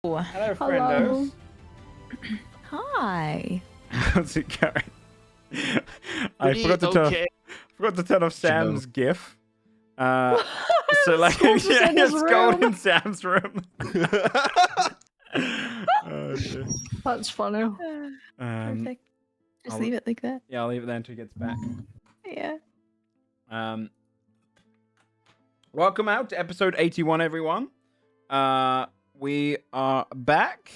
Hello, Hello. friendos. Hi. How's it going? I forgot to turn off Sam's GIF. So like, Skulls is in his it's gold room. in Sam's room. Oh, shit. That's funny. Perfect. Just I'll- leave it like that. Yeah, I'll leave it there until he gets back. Yeah. Welcome out to episode 81, everyone. We are back.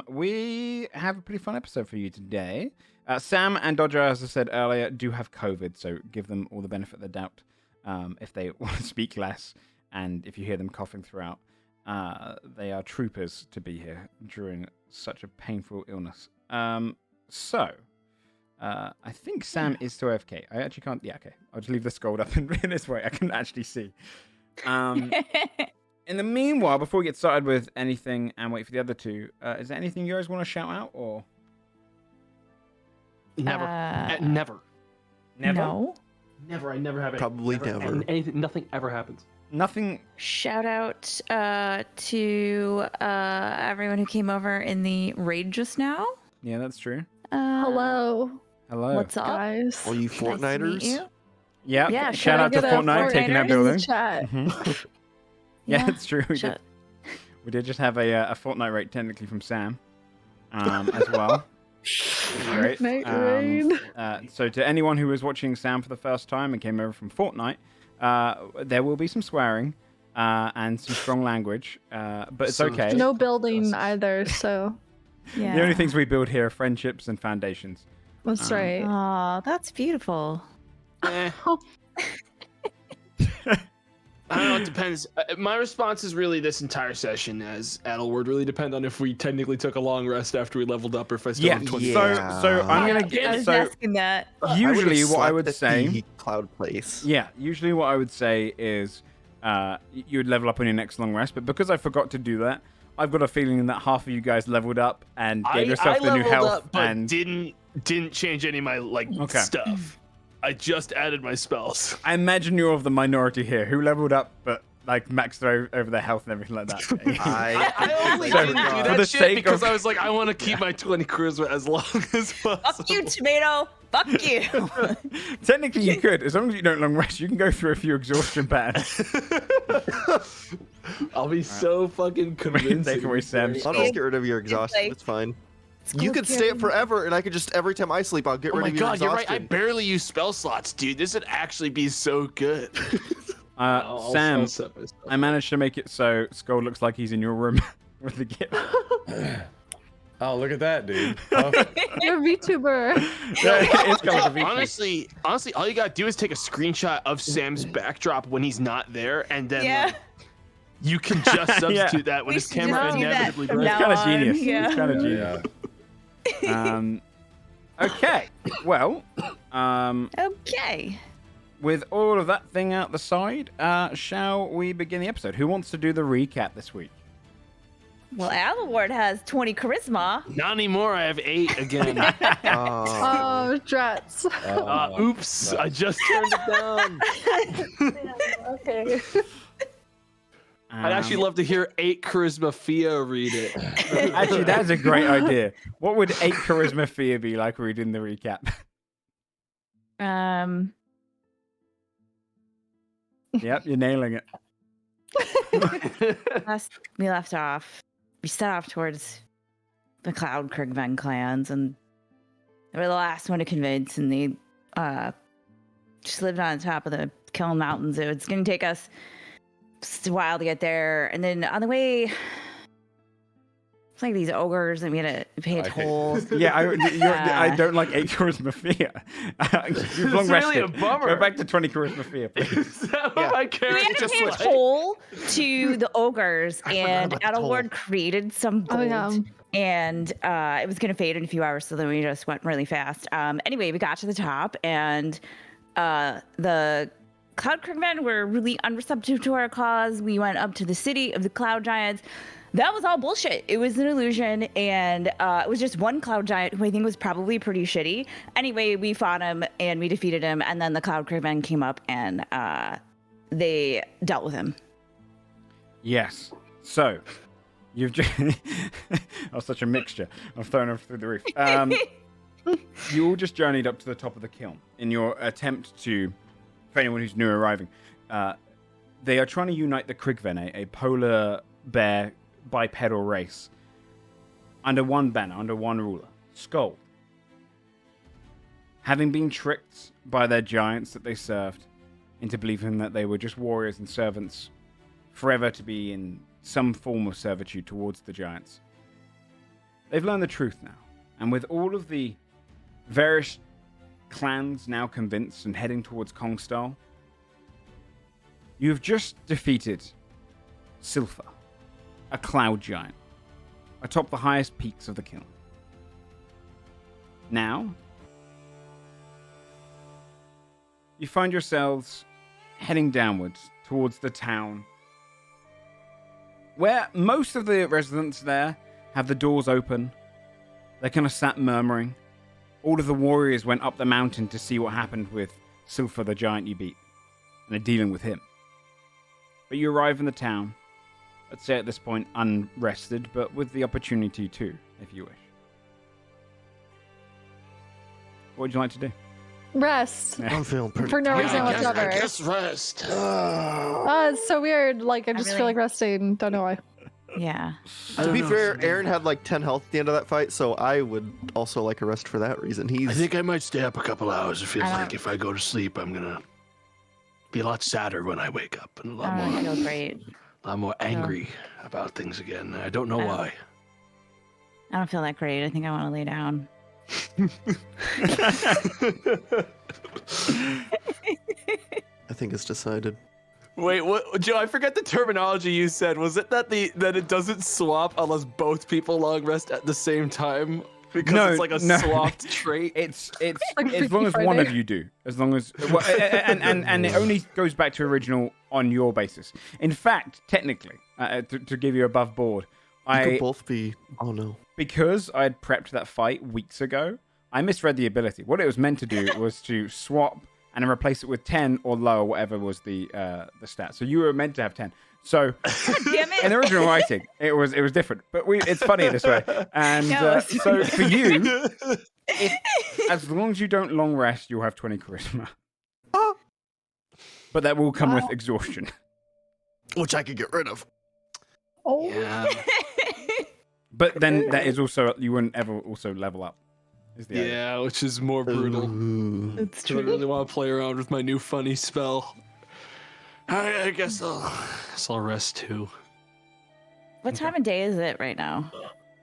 We have a pretty fun episode for you today. Sam and Dodger, as I said earlier, do have COVID, so give them all the benefit of the doubt if they want to speak less. And if you hear them coughing throughout, they are troopers to be here during such a painful illness. So, I think Sam is still AFK. I actually can't. Yeah, okay. I'll just leave the scroll up in this way. I can actually see. In the meanwhile, before we get started with anything and wait for the other two, is there anything you guys want to shout out or? Never. Never. No. Never. I never have it. Probably never. Anything. Nothing ever happens. Nothing. Shout out to everyone who came over in the raid just now. Yeah, that's true. Hello, Hello. What's up? guys. All you Nice to meet Fortniters? you. Yeah. Yeah, Shout out to Can I get a Fortnite taking that Fortniter? building. In the chat. Mhm. Yeah, it's true. We Shut- did just have a Fortnite rate technically from Sam, as well. Great. Fortnite raid. So to anyone who was watching Sam for the first time and came over from Fortnite, there will be some swearing and some strong language, but it's So okay. No building either, so Yeah. The only things we build here are friendships and foundations. that's right. Oh, that's beautiful. Eh. I don't know. It depends. My response is really this entire session as Adel would really depend on if we technically took a long rest after we leveled up or if I still Yeah. have 20. Yeah. So I'm gonna I get was so asking that. usually what I slept would at say. the Cloud Place. Yeah, usually what I would say is you would level up on your next long rest, but because I forgot to do that, I've got a feeling that half of you guys leveled up and gave yourself the new leveled health up, but and didn't change any of my Okay. stuff. I just added my spells. I imagine you're of the minority here who leveled up but like maxed over their health and everything like that. I only So, didn't do for that the shit sake because of- I was like, I want to keep my 20 charisma as long as possible. Fuck you, tomato. Fuck you. Technically you could, as long as you don't long rest, you can go through a few exhaustion patterns. I'll be so fucking convinced. Take away Sam's I'll just get rid of your exhaustion. like- It's fine. It's You cool could stay up carrying- forever, and I could just every time I sleep, I'll get Oh rid my of your god, you're right. I exhaustion. barely use spell slots, dude. This would actually be so good. I'll Sam, set myself. I managed to make it so Skull looks like he's in your room with the gift. Oh, look at that, dude. You're a VTuber. It's coming to VP. Honestly, all you gotta do is take a screenshot of Sam's backdrop when he's not there, and then Yeah. like, you can just substitute that when We his should camera just do that inevitably from breaks. now It's kind of on, genius. yeah. It's kind of Yeah. genius. Okay. Well, Okay. with all of that thing out the side, shall we begin the episode? Who wants to do the recap this week? Well, Adelward has 20 charisma. Not anymore. I have 8 again. Oh, drats. Oops! I just turned it down. Okay. I'd actually love to hear 8 charisma Fia read it. Actually, that's a great idea. What would 8 charisma Fia be like reading the recap? Yep, you're nailing it. Last we left off, we set off towards the Cloud Krigven clans, and they were the last one to convince, and they just lived on top of the Kiln Mountains. So it's going to take us just a while to get there, and then on the way, it's like these ogres, and we had to pay a I hate- toll. Yeah, I don't like 8 charisma Fia. You've long It's really rested. a bummer. Go back to 20 charisma Fia, please. Is that Yeah. what my We character had to just pay a like? toll to the ogres, and about the toll. Adelward created some gold. Oh, yeah. And it was going to fade in a few hours, so then we just went really fast. Anyway, we got to the top, and the Cloud Krigmen were really unreceptive to our cause. We went up to the city of the Cloud Giants. That was all bullshit. It was an illusion, and it was just one Cloud Giant who I think was probably pretty shitty. Anyway, we fought him, and we defeated him, and then the Cloud Krigmen came up, and they dealt with him. Yes. So, You've just oh, such a mixture. I've thrown them through the roof. You all just journeyed up to the top of the kiln in your attempt to, for anyone who's new arriving, they are trying to unite the Krigven, a polar bear bipedal race, under one banner, under one ruler, Skuld. Having been tricked by their giants that they served into believing that they were just warriors and servants, forever to be in some form of servitude towards the giants. They've learned the truth now, and with all of the various clans now convinced and heading towards Kongstal, you've just defeated Silfa, a cloud giant, atop the highest peaks of the kiln. Now, you find yourselves heading downwards towards the town, where most of the residents there have the doors open. They're kind of sat murmuring. All of the warriors went up the mountain to see what happened with Silfa, the giant you beat, and are dealing with him. But you arrive in the town, let's say at this point unrested, but with the opportunity to, if you wish. What would you like to do? Rest. I'm feeling pretty. For no reason I whatsoever. guess rest. It's so weird. Like, I just feel really- like resting. Don't know why. Yeah. To be fair, Aaron had like 10 health at the end of that fight, so I would also like a rest for that reason. I think I might stay up a couple hours. It feels like if I go to sleep, I'm gonna be a lot sadder when I wake up and a lot I don't more, feel great. a lot more angry about things again. I don't know why. I don't feel that great. I think I want to lay down. I think it's decided. Wait, what, Joe? I forget the terminology you said. Was it that that it doesn't swap unless both people long rest at the same time? Because No, it's like a no. swapped trait. It's Like as long as Freaky one Friday. of you do. As long as well, and it only goes back to original on your basis. In fact, technically, to give you above board, You could both be. Oh no. because I had prepped that fight weeks ago, I misread the ability. What it was meant to do was to swap and then replace it with 10 or lower, whatever was the stat. So you were meant to have 10. So Damn it. in the original writing, it was different. But it's funny this way. And No, so for you, as long as you don't long rest, you'll have 20 charisma. But that will come with exhaustion. Which I could get rid of. Oh. Yeah. But then that is also, you wouldn't ever also level up. Is the idea. Yeah, which is more brutal. Ooh. It's So I really want to play around with my new funny spell. I guess I'll rest too. What time of day is it right now?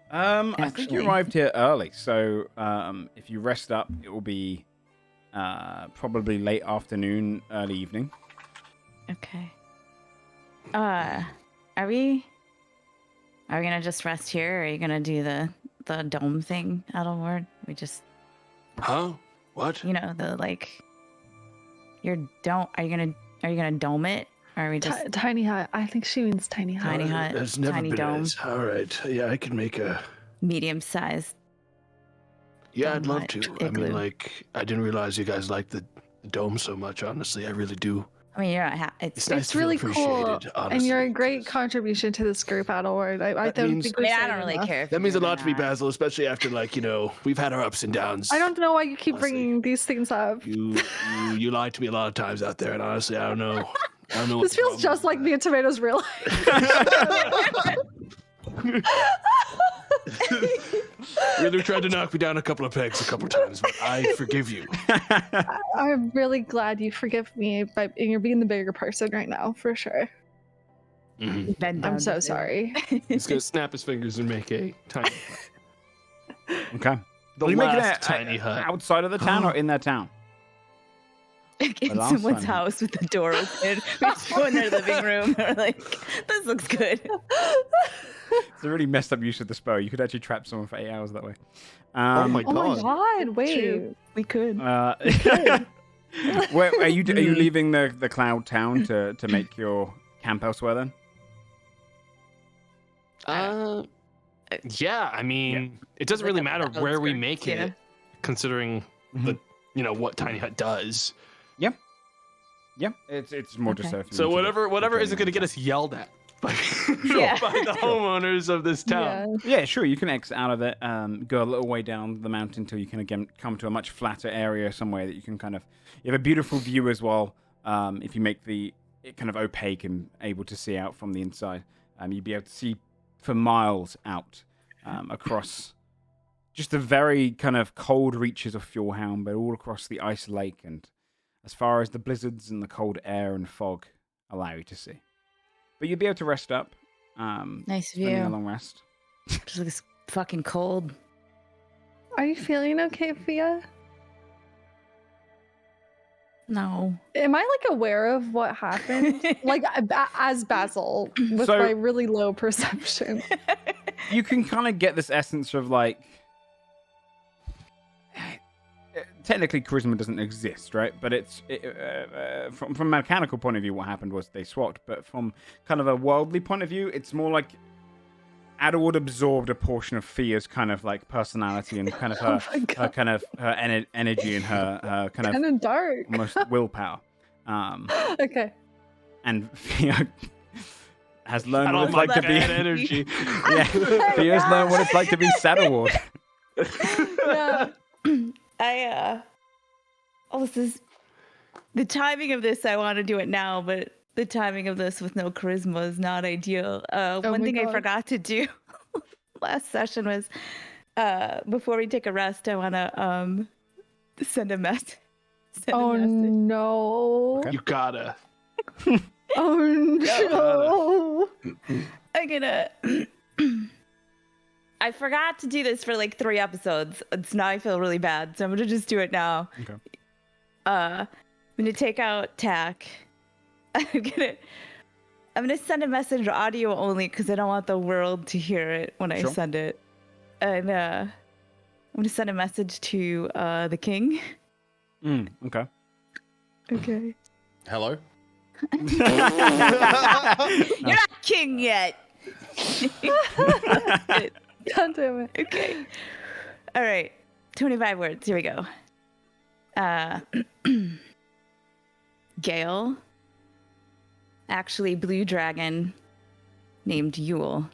I think you Actually. arrived here early, so if you rest up, it will be probably late afternoon, early evening. Okay. Are we gonna just rest here, or are you gonna do the dome thing, Adelward? We just, Huh? What? the like your dome. Are you gonna dome it, or are we just Tiny hut. I think she means tiny hut. tiny hut, There's never tiny been dome, All right. Yeah, I can make a. medium sized? Yeah, I'd love Hut to. I igloo. mean, like, I didn't realize you guys liked the dome so much. Honestly, I really do. I mean, you're not. It's nice It's to feel really cool, appreciated, and you're a honestly. great contribution to this group, Adelward. I That don't means- think I we mean, say I don't it really enough. care. If That you means a do or lot to me, not. Basil, especially after, like, we've had our ups and downs. I don't know why you keep Honestly. bringing these things up. You lied to me a lot of times out there, and honestly, I don't know. I don't know. what This the feels problem just is like with me and Tomato's real life. You really tried to knock me down a couple of pegs a couple times, but I forgive you. I'm really glad you forgive me, but you're being the bigger person right now, for sure. Mhm. Bend down I'm so to- sorry. He's gonna snap his fingers and make a tiny, Okay. the Are you making last it tiny hut. outside of the town or in their town? in last someone's time. house with the door open. We just go in their living room. We're like, this looks good. It's a really messed up use of the spell. You could actually trap someone for 8 hours that way. Oh my Oh my god. god, wait. True. We could. Where are you leaving the cloud town to make your camp elsewhere then? Yeah, I mean, it doesn't really matter where we make it, Yeah. considering the, what Tiny Hut does. Yeah, it's more just Okay. if you So wanted to- whatever isn't gonna get us yelled at by, Yeah. by the homeowners of this town. Yeah, sure. You can exit out of it. Go a little way down the mountain until you can again come to a much flatter area somewhere that you can kind of. You have a beautiful view as well. If you make it kind of opaque and able to see out from the inside, you'd be able to see for miles out across just the very kind of cold reaches of Fjordhound, but all across the ice lake and as far as the blizzards and the cold air and fog allow you to see. But you'd be able to rest up. Nice Spending a view. long rest. Just looks fucking cold. Are you feeling okay, Fia? No. Am I like aware of what happened? Like as Basil with So- my really low perception. You can kind of get this essence of like. Technically, charisma doesn't exist, right? But from a mechanical point of view, what happened was they swapped. But from kind of a worldly point of view, it's more like Adderwood absorbed a portion of Fia's kind of like personality and kind of Oh my her God. kind of her energy and her kind of Kind of dark. almost willpower. Okay. And Fia has learned I what don't it's like like to be. bad energy. Yeah, Fia's learned what it's like to be Saddleward. Yeah. This is the timing of this. I want to do it now, but the timing of this with no charisma is not ideal. One my thing I God. forgot to do last session was before we take a rest, I want to send a message. Oh no. Okay. You gotta. Oh no. I'm gonna. I forgot to do this for like 3 episodes. It's now I feel really bad, so I'm gonna just do it now. Okay. I'm gonna take out Tack. I'm gonna send a message audio only because I don't want the world to hear it when Sure. I send it. And I'm gonna send a message to the king. Okay. Okay. Hello? You're not king yet. God damn it. Okay. All right. 25 words. Here we go. Gale. Actually, blue dragon named Yule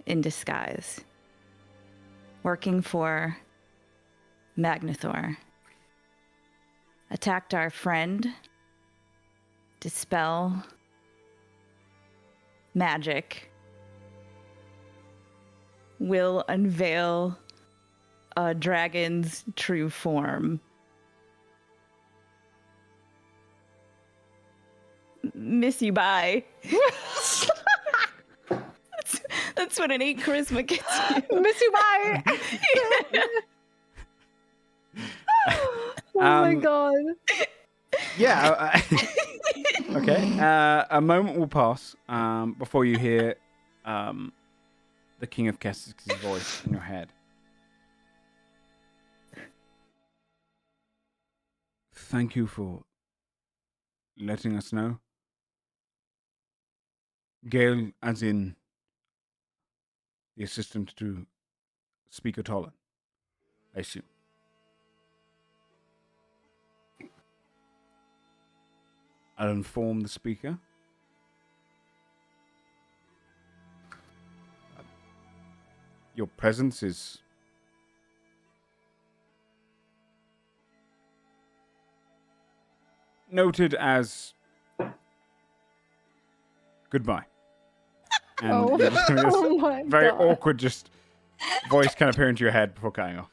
in disguise. Working for Magnathor. Attacked our friend. Dispel magic. Will unveil a dragon's true form. Miss you, bye. That's what an 8 charisma gets you. Miss you, bye. Oh my God. Yeah. Okay. A moment will pass before you hear the King of Kessix's voice in your head. Thank you for letting us know. Gale, as in the assistant to Speaker Tolan, I assume. I'll inform the speaker. Your presence is noted as goodbye. And Oh. you're just gonna be this Oh my very God. awkward just voice kind of appear into your head before cutting off.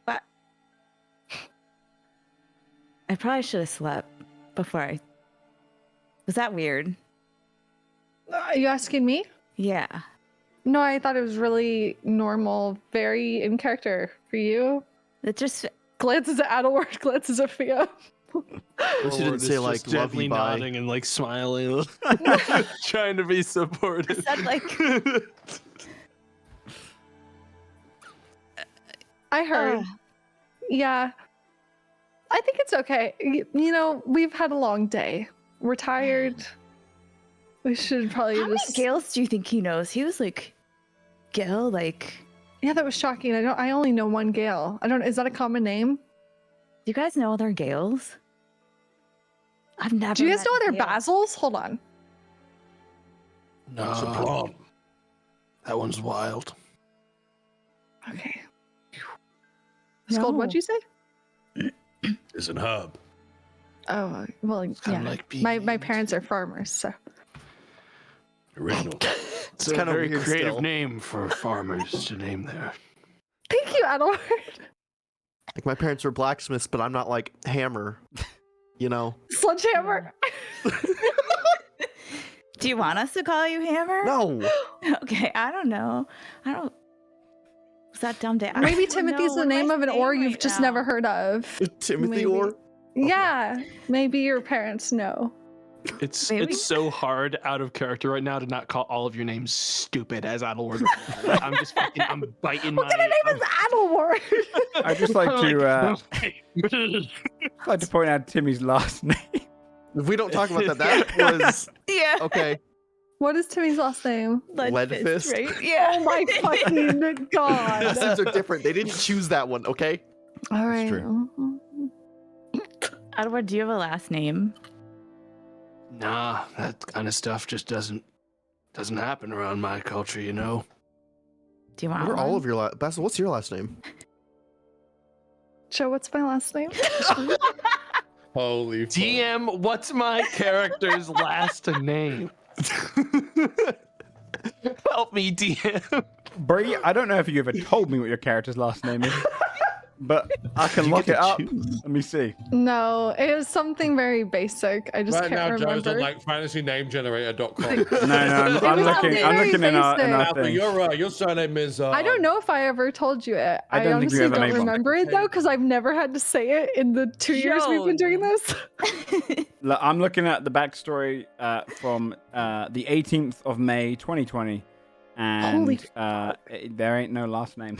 What? I probably should have slept before I. Was that weird? Are you asking me? Yeah. No, I thought it was really normal, very in character for you. It just. Glances at Adelward, glances at Fia. At least you didn't say like just love gently you bye. nodding and like smiling, trying to be supportive. Said like. I heard. Yeah. I think it's okay. You know, we've had a long day. We're tired. We should probably How many just. Gales do you think he knows? He was like. Gale, like. Yeah, that was shocking. I only know one Gale. I don't. Is that a common name? you guys know other Gales? I've never. Do you guys met know other Gale. Basils? Hold on. It's a No, plant. that one's wild. Okay. Scold, what'd you say? It's an herb. Oh, well, kinda yeah. like My beans. parents are farmers, so. Original. It's a kinda very weird creative still. name for farmers to name there. Thank you, Adelard. Like my parents were blacksmiths, but I'm not like Hammer. You know? Sledgehammer. Do you want us to call you Hammer? No. Okay, I don't know. I don't. Was that dumb day? Maybe Timothy's the name of an ore you've just never heard of. Timothy Maybe. or Yeah, maybe your parents know. It's Maybe. it's so hard out of character right now to not call all of your names stupid as Adelward. I'm just fucking, I'm biting What my. kind of name is Adelward? I'd just like to like, like to point out Timmy's last name. if we don't talk about that, that was Yeah. okay. What is Timmy's last name? Leadfist. right? Yeah. Oh my fucking Last god. names are different. They didn't choose that one, okay? All right. true. Edward, do you have a last name? nah, that kind of stuff just doesn't happen around my culture, you know. Do you want What are one? all of your Basil, what's your last name? Joe, what's my last name? Holy fuck. DM, what's my character's last name? Help me, DM. Bree, I don't know if you ever told me what your character's last name is, but I can You look get it to up. choose. Let me see. No, it was something very basic. I just Right can't now, Joe's remember. on like fantasynamegenerator.com. No, I'm was looking. something I'm very looking in our basic. But thing. your surname is. I don't know if I ever told you it. I don't think you honestly ever don't made one. remember it though, because I've never had to say it in the 2 years we've been doing this. Look, I'm looking at the backstory from the 18th of May, 2020, Holy and there ain't no last name.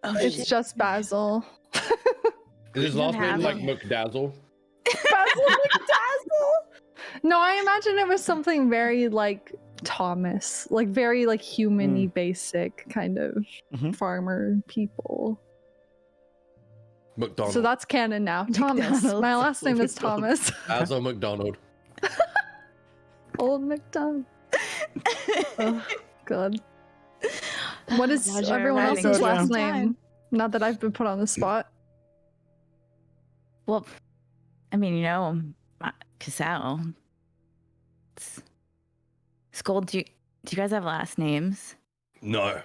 Oh, It's just Basil. Is his You last name have like it. McDazzle? Basil McDazzle. No, I imagine it was something very like Thomas, like very like human-y, basic kind of Mhm. farmer people. McDonald. So that's canon now. Thomas. McDonald's. My last name is Thomas. Basil McDonald. Old McDonald. Oh, God. What is Glad you're everyone having else's a last good name? time. Not that I've been put on the spot. Well, I mean, you know, Cassell. Scold, do you guys have last names? No.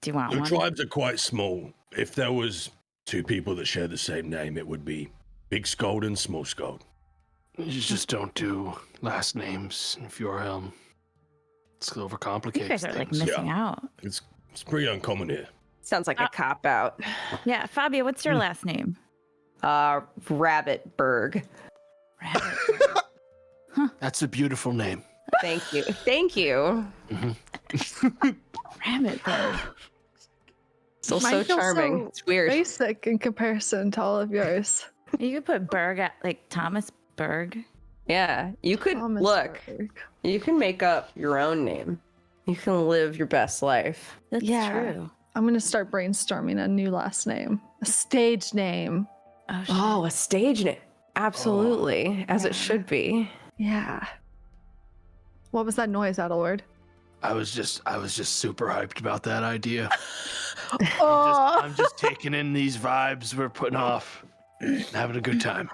Do you want The one? tribes are quite small. If there was two people that share the same name, it would be Big Scold and Small Scold. You just don't do last names in Fjordhelm. It's overcomplicated. You guys are like things. missing out. It's pretty uncommon here. Sounds like a cop out. Yeah, Fabio, what's your last name? Rabbitberg. Rabbit. That's a beautiful name. Thank you. Thank you. Rabbit bird. Still Mine so feels charming. so It's weird. Basic in comparison to all of yours. You could put Berg at like Thomas Berg. Yeah. You could Thomas look. Berg. You can make up your own name. You can live your best life. That's Yeah. true. I'm gonna start brainstorming a new last name, a stage name. Oh, shit. Oh, a stage name. Absolutely. As it should be. Yeah. What was that noise, Adelward? I was just super hyped about that idea. Oh, I'm just taking in these vibes we're putting off. Having a good time.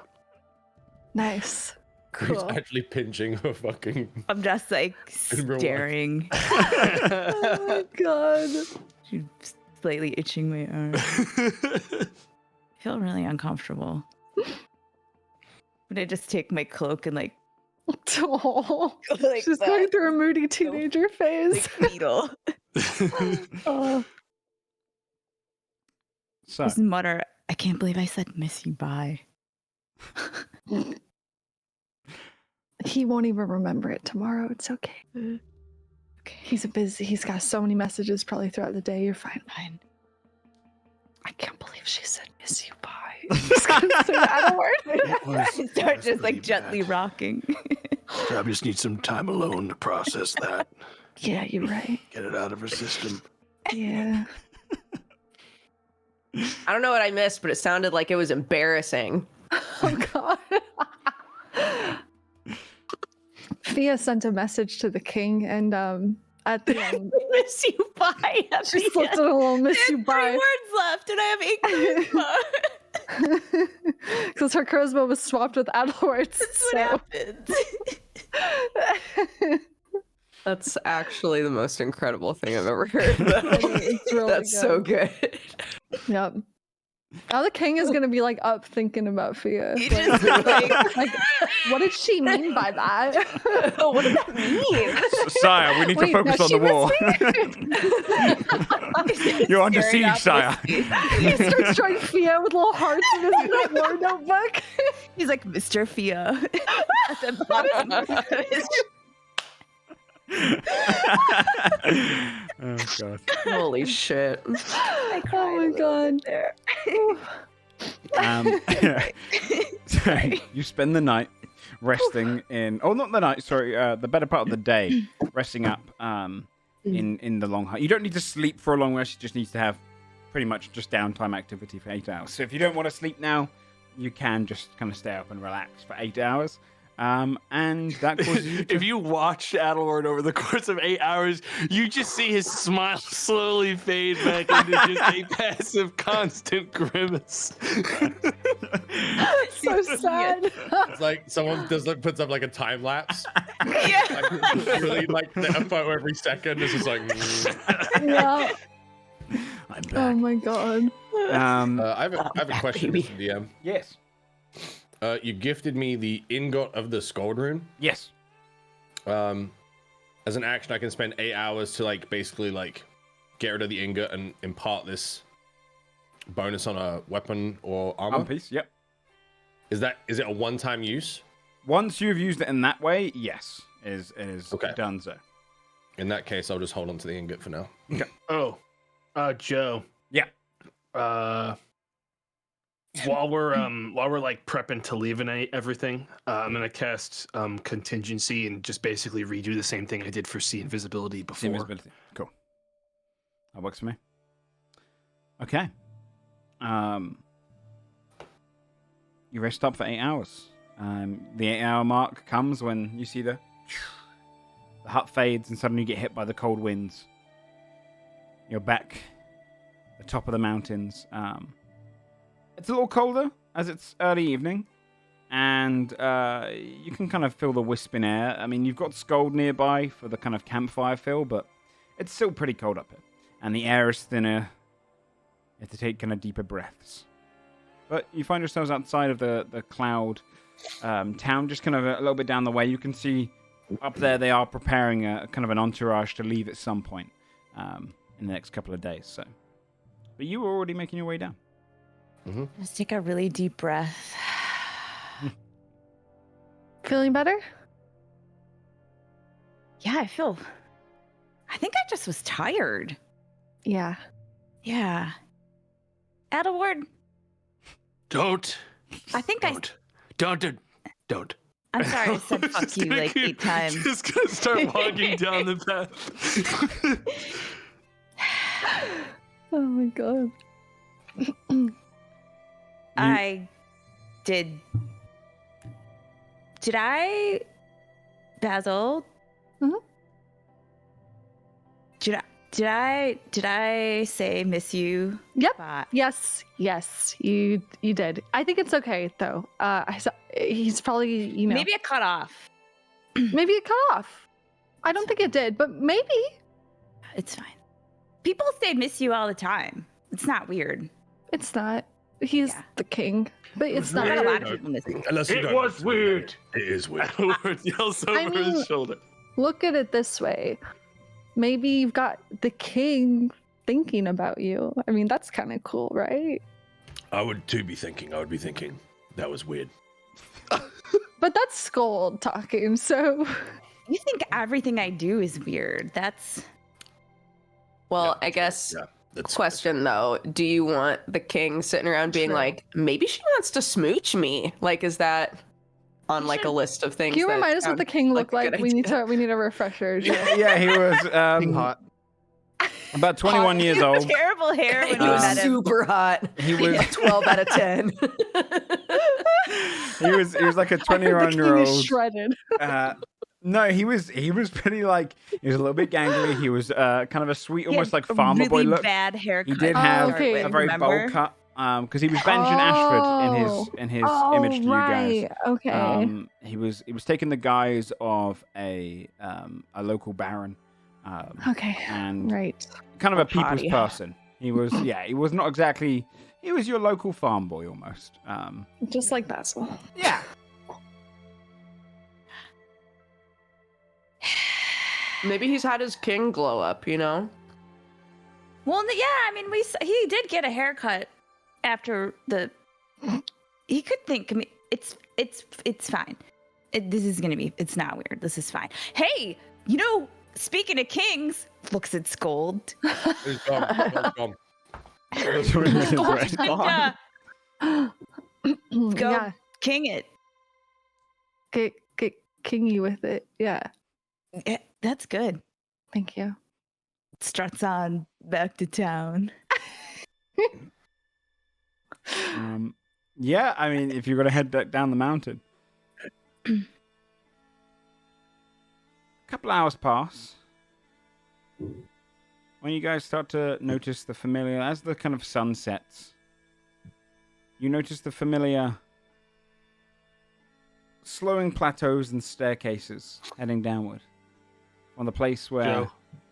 nice. He's Cool. actually pinching her fucking. I'm just like In real life. staring. Oh my god. She's slightly itching my arm. I feel really uncomfortable. Would I just take my cloak and like, Oh, like she's that? going through a moody teenager phase. Like needle. Oh. So, Just mutter, I can't believe I said miss you bye. He won't even remember it tomorrow. It's okay. Okay. He's got so many messages probably throughout the day. You're fine. Fine. I can't believe she said miss you bye. He's gonna say that word. Start just like gently rocking. I just need some time alone to process that. Yeah, you're right. Get it out of her system. Yeah. I don't know what I missed, but it sounded like it was embarrassing. Oh God. Fia sent a message to the king, and at the end, Miss you bye. she slipped in a little miss you 3 bye. words left, and I have 8 charisma. Because her charisma was swapped with Adelward's. That's what happened. That's actually the most incredible thing I've ever heard. It's really That's so good. Yep. Now the king is gonna be like up thinking about Fia. You Like, just like, what did she mean by that? What does that mean? Sire, we need to Wait, focus now on she the war. You're under Staring siege, up sire. He starts drawing Fia with little hearts in his war notebook. He's like Mr. Fia at the bottom of his Oh god. Holy shit. Oh my God. there. So you spend the night resting in. Oh, not the night. Sorry, the better part of the day, resting up. In the long hunt. You don't need to sleep for a long rest. You just need to have pretty much just downtime activity for 8 hours. So if you don't want to sleep now, you can just kind of stay up and relax for 8 hours. And that causes you to... If you watch Adelward over the course of 8 hours, you just see his smile slowly fade back into just a passive, constant grimace. So sad. It's like someone puts up like a time lapse. Yeah. Like, really, like the photo every second is just like. Yeah. I'm back. Oh my God. I have a question, Mr. DM. Yes. You gifted me the ingot of the Scold Rune. Yes. As an action, I can spend 8 hours to like basically like get rid of the ingot and impart this bonus on a weapon or armor. Piece. Yep. Is it a one-time use? Once you've used it in that way, yes, it is Okay. done so. In that case, I'll just hold on to the ingot for now. Oh, Joe. Yeah. While we're like prepping to leave and everything, I'm gonna cast contingency and just basically redo the same thing I did for see invisibility See before. invisibility. Cool. That works for me. Okay. You rest up for 8 hours. The 8-hour mark comes when you see the hut fades and suddenly you get hit by the cold winds. You're back at the top of the mountains. It's a little colder as it's early evening, and you can kind of feel the wisp in air. I mean, you've got Scold nearby for the kind of campfire feel, but it's still pretty cold up here. And the air is thinner. You have to take kind of deeper breaths. But you find yourselves outside of the cloud town, just kind of a little bit down the way. You can see up there they are preparing a kind of an entourage to leave at some point in the next couple of days. So, but you were already making your way down. Mm-hmm. Let's take a really deep breath. Feeling better? Yeah, I think I just was tired. Yeah. Yeah. Adelward, Don't. I think Don't. I'm sorry, I said was fuck just you gonna like keep- 8 times. Just gonna start walking down the path. Oh my God. Did I, Basil? Mhm. Did I say miss you? Yep. But Yes, you did. I think it's okay though. He's probably maybe it cut off. maybe it cut off. I don't think it did, but maybe. It's fine. People say miss you all the time. It's not weird. It's not. He's Yeah. the king, but it's I not. got a lot of people miss you. Unless you It don't. was weird. It is weird. Adelward yells over I mean- his shoulder. Look at it this way. Maybe you've got the king thinking about you. I mean, that's kind of cool, right? I would be thinking that was weird. But that's Scold talking, so You think everything I do is weird. That's Well, I guess Yeah, that's question though, do you want the king sitting around being True. like, maybe she wants to smooch me? Like, is that on like a list of things? can you that remind us what sound the king looked a like? good We need idea? a refresher. Joe. Yeah, he was. Being hot. About 21 years old. Terrible hair when He you was met him. super hot. He was 12 out of 10. he was like a The king 21-year-old. is shredded. No, he was pretty like he was a little bit gangly. He was kind of a sweet, He almost had like a farmer really boy look. bad haircut. He did to have start okay. a with, very remember? bowl cut because he was Benjamin Ashford in his image to you guys. Right. Okay. He was taking the guise of a local baron, Okay. and Right. kind of a people's Hottie. person. He was he was not exactly, he was your local farm boy almost. Just like Basil. Yeah. Maybe he's had his king glow up, you know? Well, yeah, I mean, he did get a haircut after the. He could think. I mean, it's fine. It's not weird. This is fine. Hey, speaking of kings, looks at Scold. He's gone. Go Yeah. king it. Get kingy with it. Yeah. Yeah, that's good. Thank you. Struts on back to town. Yeah, I mean, if you're gonna head down the mountain. A couple hours pass. When you guys start to notice the familiar, as the kind of sun sets, you notice the familiar slowing plateaus and staircases heading downward. On the place where Joe,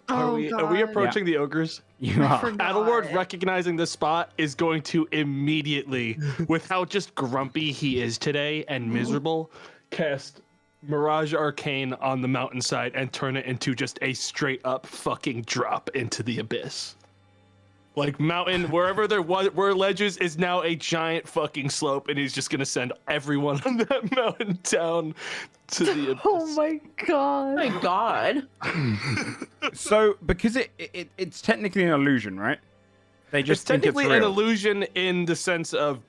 are we God. approaching the ogres? you I are. forgot. Adelward recognizing this spot is going to immediately, with how just grumpy he is today and miserable, cast Mirage Arcane on the mountainside and turn it into just a straight up fucking drop into the abyss. Like mountain, wherever were ledges is now a giant fucking slope, and he's just gonna send everyone on that mountain down to the abyss. Oh my god. Oh my god. So, because it's technically an illusion, right? They just It's think technically it's an real. illusion in the sense of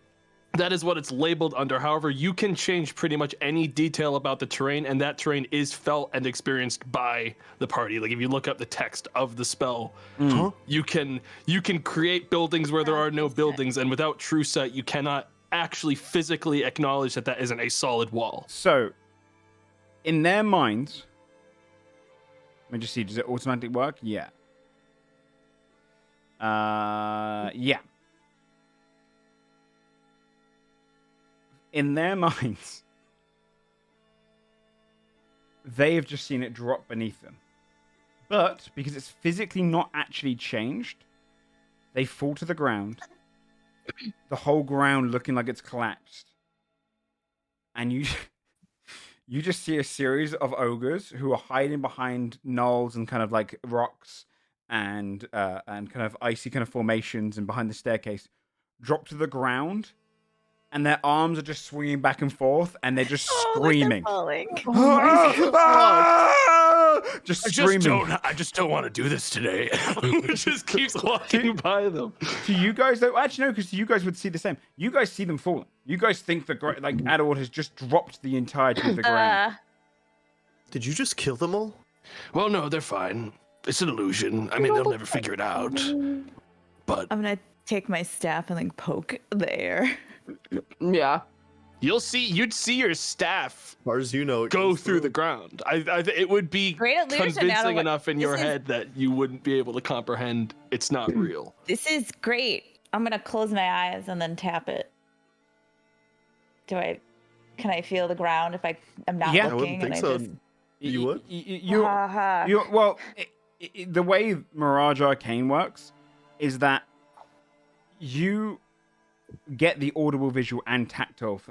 that is what it's labeled under. However, you can change pretty much any detail about the terrain, and that terrain is felt and experienced by the party. Like if you look up the text of the spell, you can create buildings where there are no buildings, and without true sight, you cannot actually physically acknowledge that that isn't a solid wall. So, in their minds, let me just see, does it automatically work? Yeah. Yeah. In their minds, they have just seen it drop beneath them. But, because it's physically not actually changed, they fall to the ground, the whole ground looking like it's collapsed. And you just see a series of ogres who are hiding behind knolls and kind of like rocks and kind of icy kind of formations and behind the staircase drop to the ground, and their arms are just swinging back and forth, and they're just screaming. Just screaming. I just don't want to do this today. Just keeps walking by them. To you guys, though, actually no, because you guys would see the same. You guys see them falling. You guys think like Adderwood has just dropped the entirety of the ground. Did you just kill them all? Well, no, they're fine. It's an illusion. I mean, they'll never figure it out. But I'm gonna take my staff and like poke the air. Yeah. you'd see your staff As far as you know, it go goes through the ground. it would be Great illusion, convincing Adelwood. enough in your This is- head that you wouldn't be able to comprehend it's not real. This is great. I'm gonna close my eyes and then tap it. Can I feel the ground if I'm not Yeah. I looking? wouldn't think and I so. just, You would? Well, the way Mirage Arcane works is that you get the audible, visual, and tactile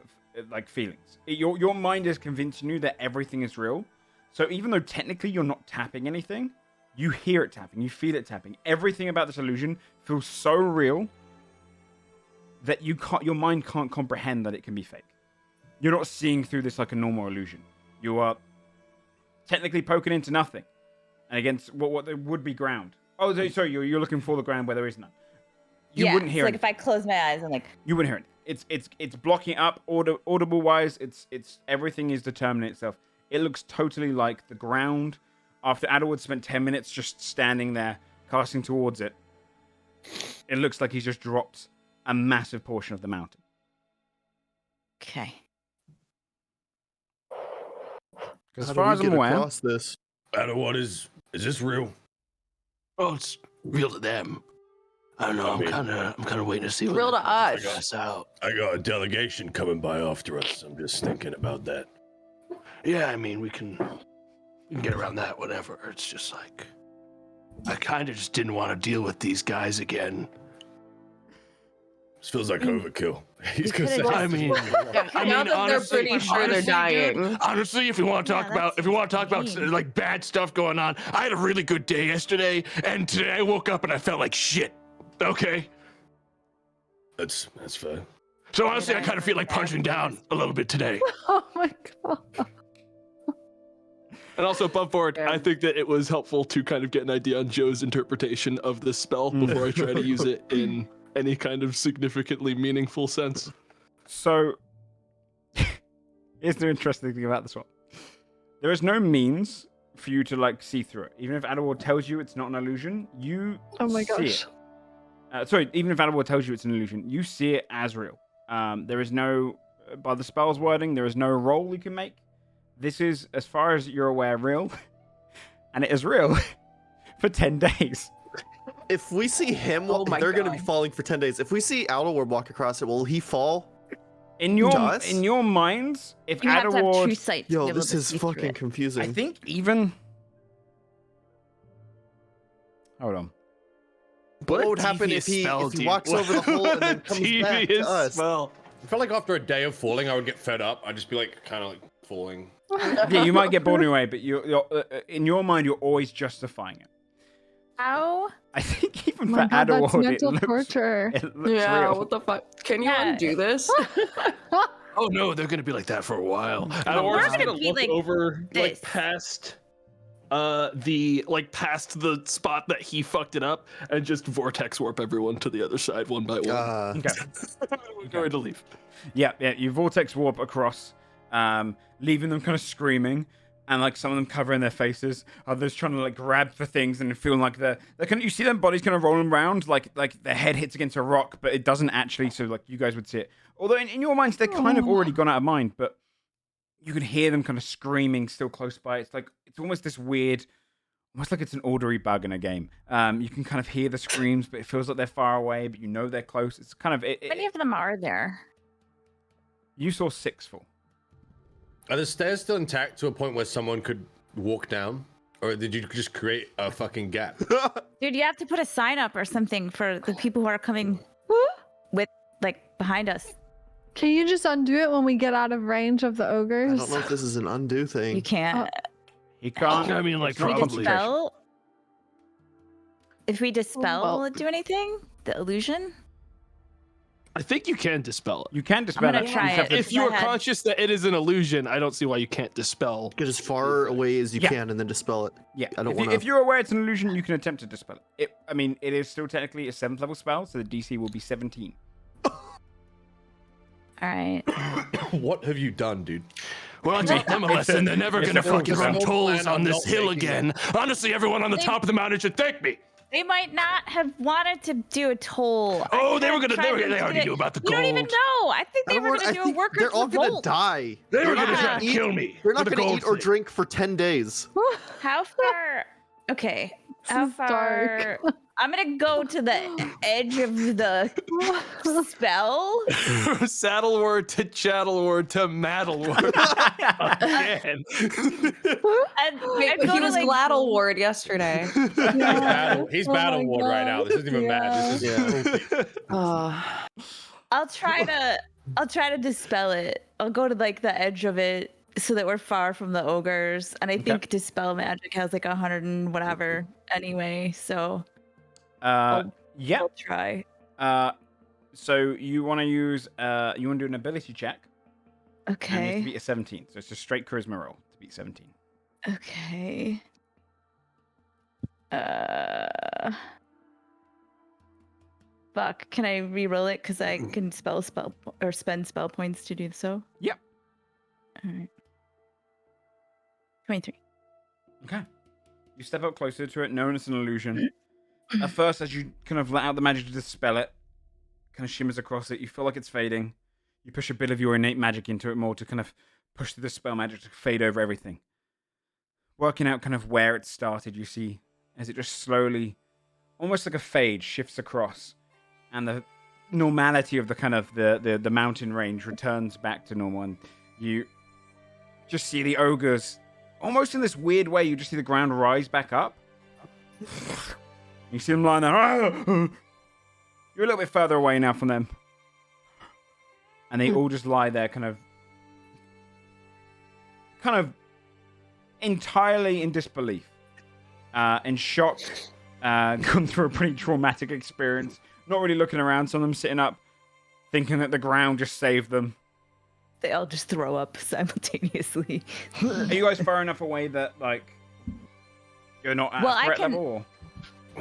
like feelings. Your mind is convincing you that everything is real. So even though technically you're not tapping anything, you hear it tapping, you feel it tapping. Everything about this illusion feels so real that your mind can't comprehend that it can be fake. You're not seeing through this like a normal illusion. You are technically poking into nothing, and against what there would be ground. Oh, sorry, you're looking for the ground where there is none. You wouldn't hear it's like anything. if I close my eyes and like You wouldn't hear it. It's blocking it up audible wise. It's everything is determining itself. It looks totally like the ground. After Adderwood spent 10 minutes just standing there, casting towards it, it looks like he's just dropped a massive portion of the mountain. Okay. As How far do as we I'm get aware, across this? What is this real? Oh, it's real to them. I don't know. I mean- I'm kind of waiting to see what Real to us. figure us out. I got a delegation coming by after us. I'm just thinking about that. Yeah, I mean, we can get around that, whatever. It's just like, I kind of just didn't want to deal with these guys again. This feels like overkill. He's gonna say. could've I mean, Now that they're honestly- pretty sure they're honestly, dying. dude, honestly, if we want to Yeah, talk about, that's if we want to talk about mean. like bad stuff going on, I had a really good day yesterday, and today I woke up and I felt like shit. Okay. That's fair. So honestly, I kind of feel like punching down a little bit today. Oh my god. And also, above board, I think that it was helpful to kind of get an idea on Joe's interpretation of this spell before I try to use it in any kind of significantly meaningful sense. so here's the interesting thing about this one. There is no means for you to like see through it. Even if Adderward tells you it's not an illusion, you Oh my see gosh. it. Sorry, even if Adderward tells you it's an illusion, you see it as real. There is no, by the spell's wording, there is no roll you can make. This is, as far as you're aware, real. And it is real for 10 days. If we see him, Oh my they're going to be God. falling for 10 days. If we see Alderward walk across it, will he fall? In Does? your minds, if You have to have true Adderward... sight. to Yo, be able this to is see through fucking it. confusing. I think even... Hold on. What would happen if he walks over the hole and then comes back to us? Spell. I feel like after a day of falling, I would get fed up. I'd just be like, kind of like falling. Yeah, you might get bored anyway, but you're in your mind, you're always justifying it. How? I think even Oh for my god, that's Adderward, mental it looks, torture. it looks Yeah, real. what the fuck? Can you Yeah. undo this? Oh no, they're gonna be like that for a while. And We're I'm just gonna be look like over this. like past past the spot that he fucked it up and just vortex warp everyone to the other side one by one. Okay. We're going to leave. Yeah, you vortex warp across, leaving them kind of screaming, and like some of them covering their faces, others trying to like grab for things and feeling like they're kind of, you see their bodies kind of rolling around, like their head hits against a rock, but it doesn't actually, so like you guys would see it. Although in your minds they're kind of already gone out of mind, but you can hear them kind of screaming still close by. It's like it's almost this weird, almost like it's an ordery bug in a game. You can kind of hear the screams, but it feels like they're far away, but you know they're close. It's kind of How many of them are there? You saw 6 fall. Are the stairs still intact to a point where someone could walk down? Or did you just create a fucking gap? Dude, you have to put a sign up or something for the people who are coming with, like, behind us. Can you just undo it when we get out of range of the I ogres? don't know if this is an undo thing. You can't. He can't. I mean, like, it's not If we probably. concentration. dispel, if we dispel, Well- will it do anything? The illusion? I think you can dispel it. You can dispel gonna it. try You have it. to- If you are I had- conscious that it is an illusion, I don't see why you can't dispel. Get as far away as you Yeah. can and then dispel it. Yeah, I don't if, you, wanna- if you're aware it's an illusion, you can attempt to dispel it. I mean, it is still technically a 7th level spell, so the DC will be 17. All right. What have you done, dude? Well, I taught them a lesson. They're never it's gonna a full fucking run plan. tolls on I'm this not hill making again. Honestly, everyone on the top of the mountain should thank me. They might not have wanted to do a toll. Oh, they were kinda gonna. tried They to already do knew it. about the You gold. don't even know. I think they were Alderward, going I to do a think workers' they're all gonna revolt. die. They were Yeah. gonna try to kill me. They're not for the gonna gold eat or thing. drink for 10 days. How far? Okay. How is dark. far? I'm gonna go to the edge of the spell. Saddle word to chattel word to maddle word again. And Wait, go he to, was like, Gladdle Ward yesterday. He's Oh battle my ward right now. God. This isn't even bad. This is Yeah. I'll try to dispel it. I'll go to like the edge of it so that we're far from the ogres. And I think dispel magic has like 100 and whatever anyway. So Yeah. I'll try. So you want to use, you want to do an ability check. And you have to Okay. beat a 17. So it's just straight charisma roll to beat 17. Okay. Fuck. Can I re-roll it? Because I can spend spell points to do so. Yep. All right. 23. Okay. You step up closer to it, knowing it's an illusion. At first, as you kind of let out the magic to dispel it, kind of shimmers across it. You feel like it's fading. You push a bit of your innate magic into it more to kind of push the dispel magic to fade over everything. Working out kind of where it started, you see as it just slowly, almost like a fade, shifts across, and the normality of the kind of the mountain range returns back to normal, and you just see the ogres almost in this weird way. You just see the ground rise back up. You see them lying there. You're a little bit further away now from them, and they all just lie there, kind of entirely in disbelief, in shock, gone through a pretty traumatic experience, not really looking around. Some of them sitting up, thinking that the ground just saved them. They all just throw up simultaneously. Are you guys far enough away that, like, you're not at threat level? Or?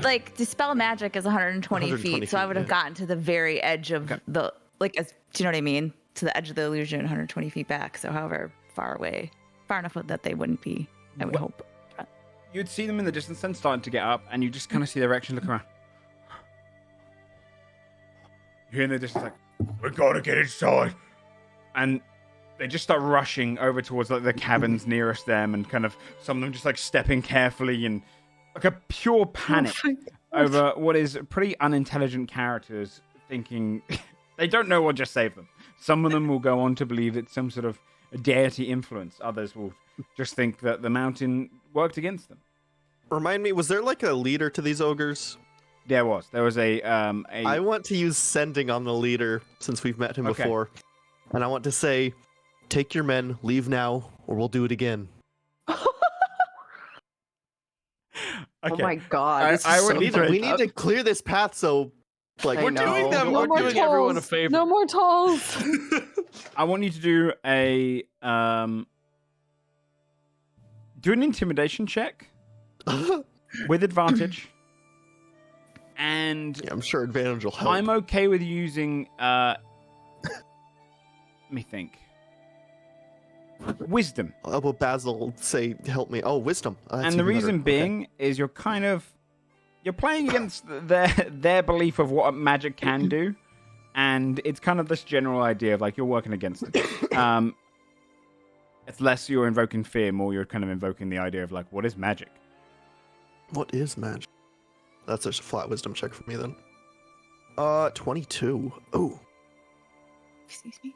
Like, dispel magic is 120 feet, so I would have gotten to the very edge of the, like, do you know what I mean? To the edge of the illusion, 120 feet back. So however far away, far enough that they wouldn't be, I would hope. You'd see them in the distance then starting to get up, and you just kind of see their reaction, look around. You hear in the distance, like, we gotta get inside. And they just start rushing over towards, like, the cabins nearest them, and kind of some of them just, like, stepping carefully and like a pure panic over what is pretty unintelligent characters thinking they don't know what just saved them. Some of them will go on to believe it's some sort of deity influence. Others will just think that the mountain worked against them. Remind me, was there like a leader to these ogres? There was a I want to use sending on the leader since we've met him before. And I want to say, take your men, leave now, or we'll do it again. Oh my god. We need to clear this path so, like, We're doing them. No We're more doing tolls. everyone a favor. No more tolls. I want you to do an intimidation check with advantage. And yeah, I'm sure advantage will help. I'm okay with using let me think. Wisdom. Will Basil say, help me? Oh, wisdom. And the reason being is you're playing against their belief of what magic can do, and it's kind of this general idea of, like, you're working against it. It's less you're invoking fear, more you're kind of invoking the idea of, like, what is magic? What is magic? That's just a flat wisdom check for me then. 22. Oh. Excuse me?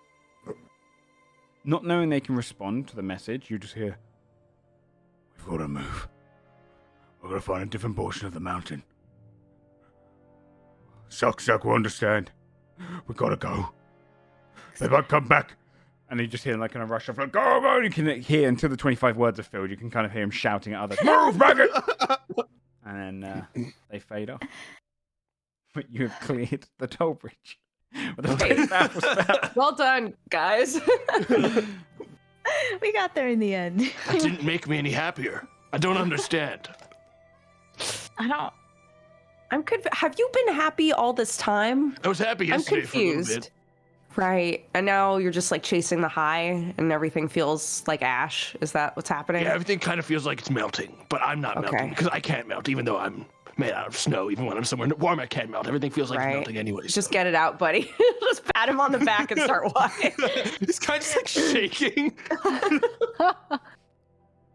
Not knowing they can respond to the message, you just hear, we've got to move. We've got to find a different portion of the mountain. Suck, we understand. We've got to go. They might come back. And you just hear, like, kind of rush off, like, go, go. You can hear, until the 25 words are filled, you can kind of hear him shouting at others, move, maggot! And then they fade off. But you have cleared the toll bridge. With a very powerful spell. Well done, guys. We got there in the end. That didn't make me any happier. I don't understand. I'm Have you been happy all this time? I was happy I'm yesterday for a little confused. bit. Right. And now you're just like chasing the high and everything feels like ash. Is that what's happening? Yeah, everything kind of feels like it's melting, but I'm not melting because I can't melt, even though I'm made out of snow. Even when I'm somewhere warm, I can't melt. Everything feels like it's melting anyways. Just get it out, buddy. Just pat him on the back and start walking. He's kind of just like shaking.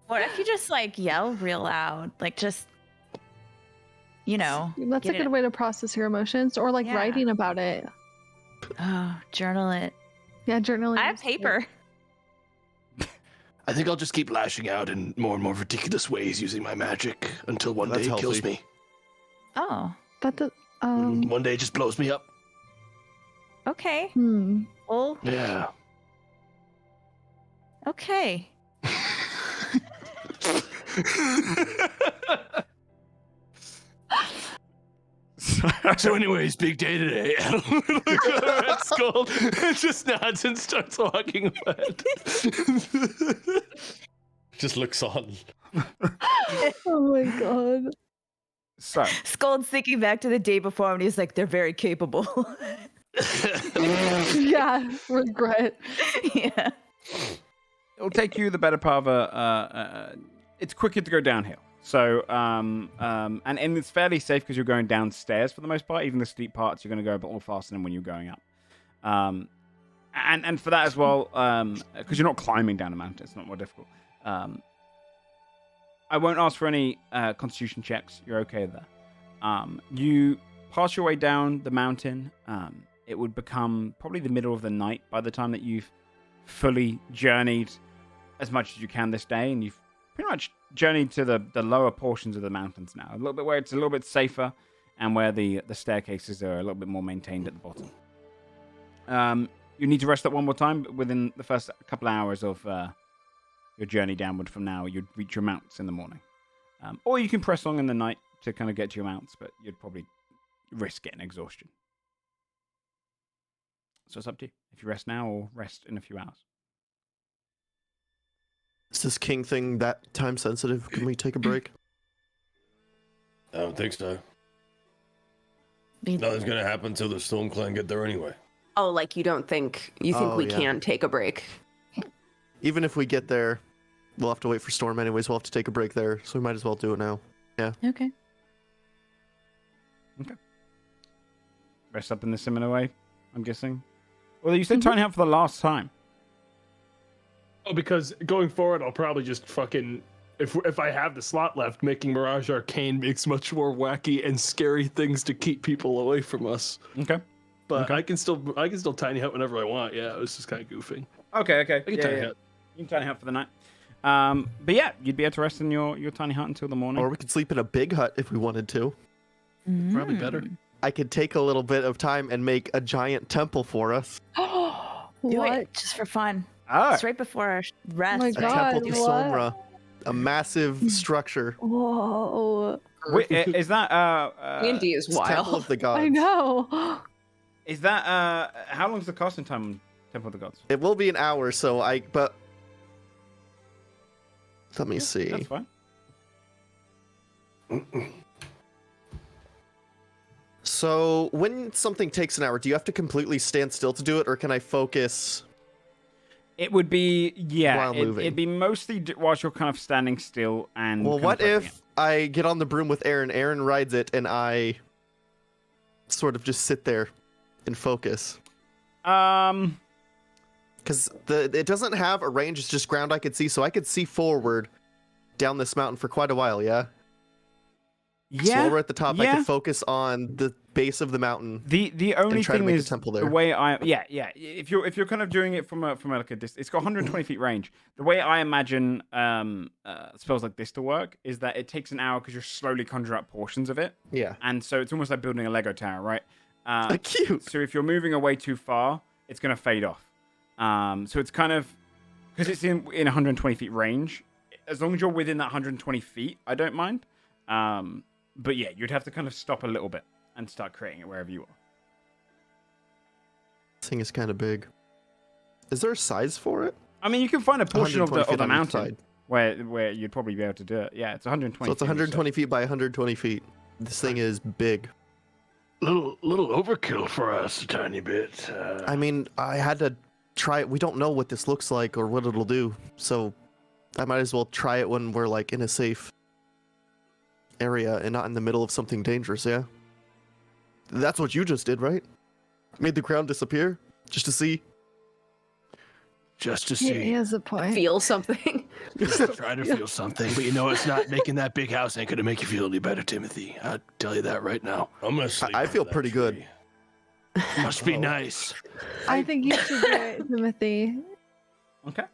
What if you just, like, yell real loud? Like, just, you know. That's a good way to process your emotions, or like writing about it. Oh, journal it. Yeah, journaling. I have paper. I think I'll just keep lashing out in more and more ridiculous ways using my magic until one day it kills me. Oh. But the one day it just blows me up. Okay. Well. Yeah. Okay. So anyways, big day today. Red Skull just nods and starts walking away. Just looks on. Oh my god. So Skull's thinking back to the day before and he's like, they're very capable. Yeah, regret. Yeah. it'll take you the better part of it's quicker to go downhill. So, and it's fairly safe because you're going downstairs for the most part. Even the steep parts, you're going to go a bit more faster than when you're going up. And for that as well, because you're not climbing down a mountain, it's not more difficult. I won't ask for any constitution checks. You're okay there. You pass your way down the mountain. It would become probably the middle of the night by the time that you've fully journeyed as much as you can this day, and you've pretty much journeyed to the lower portions of the mountains now, a little bit where it's a little bit safer and where the staircases are a little bit more maintained at the bottom. You need to rest up one more time within the first couple of hours of your journey downward. From now, you'd reach your mounts in the morning, or you can press on in the night to kind of get to your mounts, but you'd probably risk getting exhaustion. So it's up to you if you rest now or rest in a few hours. Is this king thing that time sensitive? Can we take a break? I don't think so. Nothing's gonna happen until the Storm Clan get there anyway. Oh, like you think we can take a break? Even if we get there, we'll have to wait for Storm anyways. We'll have to take a break there, so we might as well do it now. Yeah. Okay. Rest up in the similar way, I'm guessing. Well, you said tiny hut for the last time. Oh, because going forward, I'll probably just fucking, if I have the slot left, making Mirage Arcane makes much more wacky and scary things to keep people away from us. Okay. But I can still tiny hut whenever I want. Yeah, it was just kind of goofing. Okay. I can tiny hut. You can tiny hut for the night. But yeah, you'd be able to rest in your tiny hut until the morning. Or we could sleep in a big hut if we wanted to. Probably better. I could take a little bit of time and make a giant temple for us. Do it just for fun. Oh. It's right before our rest. my A God, temple to what? Somra. A massive structure. Whoa. Wait, is that Andy is It's Temple wild. of the Gods. I know. is that how long's the casting time on Temple of the Gods? It will be an hour, but let me see. That's fine. So when something takes an hour, do you have to completely stand still to do it, or can I focus? It would be While moving. It'd be mostly whilst you're kind of standing still and. Well, kind what of prepping if I get on the broom with Aaron, Aaron rides it, and I sort of just sit there and focus? it? Because it doesn't have a range, it's just ground I could see, so I could see forward down this mountain for quite a while, yeah? Yeah. So while we're at the top, I yeah. could focus on the base of the mountain. The only try to thing make a is temple there. the way I if you're kind of doing it from like a distance, it's got 120 feet range. The way I imagine spells like this to work is that it takes an hour because you're slowly conjure up portions of it, Yeah. and so it's almost like building a Lego tower, right? Cute. So if you're moving away too far, it's gonna fade off. So it's kind of because it's in 120 feet range. As long as you're within that 120 feet, I don't mind. But yeah, you'd have to kind of stop a little bit and start creating it wherever you are. This thing is kind of big. Is there a size for it? I mean, you can find a portion of 120 feet the on each mountain side. where you'd probably be able to do it. Yeah, it's 120. So it's 120 feet by 120 feet. This thing is big. Little overkill for us, a tiny bit. I mean, I had to try it. We don't know what this looks like or what it'll do, so I might as well try it when we're like in a safe area and not in the middle of something dangerous, yeah? That's what you just did, right? Made the ground disappear just to see? Just to He see. has a point. Feel something. Try to feel something, but you know it's not making that big house ain't gonna make you feel any better, Timothy. I'll tell you that right now. I'm gonna sleep. I feel pretty good. Must be nice. I think you should do it, Timothy. Okay.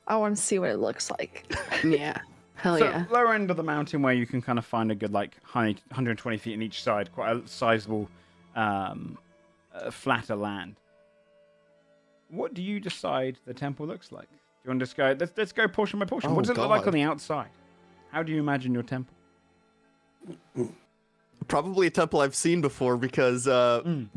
I want to see what it looks like. Yeah. Hell So yeah. lower end of the mountain where you can kind of find a good 120 feet in each side, quite a sizable flatter land. What do you decide the temple looks like? Do you want to just go? Let's go portion by portion. Oh, What does it look like God. on the outside? How do you imagine your temple? Probably a temple I've seen before because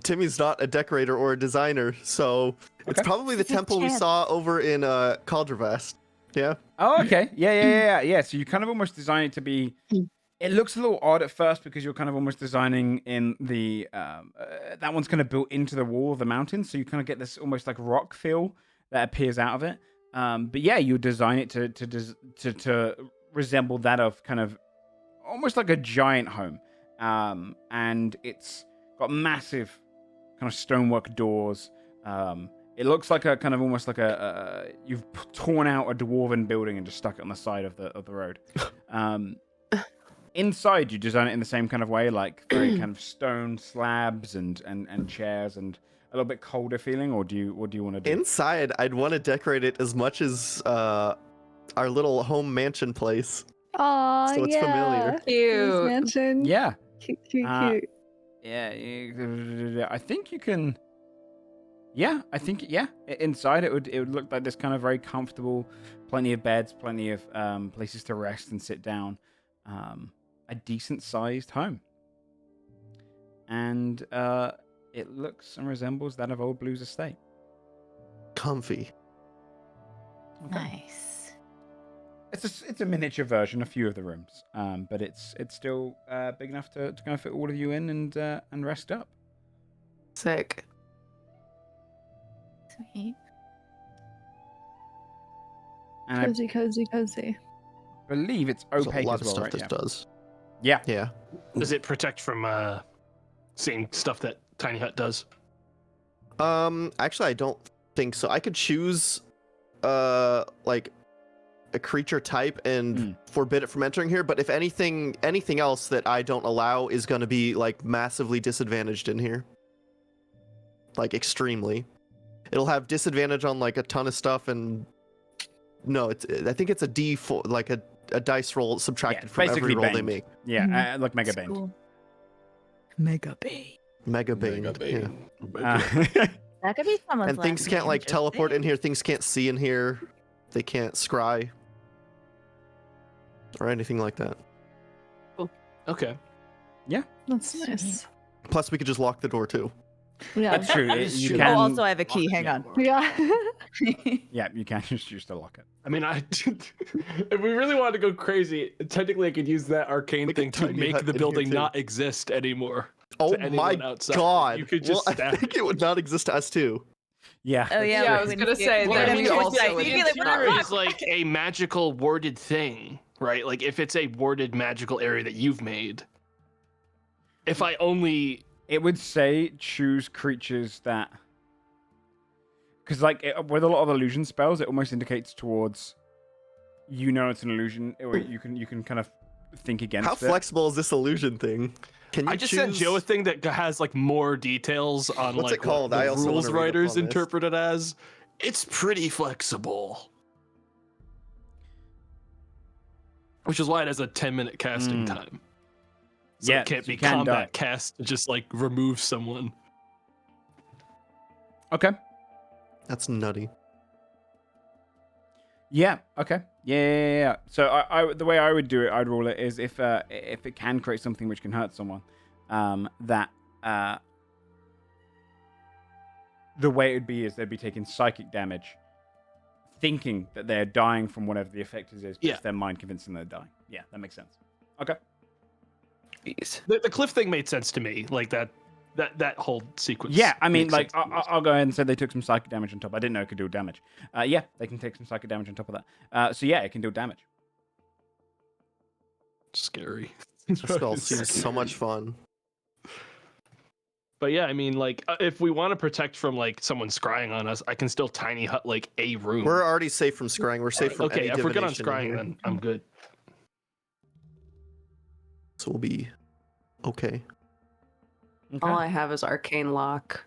Timmy's not a decorator or a designer, so it's Okay. probably the temple we saw over in Caldravast. Yeah? Oh, okay. Yeah. So you kind of almost design it to be. It looks a little odd at first because you're kind of almost designing in the that one's kind of built into the wall of the mountain, so you kind of get this almost like rock feel that appears out of it. But yeah, you design it to resemble that of kind of almost like a giant home, and it's got massive kind of stonework doors. It looks like a kind of almost like you've torn out a dwarven building and just stuck it on the side of the road. Inside, you design it in the same kind of way, like very kind of stone slabs and chairs and a little bit colder feeling, or what do you want to do? Inside, I'd want to decorate it as much as our little home mansion place. Aw, So it's familiar. This Cute. mansion. Yeah. Cute. Yeah, I think you can. Yeah, I think inside it would look like this kind of very comfortable, plenty of beds, plenty of places to rest and sit down, a decent sized home, and it looks and resembles that of Old Blue's estate. Comfy. Nice. It's a miniature version, a few of the rooms, but it's still big enough to kind of fit all of you in and rest up. Sick. Sweet. And I Cozy. believe it's There's opaque a lot as of well, stuff right? this Yeah. does. Yeah. Yeah. Does it protect from seeing stuff that Tiny Hut does? Actually, I don't think so. I could choose, like a creature type and forbid it from entering here. But if anything else that I don't allow is going to be like massively disadvantaged in here, like extremely. It'll have disadvantage on like a ton of stuff, and no, I think it's a D4, like a dice roll subtracted from every roll they make. Yeah, like Mega Bane. Cool. Mega Bane. Mega Bane. Mega Bane. Yeah. That could be someone's And things last can't name, like just teleport in saying. here. Things can't see in here. They can't scry or anything like that. Okay. That's nice. Plus, we could just lock the door too. Yeah. That's true. That is You true. can. Oh, also I have a key. Hang on. Yeah. Yeah, you can just use the locket. I mean, if we really wanted to go crazy, technically I could use that arcane Like a thing to tiny make hut the in here, building too. not exist anymore. Oh to anyone my outside. god! You could just I stab. think it would not exist to us too. Yeah. Oh yeah. Yeah, I we was wouldn't gonna see say it. Well, that I mean, we it's also like, would you'd be be like, too what the much. fuck? Is like a magical warded thing, right? Like if it's a warded magical area that you've made. If I only It would say choose creatures that, because like with a lot of illusion spells, it almost indicates towards, it's an illusion, or you can kind of think against How it. flexible is this illusion thing? Can you I just choose... sent Joe a thing that has like more details on What's it like called? what I the also rules wanna read up writers on this. interpret it as. It's pretty flexible. Which is why it has a 10-minute casting time. So Yeah, it can't so be you can combat die. cast to just like remove someone. Okay. That's nutty. Yeah. Okay. Yeah. So I the way I would do it, I'd rule it is if it can create something which can hurt someone, that the way it would be is they'd be taking psychic damage, thinking that they're dying from whatever the effect is, but Yeah. it's their mind convincing them they're dying. Yeah, that makes sense. Okay. The cliff thing made sense to me, like that whole sequence. Yeah, I mean, makes like, sense to me. I'll go ahead and say they took some psychic damage on top. I didn't know it could do damage. Yeah, they can take some psychic damage on top of that. So yeah, it can do damage. Scary. This spell seems so much fun. But yeah, I mean, like, if we want to protect from like someone scrying on us, I can still tiny hut like a room. We're already safe from scrying. We're safe from okay. any If we're good on divination in scrying, here. then I'm good. So we'll be okay. Okay. All I have is arcane lock.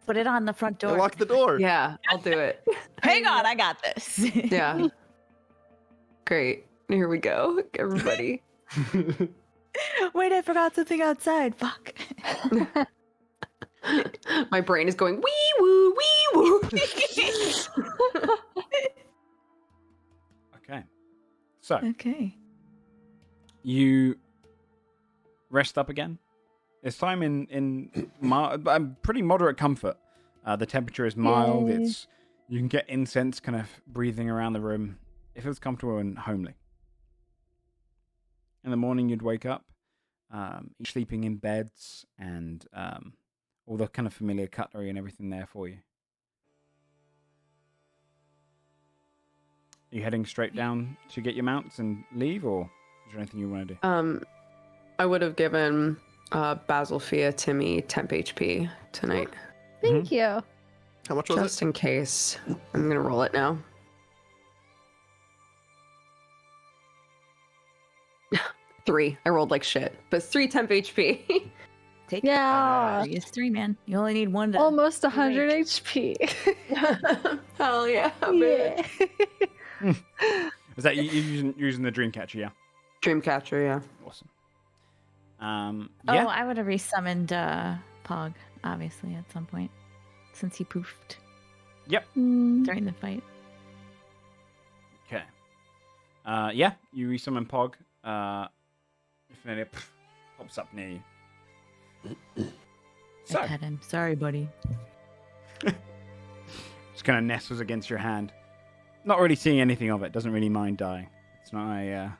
Put it on the front door. Lock the door. Yeah, I'll do it. Hang on, I got this. Yeah. Great. Here we go, everybody. Wait, I forgot something outside. Fuck. My brain is going wee woo, wee woo. Okay. So Okay. you rest up again. This time in pretty moderate comfort. The temperature is mild. Yay. You can get incense kind of breathing around the room. It feels comfortable and homely. In the morning, you'd wake up, each sleeping in beds, and all the kind of familiar cutlery and everything there for you. Are you heading straight down to get your mounts and leave, or there anything you want to do? I would have given Basil Fia Timmy temp HP tonight. Thank you. How much was Just in case. I'm gonna roll it now. 3. I rolled like shit, but it's 3 temp HP. Take Yeah. 3 is 3, man. You only need 1 to. Almost 100 HP. Hell yeah, Yeah. Is that you using the Dreamcatcher? Yeah. Dreamcatcher, yeah. Awesome. Oh, Yeah. I would have resummoned Pog, obviously, at some point, since he poofed during the fight. Okay. Yeah, you resummon Pog. If it pops up near you. I pet him. Sorry, buddy. Just kind of nestles against your hand. Not really seeing anything of it. Doesn't really mind dying. It's not a.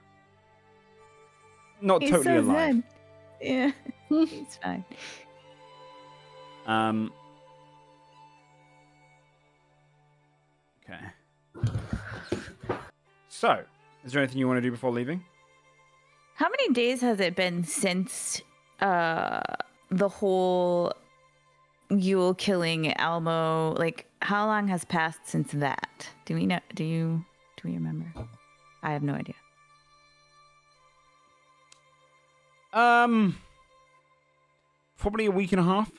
Not He's totally so alive. zen. Yeah, he's fine. Okay. So, is there anything you want to do before leaving? How many days has it been since the whole Yule killing Almo? Like, how long has passed since that? Do we know? Do we remember? I have no idea. Probably a week and a half.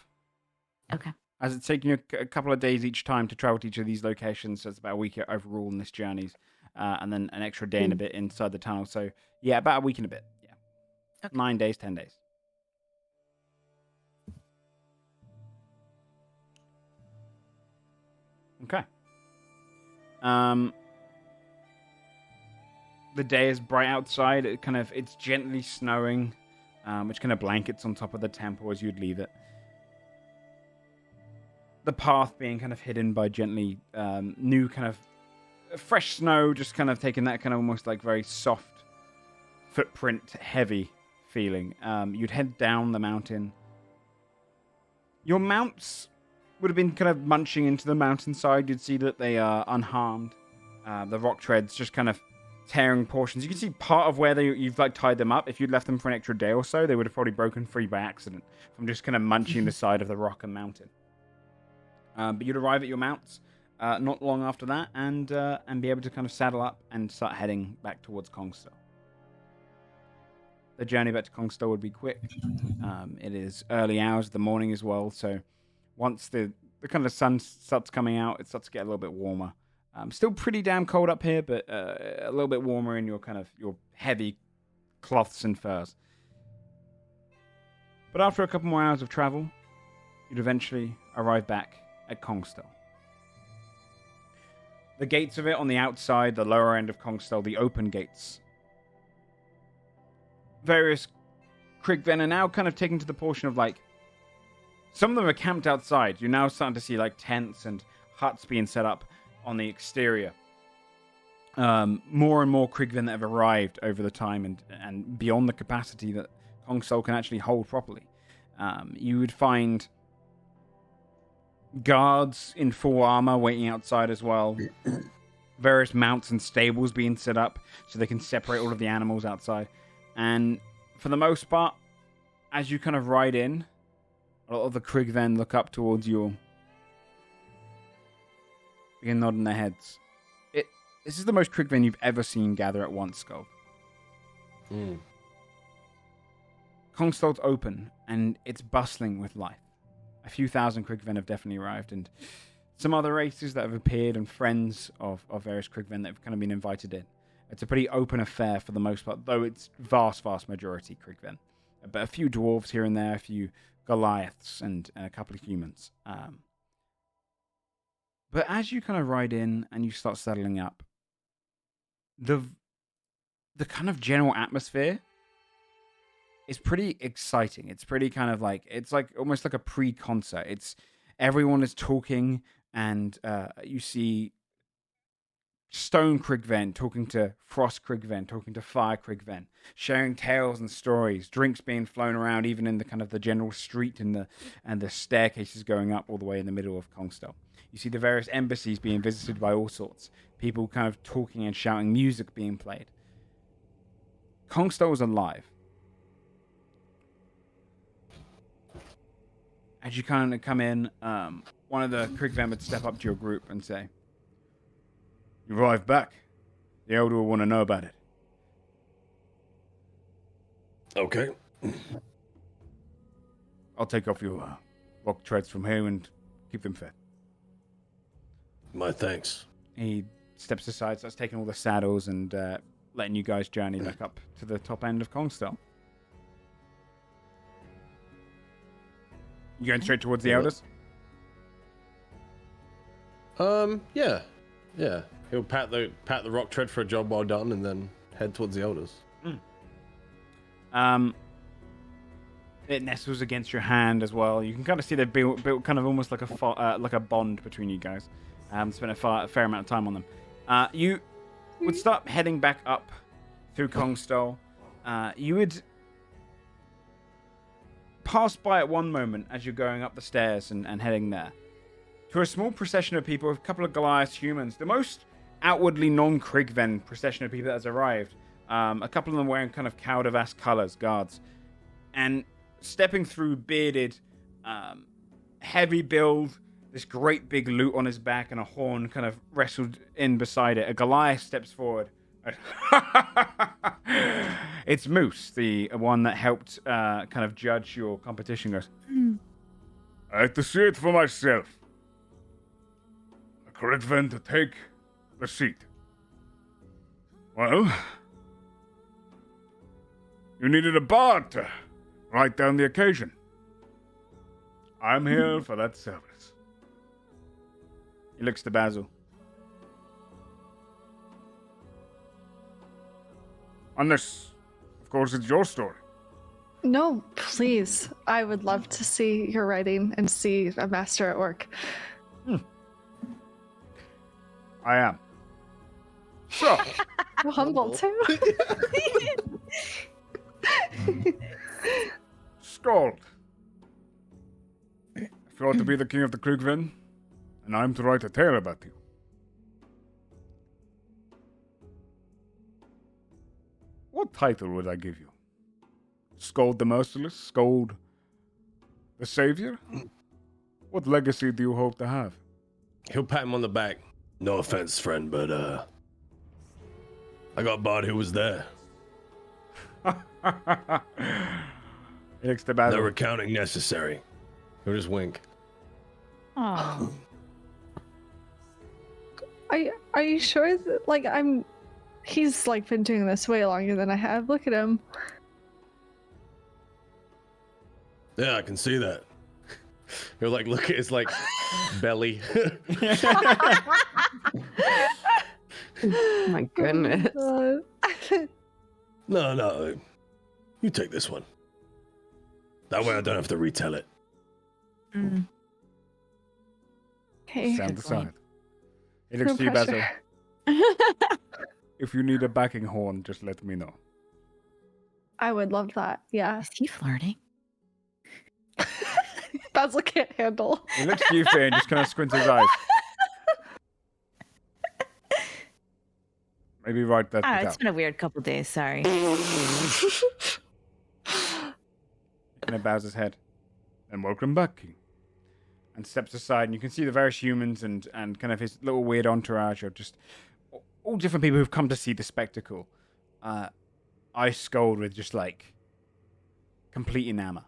Okay. As it's taking you a couple of days each time to travel to each of these locations, so it's about a week overall in this journeys, and then an extra day and a bit inside the tunnel. So yeah, about a week and a bit. Yeah, Okay. 9 days, 10 days. Okay. The day is bright outside. It's gently snowing, which kind of blankets on top of the temple as you'd leave it. The path being kind of hidden by gently new kind of fresh snow, just kind of taking that kind of almost like very soft footprint heavy feeling. You'd head down the mountain. Your mounts would have been kind of munching into the mountainside. You'd see that they are unharmed. The rock treads just kind of tearing portions. You can see part of where you've like tied them up. If you'd left them for an extra day or so, they would have probably broken free by accident from just kind of munching the side of the rock and mountain. But you'd arrive at your mounts not long after that, and be able to kind of saddle up and start heading back towards Kongstow. The journey back to Kongstow would be quick. It is early hours of the morning as well, so once the kind of sun starts coming out, it starts to get a little bit warmer. Still pretty damn cold up here, but a little bit warmer in your heavy cloths and furs. But after a couple more hours of travel, you'd eventually arrive back at Kongstow. The gates of it on the outside, the lower end of Kongstow, the open gates. Various Krigven are now kind of taken to the portion of like, some of them are camped outside. You're now starting to see like tents and huts being set up on the exterior. More and more Krigven that have arrived over the time and beyond the capacity that Kongstow can actually hold properly. You would find guards in full armor waiting outside as well. Various mounts and stables being set up so they can separate all of the animals outside. And for the most part, as you kind of ride in, a lot of the Krigven look up towards you, begin nodding their heads. This is the most Krigven you've ever seen gather at once, Skull. Kongstow's open, and it's bustling with life. A few thousand Krigven have definitely arrived, and some other races that have appeared, and friends of various Krigven that have kind of been invited in. It's a pretty open affair for the most part, though it's vast majority Krigven. But a few dwarves here and there, a few Goliaths, and a couple of humans. But as you kind of ride in and you start settling up, the kind of general atmosphere is pretty exciting. It's pretty kind of like, it's like almost like a pre-concert. It's everyone is talking, and you see Stone Krigven talking to Frost Krigven, talking to Fire Krigven, sharing tales and stories, drinks being flown around even in the kind of the general street and the staircases going up all the way in the middle of Kongstow. You see the various embassies being visited by all sorts, people kind of talking and shouting, music being played. Kongsto's alive. As you kind of come in, one of the Krigven would step up to your group and say, "You arrived back. The Elder will want to know about it." Okay. I'll take off your rock treads from here and keep them fed. My thanks. He steps aside, starts taking all the saddles and letting you guys journey back up to the top end of Kongstow. You going straight towards the Elders? Yeah. He'll pat the rock tread for a job well done, and then head towards the elders. It nestles against your hand as well. You can kind of see they've built kind of almost like a bond between you guys. Spent a fair amount of time on them. You would start heading back up through Kongstow. You would pass by at one moment as you're going up the stairs and heading there to a small procession of people, a couple of Goliath humans, the most outwardly non-Krigven procession of people that has arrived. A couple of them wearing kind of Caldavas colors, guards, and stepping through bearded, heavy build, this great big loot on his back and a horn kind of wrestled in beside it. A Goliath steps forward. It's Moose, the one that helped kind of judge your competition. Goes, I have to see it for myself. A Krigven to take the seat. Well, you needed a bard to write down the occasion. I'm here for that service. He looks to Basil. Unless, of course, it's your story. No, please. I would love to see your writing and see a master at work. I am. So, I'm humble too. Skald. If you ought to be the king of the Krigven, and I'm to write a tale about you. What title would I give you? Skald the Merciless? Skald the Savior? What legacy do you hope to have? He'll pat him on the back. No offense, friend, but I got a bard who was there. He looks to Basil. No recounting necessary. He'll just wink. Oh. Are you sure that, like, he's like been doing this way longer than I have. Look at him. Yeah, I can see that. He'll like look at his like belly. Oh my goodness. No. You take this one. That way I don't have to retell it. Okay. Stand aside. He looks No to you, Basil. pressure. If you need a backing horn, just let me know. I would love that. Yeah. Is he flirting? Basil can't handle. He looks to you, Faye, and just kind of squints his eyes. Maybe write that Ah, bit it's out. been a weird couple days. Sorry. And it bows his head. And welcome back, King. And steps aside, and you can see the various humans and kind of his little weird entourage of just all different people who've come to see the spectacle. Ice Skald with just like complete enamor.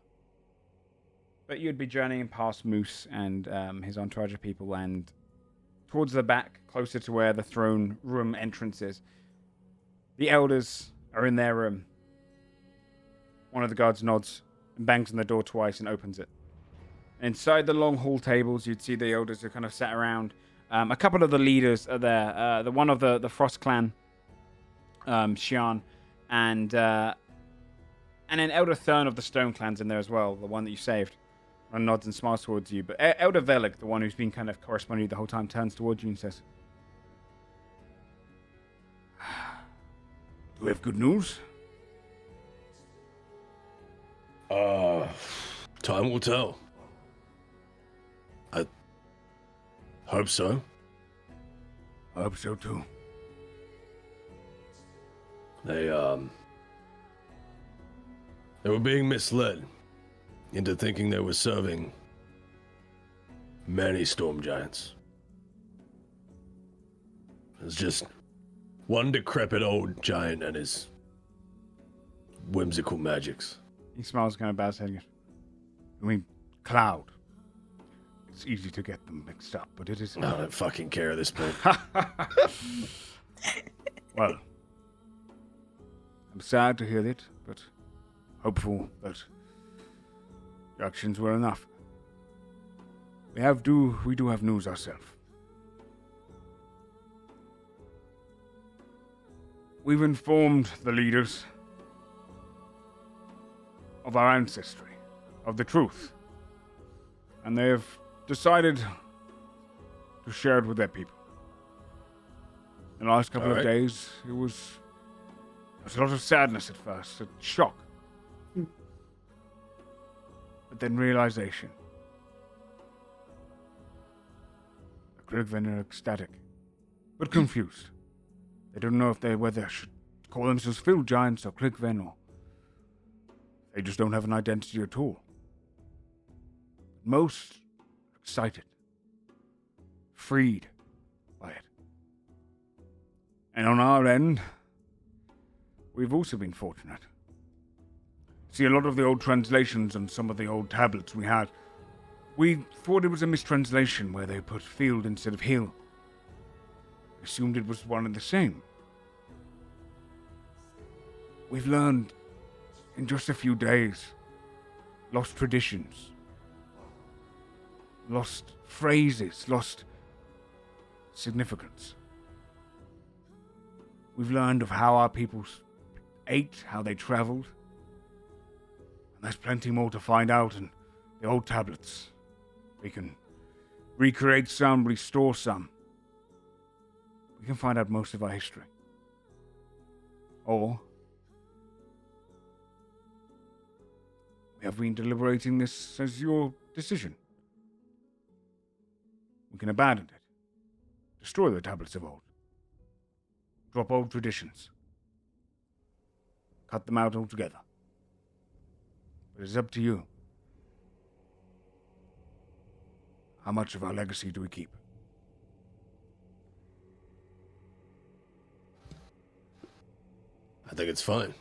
But you'd be journeying past Moose and his entourage of people, and towards the back, closer to where the throne room entrance is, the elders are in their room. One of the guards nods and bangs on the door twice and opens it. Inside the long hall tables, you'd see the elders who kind of sat around. A couple of the leaders are there. The one of the Frost clan, Xian, and an Elder Thurn of the Stone clan's in there as well, the one that you saved. And nods and smiles towards you. But Elder Velik, the one who's been kind of corresponding the whole time, turns towards you and says, "Do we have good news?" Time will tell. I hope so. I hope so too. They They were being misled into thinking they were serving many storm giants. It's just one decrepit old giant and his whimsical magics. He smiles kind of bad, saying, "I mean, Cloud. It's easy to get them mixed up, but it is." I don't fucking care at this point. Well, I'm sad to hear that, but hopeful that your actions were enough. We do have news ourselves. We've informed the leaders of our ancestry, of the truth, and they have decided to share it with their people. In the last couple of days, there was a lot of sadness at first, a shock, but then realization. The Krigven are ecstatic, but confused. They don't know whether they should call themselves field giants or Krigven, or they just don't have an identity at all. Most excited, freed by it. And on our end, we've also been fortunate. See, a lot of the old translations and some of the old tablets we had, we thought it was a mistranslation where they put field instead of hill. Assumed it was one and the same. We've learned in just a few days, lost traditions, lost phrases, lost significance. We've learned of how our people ate, how they traveled. And there's plenty more to find out in the old tablets. We can recreate some, restore some. We can find out most of our history. Or we have been deliberating this as your decision. We can abandon it. Destroy the tablets of old. Drop old traditions. Cut them out altogether. But it's up to you. How much of our legacy do we keep? I think it's fine.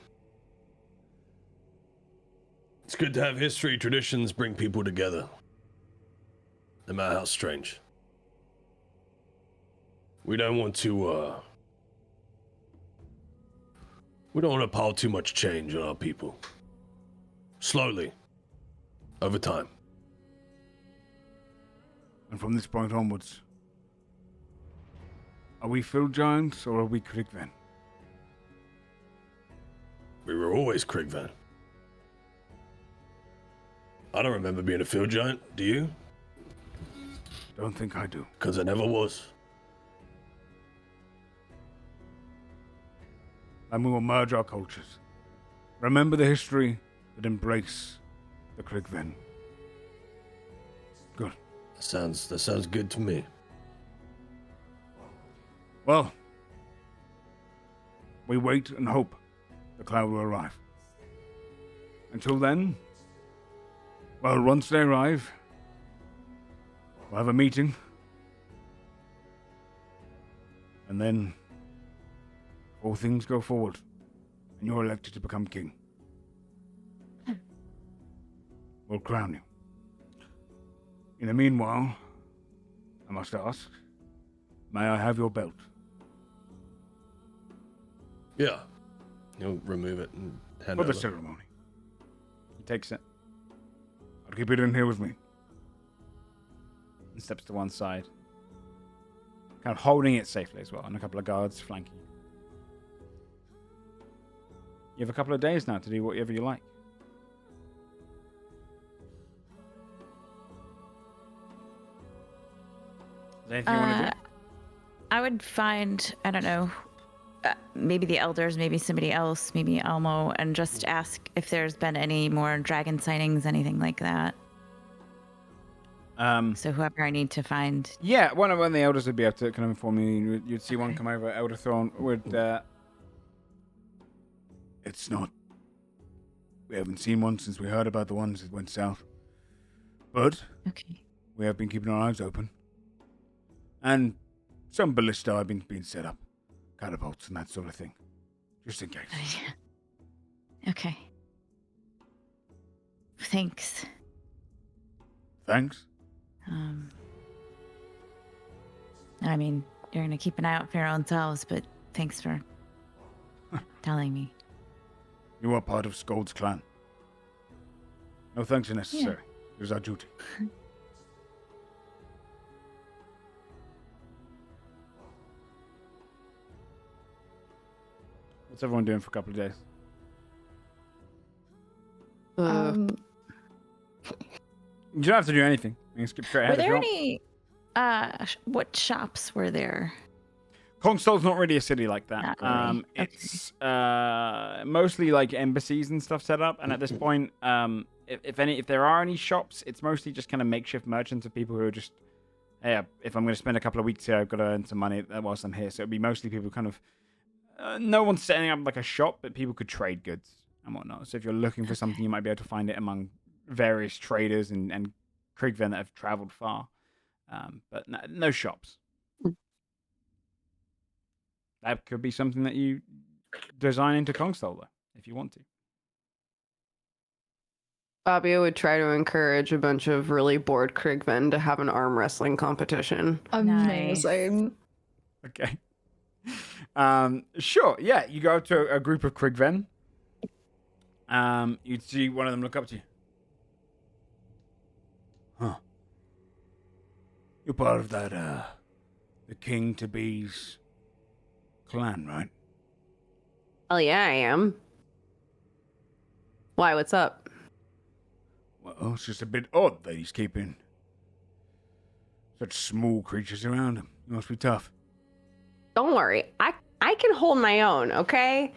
It's good to have history, traditions bring people together. No matter how strange. We don't want to, we don't want to pile too much change on our people. Slowly. Over time. And from this point onwards, are we field giants or are we Krigven? We were always Krigvan. I don't remember being a field giant, do you? Don't think I do. Because I never was. And we will merge our cultures. Remember the history, but embrace the Krigven. Good. That sounds good to me. Well, we wait and hope the cloud will arrive. Until then, well, once they arrive, we'll have a meeting. And then all things go forward, and you're elected to become king. We'll crown you. In the meanwhile, I must ask, may I have your belt? Yeah. He'll remove it and hand For it the over. ceremony. He takes it. I'll keep it in here with me. And steps to one side. Kind of holding it safely as well, and a couple of guards flanking. You have a couple of days now to do whatever you like. Is there anything you want to do? I would find, I don't know, maybe the elders, maybe somebody else, maybe Elmo, and just ask if there's been any more dragon sightings, anything like that. So whoever I need to find. Yeah, one of the elders would be able to kind of inform you. You'd see one come over. Elder Thorn would. It's not. We haven't seen one since we heard about the ones that went south. But Okay. we have been keeping our eyes open. And some ballista have been being set up. Catapults and that sort of thing. Just in case. Okay. Thanks. Thanks. I mean, you're gonna keep an eye out for your own selves, but thanks for telling me. You are part of Skold's clan. No thanks are necessary. It is our duty. What's everyone doing for a couple of days? Um, You don't have to do anything. You can skip straight Were ahead if you there want. any what shops were there? Kongstol's not really a city like that. Not really. Okay. It's mostly like embassies and stuff set up. And at this point, if there are any shops, it's mostly just kind of makeshift merchants of people who are just, hey, if I'm going to spend a couple of weeks here, I've got to earn some money whilst I'm here. So it'd be mostly people kind of, no one's setting up like a shop, but people could trade goods and whatnot. So if you're looking for something, you might be able to find it among various traders and Kriegven that have traveled far. But no shops. That could be something that you design into Kongstol, though, if you want to. Fabio would try to encourage a bunch of really bored Kriegven to have an arm wrestling competition. amazing. Okay. Sure. Yeah, you go up to a group of Kriegven. You'd see one of them look up to you. Huh. You're part of that, the King to Be's clan, right? Oh yeah, I am. Why? What's up? Well, it's just a bit odd that he's keeping such small creatures around him. It must be tough. Don't worry, I can hold my own. Okay.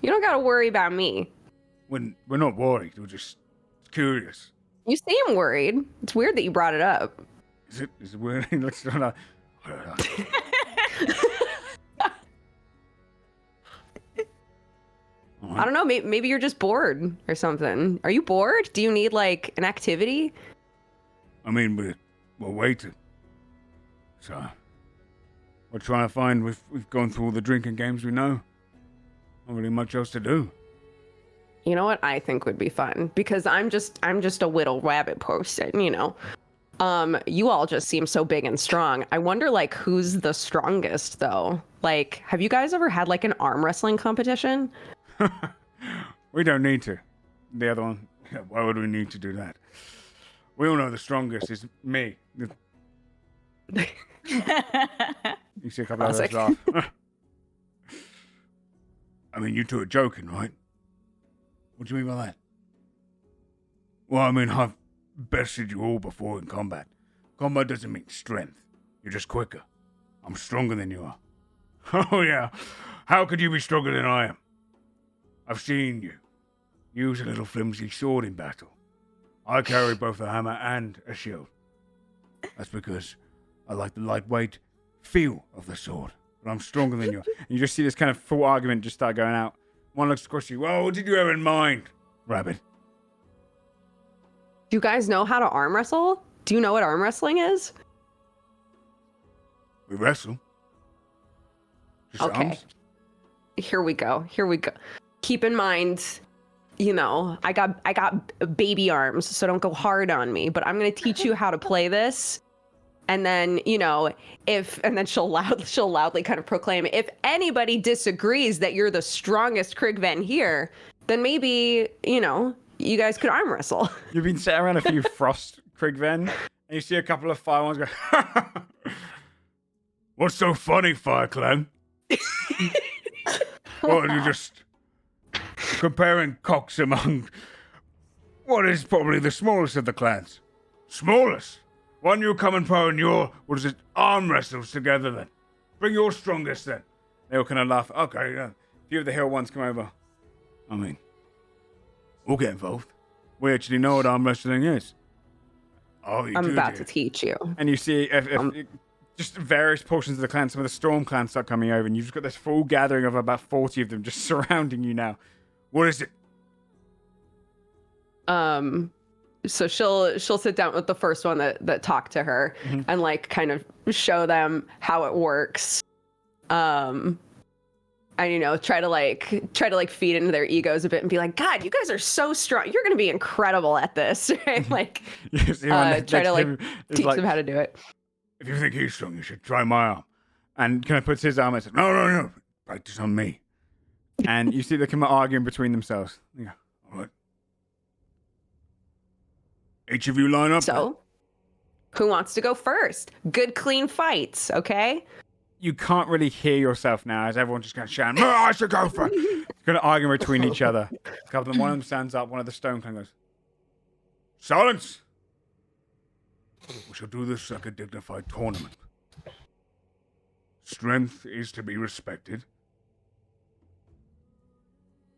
You don't gotta worry about me. We're not worried. We're just curious. You seem worried. It's weird that you brought it up. Is it weird? He looks around. I don't know. Maybe you're just bored or something. Are you bored? Do you need like an activity? I mean, we're waiting. So we're trying to find. We've gone through all the drinking games we know. Not really much else to do. You know what I think would be fun, because I'm just a little rabbit person, you know. You all just seem so big and strong. I wonder like who's the strongest though. Like, have you guys ever had like an arm wrestling competition? We don't need to. The other one. Why would we need to do that? We all know the strongest is me. You see a couple of others laugh. I mean, you two are joking, right? What do you mean by that? Well, I mean, I've bested you all before in combat. Combat doesn't mean strength. You're just quicker. I'm stronger than you are. Oh, yeah. How could you be stronger than I am? I've seen you use a little flimsy sword in battle. I carry both a hammer and a shield. That's because I like the lightweight feel of the sword. But I'm stronger than you are. And you just see this kind of full argument just start going out. One looks across you. Well, what did you have in mind, Rabbit? Do you guys know how to arm wrestle? Do you know what arm wrestling is? We wrestle. Just Okay. arms? Here we go. Keep in mind, you know, I got baby arms, so don't go hard on me, but I'm going to teach you how to play this. And then, you know, and then she'll loudly kind of proclaim, if anybody disagrees that you're the strongest Kriegven here, then maybe, you know, you guys could arm wrestle. You've been sitting around a few Frost Kriegven, and you see a couple of Fire ones go, what's so funny, Fire Clan? Well, you're just comparing cocks among what is probably the smallest of the clans. Smallest? Why don't you come and pro and arm wrestles together then? Bring your strongest then. They all kind of laugh. Okay, yeah. A few of the hill ones come over. I mean, we'll get involved. We actually know what arm wrestling is. Oh, you I'm do, about dear. to teach you. And you see just various portions of the clan, some of the Storm clans start coming over, and you've just got this full gathering of about 40 of them just surrounding you now. What is it? So she'll sit down with the first one that talked to her and like kind of show them how it works. And try to feed into their egos a bit and be like, God, you guys are so strong. You're gonna be incredible at this, right? Like try to teach them how to do it. If you think he's strong, you should try my arm. And kind of puts his arm and says, no, practice on me. And you see them kind of arguing between themselves. Yeah, all right. Each of you line up. So, who wants to go first? Good, clean fights, okay? You can't really hear yourself now as everyone's just kind of shouting, I should go for it. Kind of arguing between each other. A couple of them, one of them stands up, one of the stone clan goes, silence! We shall do this like a dignified tournament. Strength is to be respected.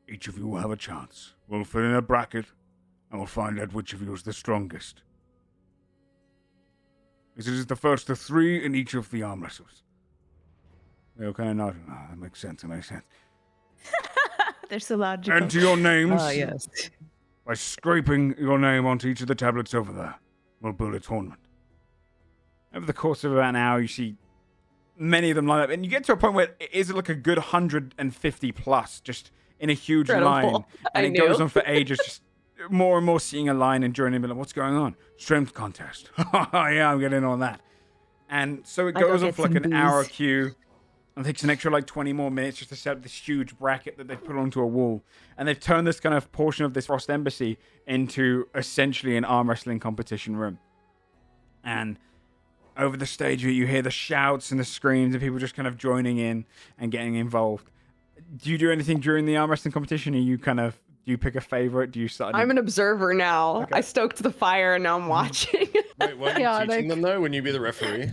Each of you will have a chance. We'll fill in a bracket, and we'll find out which of you is the strongest. This is the first of 3 in each of the arm wrestles. They all kind of nod. Oh, that makes sense. They're so logical. Enter your names. Oh, yes. By scraping your name onto each of the tablets over there. We'll build a tournament. Over the course of about an hour, you see many of them line up, and you get to a point where it is like a good 150 plus, just in a huge line, and it goes on for ages, just more and more seeing a line and joining, like, what's going on? Strength contest. Yeah, I'm getting on that. And so it goes on for like an hour queue. And it takes an extra like 20 more minutes just to set up this huge bracket that they've put onto a wall. And they've turned this kind of portion of this Frost Embassy into essentially an arm wrestling competition room. And over the stage, you hear the shouts and the screams and people just kind of joining in and getting involved. Do you do anything during the arm wrestling competition? Do you pick a favorite? Do you start? I'm an observer now. Okay. I stoked the fire and now I'm watching. Wait, weren't you teaching them though? Wouldn't you be the referee?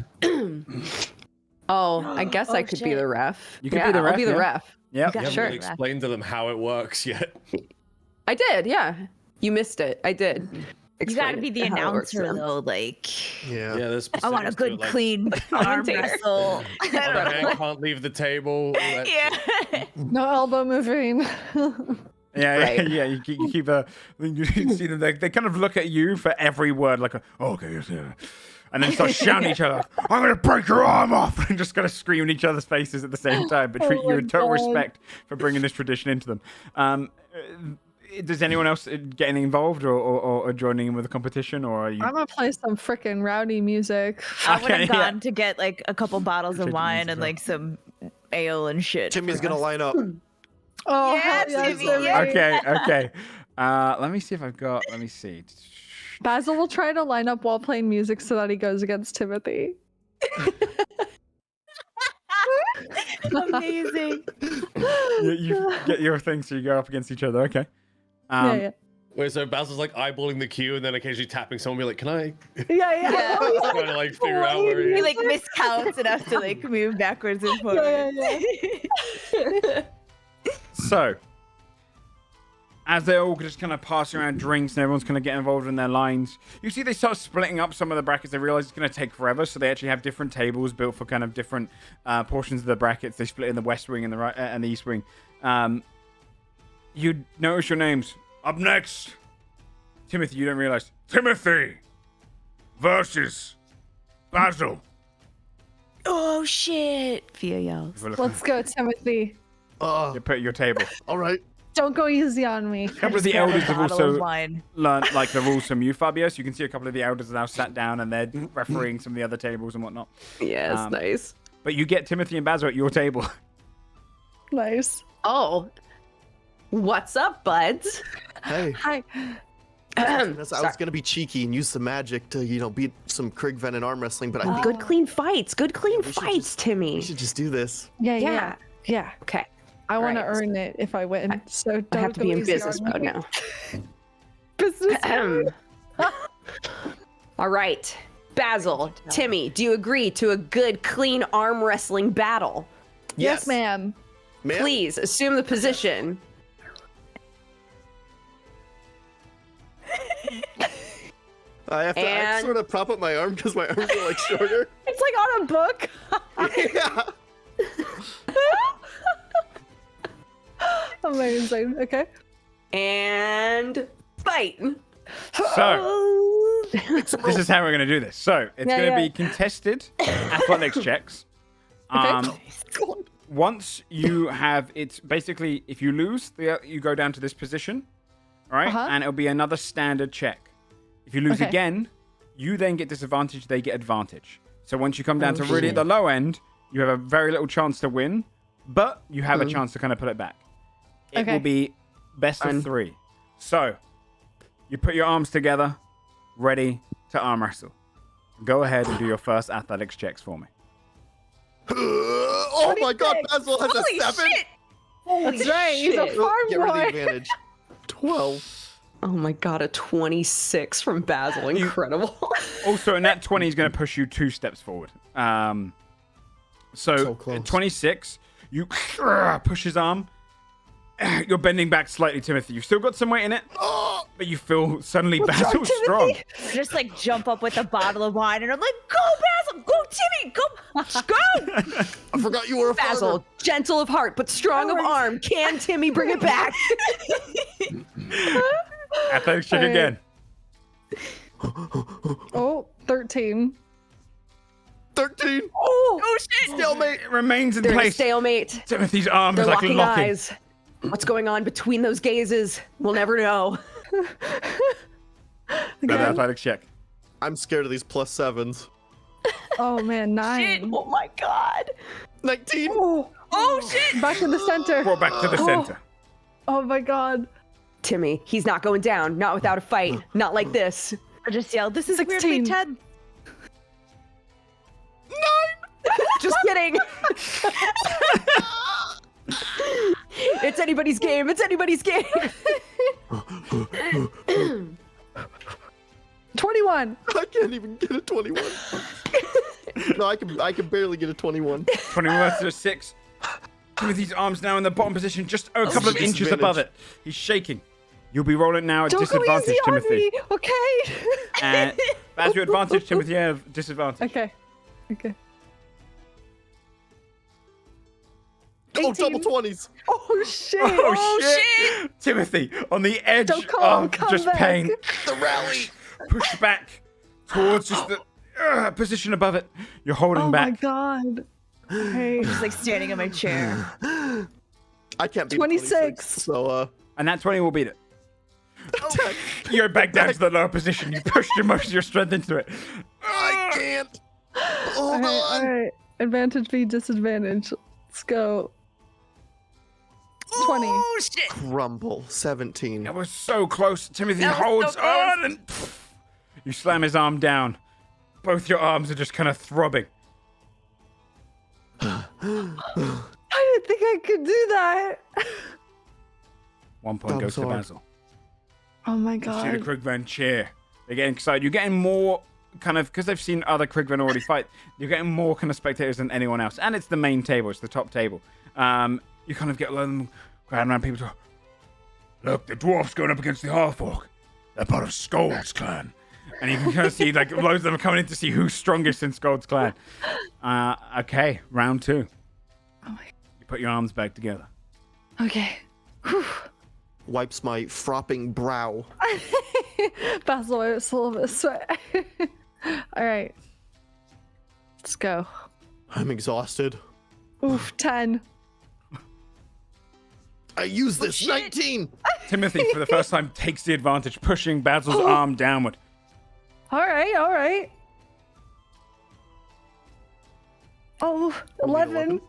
Oh, I guess I could be the ref. You could be the ref. I'll be the ref. Yeah, you haven't really explained to them how it works yet. I did, yeah. You missed it. I did. You gotta be the announcer though, like. Yeah. There's I want a good, clean arm wrestle. The hand can't leave the table. No elbow moving. Yeah. You keep you see them. They kind of look at you for every word, like, okay, yes, yeah. And then start shouting at each other, I'm going to break your arm off! And just kind of scream in each other's faces at the same time, but treat you with total respect for bringing this tradition into them. Does anyone else get any involved or joining in with the competition? Or are you... I'm going to play some freaking rowdy music. I would have gone to get like a couple bottles of wine and like some ale and shit. Timmy's going to line up. Oh, yeah, Timmy. Okay. Let me see if I've got... Let me see. Basil will try to line up while playing music so that he goes against Timothy. Amazing. You get your thing, so you go up against each other. Okay. Yeah. Wait, so Basil's like eyeballing the queue and then occasionally tapping someone, be like, can I? Yeah. Trying to like figure out where he is. He like miscounts and has to like move backwards and forwards. Yeah. So, as they all just kind of pass around drinks and everyone's kind of getting involved in their lines, you see they start splitting up some of the brackets. They realize it's going to take forever, so they actually have different tables built for kind of different portions of the brackets. They split in the west wing and the right and the east wing. You notice your names. Up next, Timothy. You don't realize Timothy versus Basil. Oh shit! Fia yells. Let's go, Timothy. You put your table. All right. Don't go easy on me. A couple of the elders have also learned like the rules from you, Fabio. So you can see a couple of the elders are now sat down and they're refereeing some of the other tables and whatnot. Yeah, it's nice. But you get Timothy and Basil at your table. Nice. Oh, what's up, buds? Hey. Hi. I was gonna be cheeky and use some magic to, beat some Krigven in arm wrestling, but I think Good clean fights, Timmy. we should just do this. Yeah. Okay. I want to Right. earn it if I win. So don't I have to go be in easy business on me. mode now. Business mode. All right. Basil, Timmy, do you agree to a good, clean arm wrestling battle? Yes, ma'am. Ma'am? Please assume the position. I have to sort of prop up my arm because my arms are like shorter. It's like on a book. Yeah. Amazing. Okay. And Fight. So, this is how we're going to do this. So, it's Yeah, going to yeah. be contested athletics checks. Once you have, it's basically, if you lose, you go down to this position, all right? Uh-huh. And it'll be another standard check. If you lose Okay. again, you then get disadvantage, they get advantage. So once you come down to really at the low end, you have a very little chance to win, but you have a chance to kind of put it back. It Okay. will be best of 3. So, you put your arms together, ready to arm wrestle. Go ahead and do your first athletics checks for me. Oh my god, Basil has Holy a 7. shit! That's right. He's a shit. farm Get rid of the boy. advantage. 12. Oh my god, a 26 from Basil. Incredible. Also, and that 20 is going to push you 2 steps forward. So So close. 26, you push his arm. You're bending back slightly, Timothy. You've still got some weight in it, but you feel suddenly Basil's strong. I just like jump up with a bottle of wine and I'm like, go Basil, go Timmy, go, go. I forgot you were a farmer. Basil, gentle of heart, but strong of arm. Can Timmy bring it back? Athletics check Alright. again. Oh, 13. 13. Oh, shit. Stalemate. It remains in they're in a place. stalemate. Timothy's arm They're is like locking locking. eyes. What's going on between those gazes? We'll never know. Another athletics check. I'm scared of these +7s. Oh man, 9. Oh my god. 19. Oh shit. Back in the center. Brought back to the center. Oh my god. Timmy, he's not going down. Not without a fight. Not like this. I just yelled, this is a weird 16. Big 10. Just kidding. It's anybody's game. It's anybody's game. 21. I can't even get a 21. No, I can barely get a 21. 21 to 6. Timothy's arm's now in the bottom position, just a couple of inches disadvantage. above it. He's shaking. You'll be rolling now at Don't go disadvantage, easy on Timothy. me, okay? And as your advantage, Timothy, you have disadvantage. Okay. Okay. Oh, 18. double 20s. Oh shit. Oh, shit. Timothy, on the edge Don't come of just back. pain, The rally. pushed back towards just the position above it. You're holding Oh my back. god. Okay. Just like standing in my chair. I can't beat 26. So, And that 20 will beat it. attack. You're back down to the lower position. You pushed your most of your strength into it. I can't. Oh, Alright, God. alright. Advantage v disadvantage. Let's go. 20. Oh shit. Crumble. 17. That was so close. Timothy That was holds so close. on and you slam his arm down. Both your arms are just kind of throbbing. I didn't think I could do that. 1 point That goes was to hard. Basil. Oh my You see the god. Krigvan cheer. They're getting excited. You're getting more kind of, because they've seen other Krigvan already fight, you're getting more kind of spectators than anyone else. And it's the main table, it's the top table. You kind of get a lot of them crowding around people to, look, the dwarf's going up against the half-orc. They're part of Skold's clan. And you can kind of see like loads of them are coming in to see who's strongest in Skold's clan. Okay, round 2. Oh my. You put your arms back together. Okay. Whew. Wipes my fropping brow. Basil wipes a little bit of sweat. Alright. Let's go. I'm exhausted. Oof, 10. I use this. 19. Timothy, for the first time, takes the advantage, pushing Basil's arm downward. Alright, alright. Oh, 11.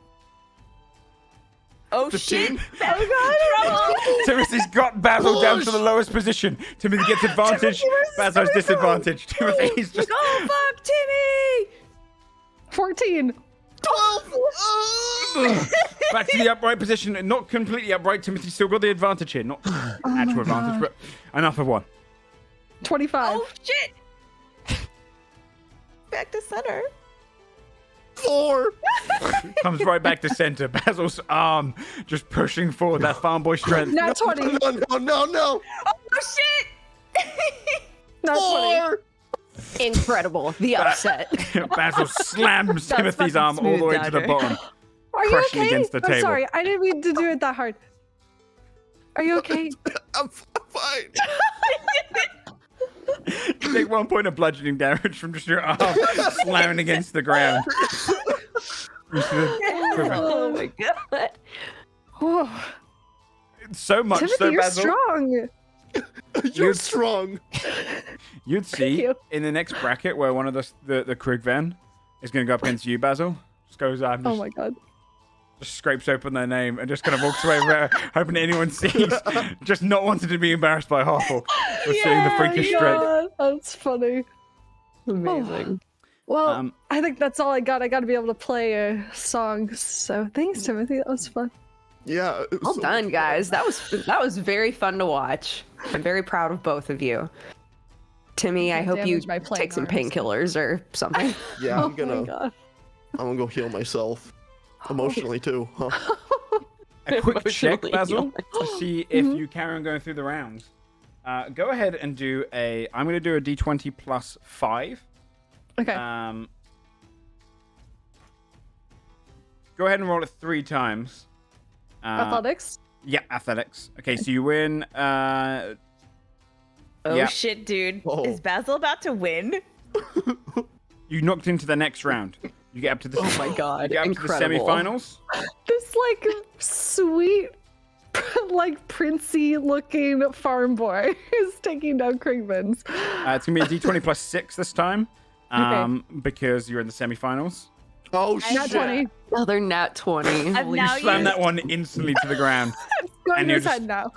Oh 15. shit. Oh Timothy's got Basil down to the lowest position. Timothy gets advantage. Basil's disadvantage. Timothy's just. Oh fuck Timmy. 14. 12. Back to the upright position. Not completely upright. Timothy's still got the advantage here. Not actual advantage, but enough of one. 25. Oh shit. Back to center. 4. Comes right back to center. Basil's arm just pushing forward. That farm boy strength. Not 20. No. Oh shit. Not 20. 4. Incredible. The upset. Basil slams That's Timothy's fucking arm all the smooth, way to the Dodger. bottom. Are you Crushing okay? against the I'm table. sorry. I didn't mean to do it that hard. Are you okay? I'm fine. You take 1 point of bludgeoning damage from just your arm slamming against the ground. Oh my god. Oh, So much Timothy, so, you're Basil. strong. You're strong. You'd see you. in the next bracket where one of the Krigven is going to go up against you, Basil. Just goes up and Oh my god. just scrapes open their name and just kind of walks away, hoping anyone sees. Just not wanting to be embarrassed by Hawthorne for seeing the freakish strength. God, that's funny. Amazing. Well, I think that's all I got. I got to be able to play a song. So thanks, Timothy. That was fun. Yeah. it was Well so done, much guys. That was very fun to watch. I'm very proud of both of you. Timmy, I hope you Damage my playing take some arms. painkillers or something. fun. Yeah, Oh I'm my gonna god. go heal myself. Emotionally too. Huh? A quick check, Emotionally Basil, to see if you carry on going through the rounds. Go ahead and do a. I'm going to do a d20 plus 5. Okay. Go ahead and roll it 3 times. Athletics. Yeah, athletics. Okay, so you win. Oh Yeah. shit, dude. Oh. Is Basil about to win? You knocked into the next round. You get up to the. Oh my god. You get up Incredible. to the semifinals. This like sweet, like princey looking farm boy is taking down Krigmans. It's gonna be a d20 plus 6 this time, because you're in the semifinals. Oh Not shit! 20. Another nat 20. I've Holy now shit. Slam that one instantly to the ground. Going And to you're his just- head now.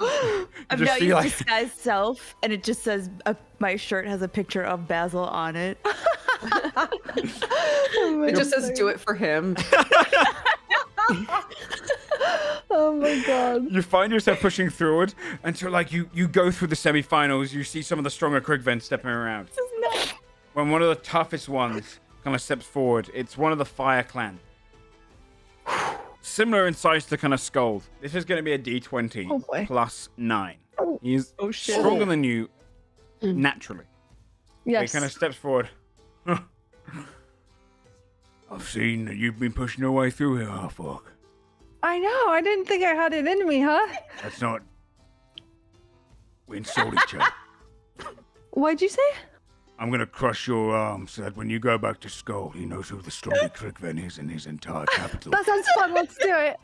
I've just now see, used like- disguise self, and it just says my shirt has a picture of Basil on it. It just says do it for him. Oh my god. You find yourself pushing forward until like you go through the semifinals. You see some of the stronger Krigven stepping around. When one of the toughest ones kind of steps forward, it's one of the Fire Clan. Similar in size to kind of Scold. This is going to be a d20 Oh boy. plus 9. He's Oh, shit. stronger than you naturally. Yes. He kind of steps forward. I've seen that you've been pushing your way through here, Half-Orc. I know. I didn't think I had it in me, huh? That's not... We insult each other. What'd you say? I'm gonna crush your arm so that when you go back to Skull, he knows who the strongest Krigven is in his entire capital. That sounds fun. Let's do it.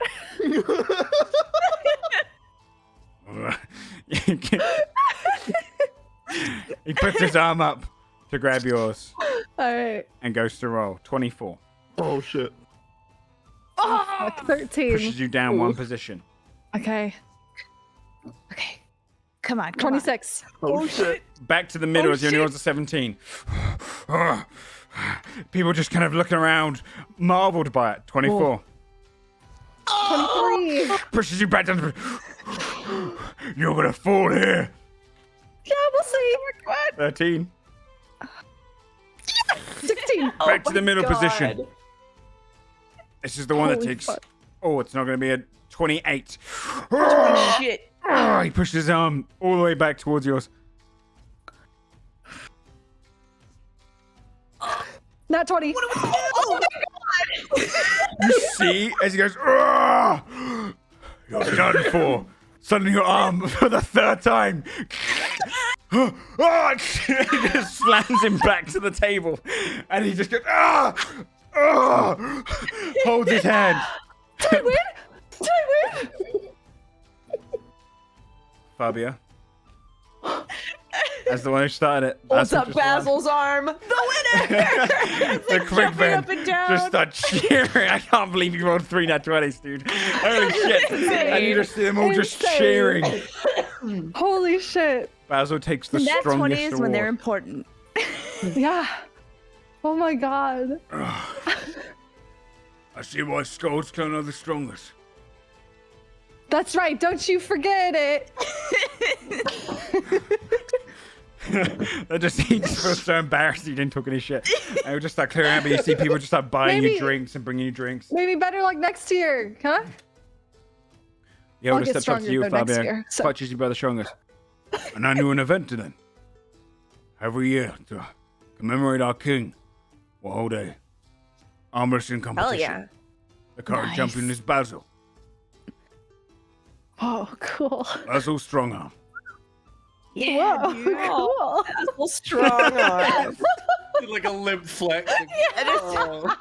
He puts his arm up to grab yours All right. and goes to roll. 24. Oh shit! Fuck, 13. Pushes you down one position. Okay. Okay. Come on. Come on. 26. Oh shit! Back to the middle Oh, as you only shit. rolls a 17. People just kind of looking around, marveled by it. 24. 23. Pushes you back down. You're gonna fall here. Yeah, we'll see. 13. 16. Back to the middle position. This is the one that Holy takes. fuck. Oh, it's not going to be a 28. Shit. He pushes his arm all the way back towards yours. Not 20. You see as he goes, "Ah! You're done for. Suddenly your arm for the 3rd time. Ah! He just slams him back to the table. And he just goes, ah! Ah! Holds his hand. Did I win? Did I win? Fabio. As the one who started it. Holds Basil up just won. Basil's arm. The winner! The quick jumping man up and down. just start cheering. I can't believe you rolled 3 nat 20s, dude. Holy shit. And you just see them all just Insane. cheering. Holy shit. Basil takes the Nat strongest 20 is when they're award. important. Yeah. Oh my god. I see why Scold's Clan are the strongest. That's right. Don't you forget it. He just feels so embarrassed he didn't talk any shit. And we just start clearing out, but you see people just start buying you Maybe- drinks and bringing you drinks. Maybe better like next year, huh? The I'll older get steps up to stronger you, though next Fabio. year, so- Clutches you by the strongest. And I knew an event then. Every year to commemorate our king. We'll hold a arm wrestling competition. yeah. The current Nice. champion is Basil. Oh, cool. Basil Strongarm. Yeah, Whoa, dude. cool. Basil strong arm. Like a limp flex. Like, oh.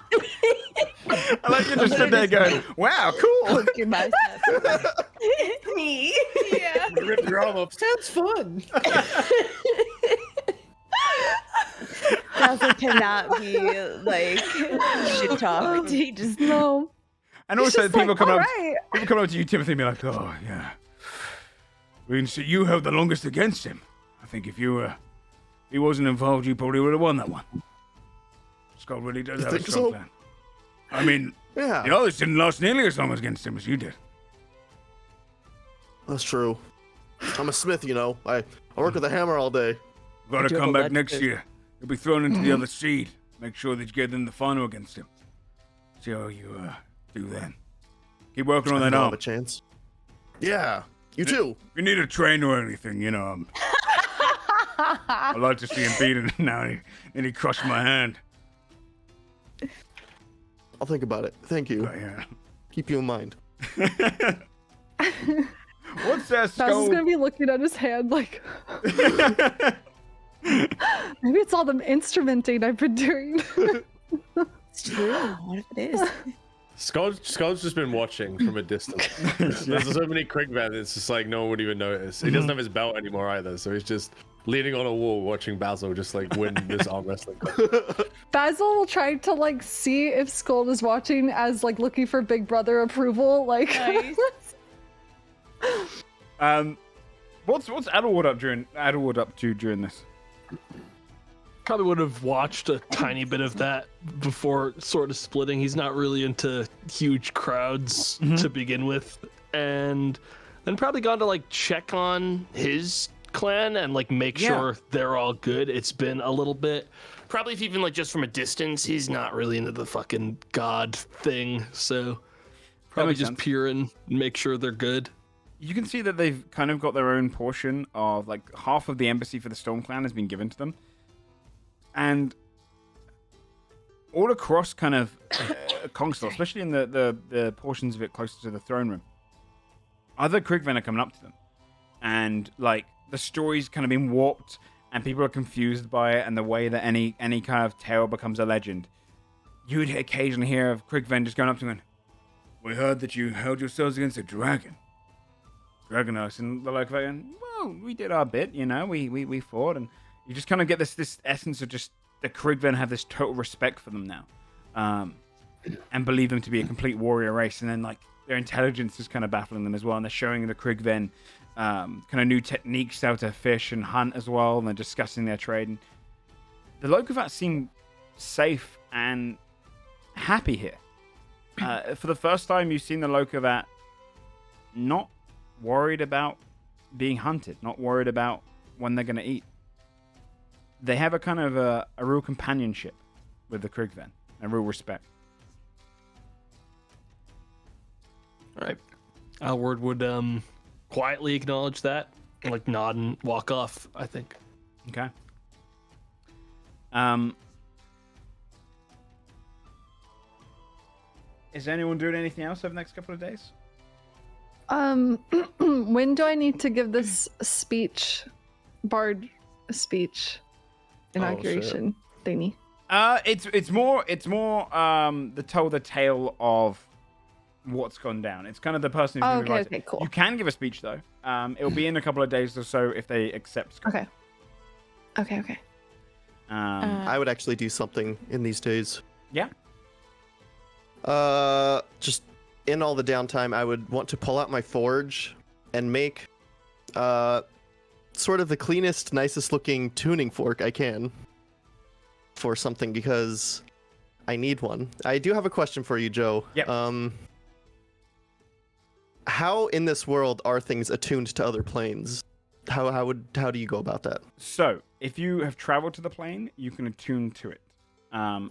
I like you just stood there going, wow, cool. Poke your bicep. It's me. Yeah. Rip your arm off. Sounds fun. Basil cannot be like shit talked. He just No. And He's also just people like, come "All up right." people come up to you, Timothy, and be like, oh yeah. I mean, so you held the longest against him. I think if he wasn't involved, you probably would have won that one. Scott really does You have a think strong so? plan. I mean, Yeah, the others didn't last nearly as long against him as you did. that's true. I'm a smith, you know. I work with a hammer all day. Gotta do have come a back lead next fist. year. You'll be thrown into the other seed. Make sure that you get in the final against him. See how you do then. Keep working on I that don't arm. have a chance. Yeah, you too. If you need a trainer or anything, you know, I'd like to see him beaten now, and he crushed my hand. I'll think about it. Thank you. But, yeah. Keep you in mind. What's that Basil's skull? gonna be looking at his hand like, maybe it's all the instrumenting I've been doing. it's true. What if it is? Scott's just been watching from a distance. There's so many Krigvan, it's just like no one would even notice. He doesn't have his belt anymore either, so he's just leaning on a wall watching Basil just like win this arm wrestling. Basil will try to like see if Scold is watching as like looking for big brother approval. Like, Nice. What's Adelwood up to during this? Probably would have watched a tiny bit of that before sort of splitting. He's not really into huge crowds to begin with. And then probably gone to like check on his clan and like make sure they're all good. It's been a little bit. Probably if even like just from a distance, he's not really into the fucking god thing. So probably makes just sense. peer and make sure they're good. You can see that they've kind of got their own portion of like half of the embassy for the Storm Clan has been given to them. And all across kind of Kongstor, especially in the portions of it closer to the throne room, other Krigven are coming up to them. And like the story's kind of been warped and people are confused by it and the way that any kind of tale becomes a legend. You would occasionally hear of Krigven just going up to them going, we heard that you held yourselves against a dragon. Dragonos, and they're like, well, we did our bit, you know, we fought, and you just kind of get this essence of just the Krigven have this total respect for them now, and believe them to be a complete warrior race, and then like their intelligence is kind of baffling them as well, and they're showing the Krigven kind of new techniques how to fish and hunt as well, and they're discussing their trade. And the Lokovat seem safe and happy here. For the first time, you've seen the Lokovat not worried about being hunted, not worried about when they're going to eat. They have a kind of a real companionship with the Krigven, a real respect. All right. Alward would quietly acknowledge that and like nod and walk off, I think. Okay. Is anyone doing anything else over the next couple of days? when do I need to give this speech, bard speech, inauguration thingy? It's more the tell the tale of what's gone down. It's kind of the person who's Oh, gonna be okay, writing. okay, cool. You can give a speech though. It'll be in a couple of days or so if they accept. Scott. Okay. I would actually do something in these days. Yeah. Just in all the downtime, I would want to pull out my forge and make sort of the cleanest, nicest looking tuning fork I can for something because I need one. I do have a question for you, Joe. Yeah. How in this world are things attuned to other planes? How do you go about that? So if you have traveled to the plane, you can attune to it.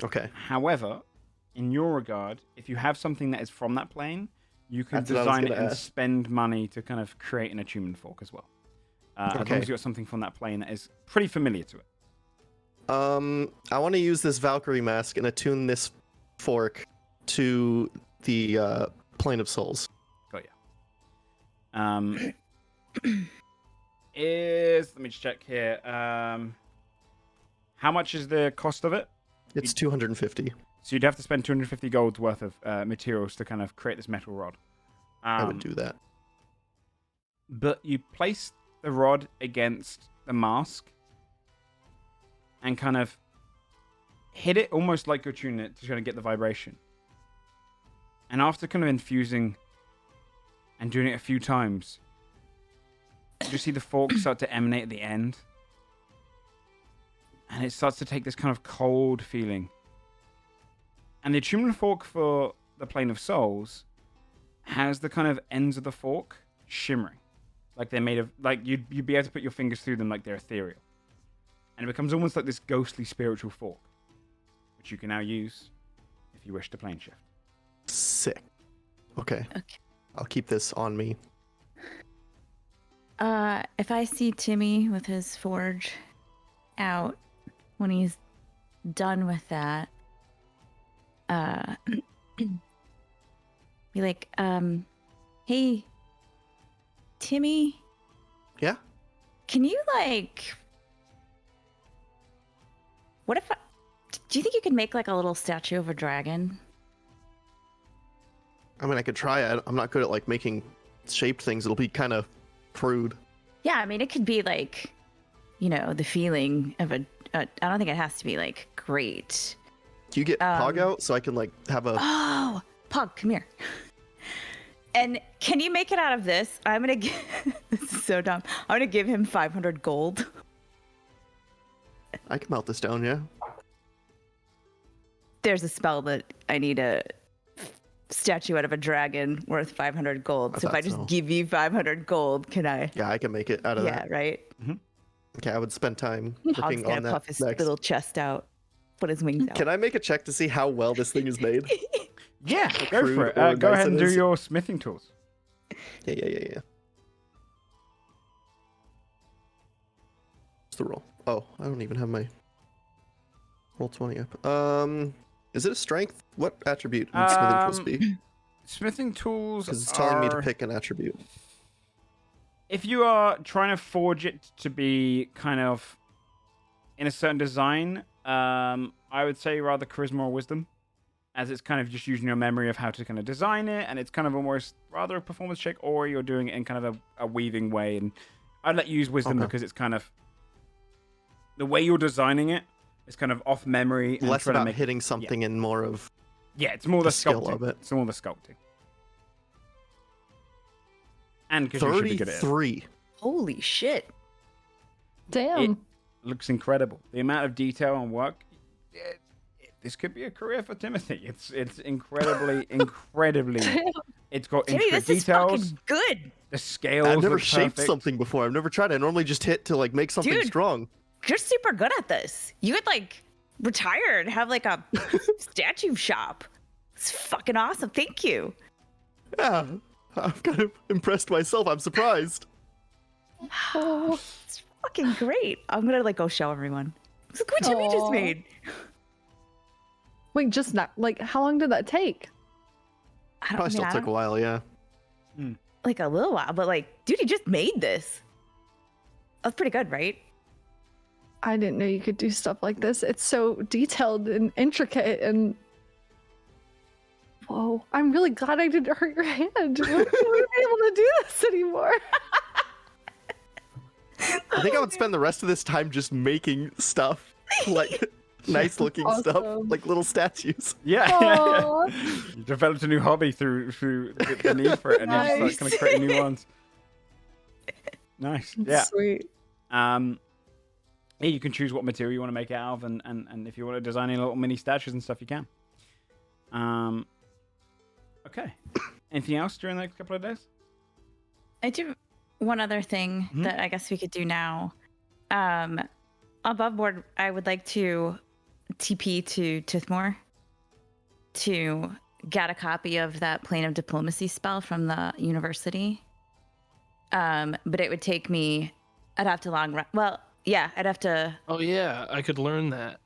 Okay. However, in your regard, if you have something that is from that plane, you can That's what I was design it gonna and ask. spend money to kind of create an attunement fork as well. As long Okay. as you've got something from that plane that is pretty familiar to it. I want to use this Valkyrie mask and attune this fork to the plane of souls. Got ya. is, let me just check here. How much is the cost of it? It's 250. So you'd have to spend 250 gold's worth of materials to kind of create this metal rod. I would do that. But you place the rod against the mask and kind of hit it almost like you're tuning it to try to get the vibration. And after kind of infusing and doing it a few times, you see the fork start to emanate at the end. And it starts to take this kind of cold feeling. And the attunement fork for the Plane of Souls has the kind of ends of the fork shimmering. Like they're made of, like you'd be able to put your fingers through them like they're ethereal. And it becomes almost like this ghostly spiritual fork, which you can now use if you wish to plane shift. Sick. Okay. I'll keep this on me. If I see Timmy with his forge out when he's done with that, be like, hey, Timmy? Yeah? Can you, like... What if do you think you could make, like, a little statue of a dragon? I mean, I could try it. I'm not good at, like, making shaped things. It'll be kind of crude. Yeah, I mean, it could be, like, you know, the feeling of a... I don't think it has to be, like, great. Can you get Pog out so I can, like, have a... Oh! Pog, come here. And can you make it out of this? I'm gonna give... This is so dumb. I'm gonna give him 500 gold. I can melt this down, yeah. There's a spell that I need a statue out of a dragon worth 500 gold. So if I just give you 500 gold, can I? Yeah, I can make it out of that. Yeah, right? Mm-hmm. Okay, I would spend time Pog's working gonna on that puff his next. little chest out, put his wings out. Can I make a check to see how well this thing is made? Yeah, go crude for it. or Go nice ahead and it do is? your smithing tools. Yeah. What's the roll? Oh, I don't even have my roll 20 up. Is it a strength? What attribute would smithing tools be? Smithing tools Because it's telling me to are- pick an attribute. If you are trying to forge it to be kind of in a certain design, I would say rather charisma or wisdom, as it's kind of just using your memory of how to kind of design it, and it's kind of almost rather a performance check, or you're doing it in kind of a weaving way. And I'd let you use wisdom Okay. because it's kind of the way you're designing it is kind of off memory and Less trying to about make hitting something and more of... Yeah, it's more the skill sculpting. of it. It's more the sculpting. And because you should be good at it. 33. Holy shit. Damn. It looks incredible. The amount of detail and work. This could be a career for Timothy. It's incredibly. It's got Timmy, intricate this is details. fucking good. The scales. I've never look shaped perfect. something before. I've never tried. I normally just hit to like make something Dude. strong. You're super good at this. You could, like, retire and have, like, a statue shop. It's fucking awesome. Thank you. Yeah, I'm kind of impressed myself. I'm surprised. Oh, It's fucking great. I'm gonna, like, go show everyone. Look what Timmy just Aw. made. wait, just not like how long did that take? Probably still took a while, yeah. Like, a little while, but, like, dude, he just made this. That's pretty good, right? I didn't know you could do stuff like this. It's so detailed and intricate and whoa. I'm really glad I didn't hurt your hand. I wouldn't be able to do this anymore. I think I would spend the rest of this time just making stuff. Like nice looking stuff. Awesome. Like little statues. Yeah. Aw. You developed a new hobby through the need for it, and you're just like kind of creating new ones. Nice. Yeah. Sweet. Yeah, you can choose what material you want to make it out of, and if you want to design any little mini statues and stuff, you can. Okay. Anything else during the next couple of days? I do one other thing Mhm. that I guess we could do now. Above board, I would like to TP to Tithmore to get a copy of that Plane of Diplomacy spell from the university. But it would take me, I'd have to long run. Well, yeah, I'd have to. Oh yeah, I could learn that.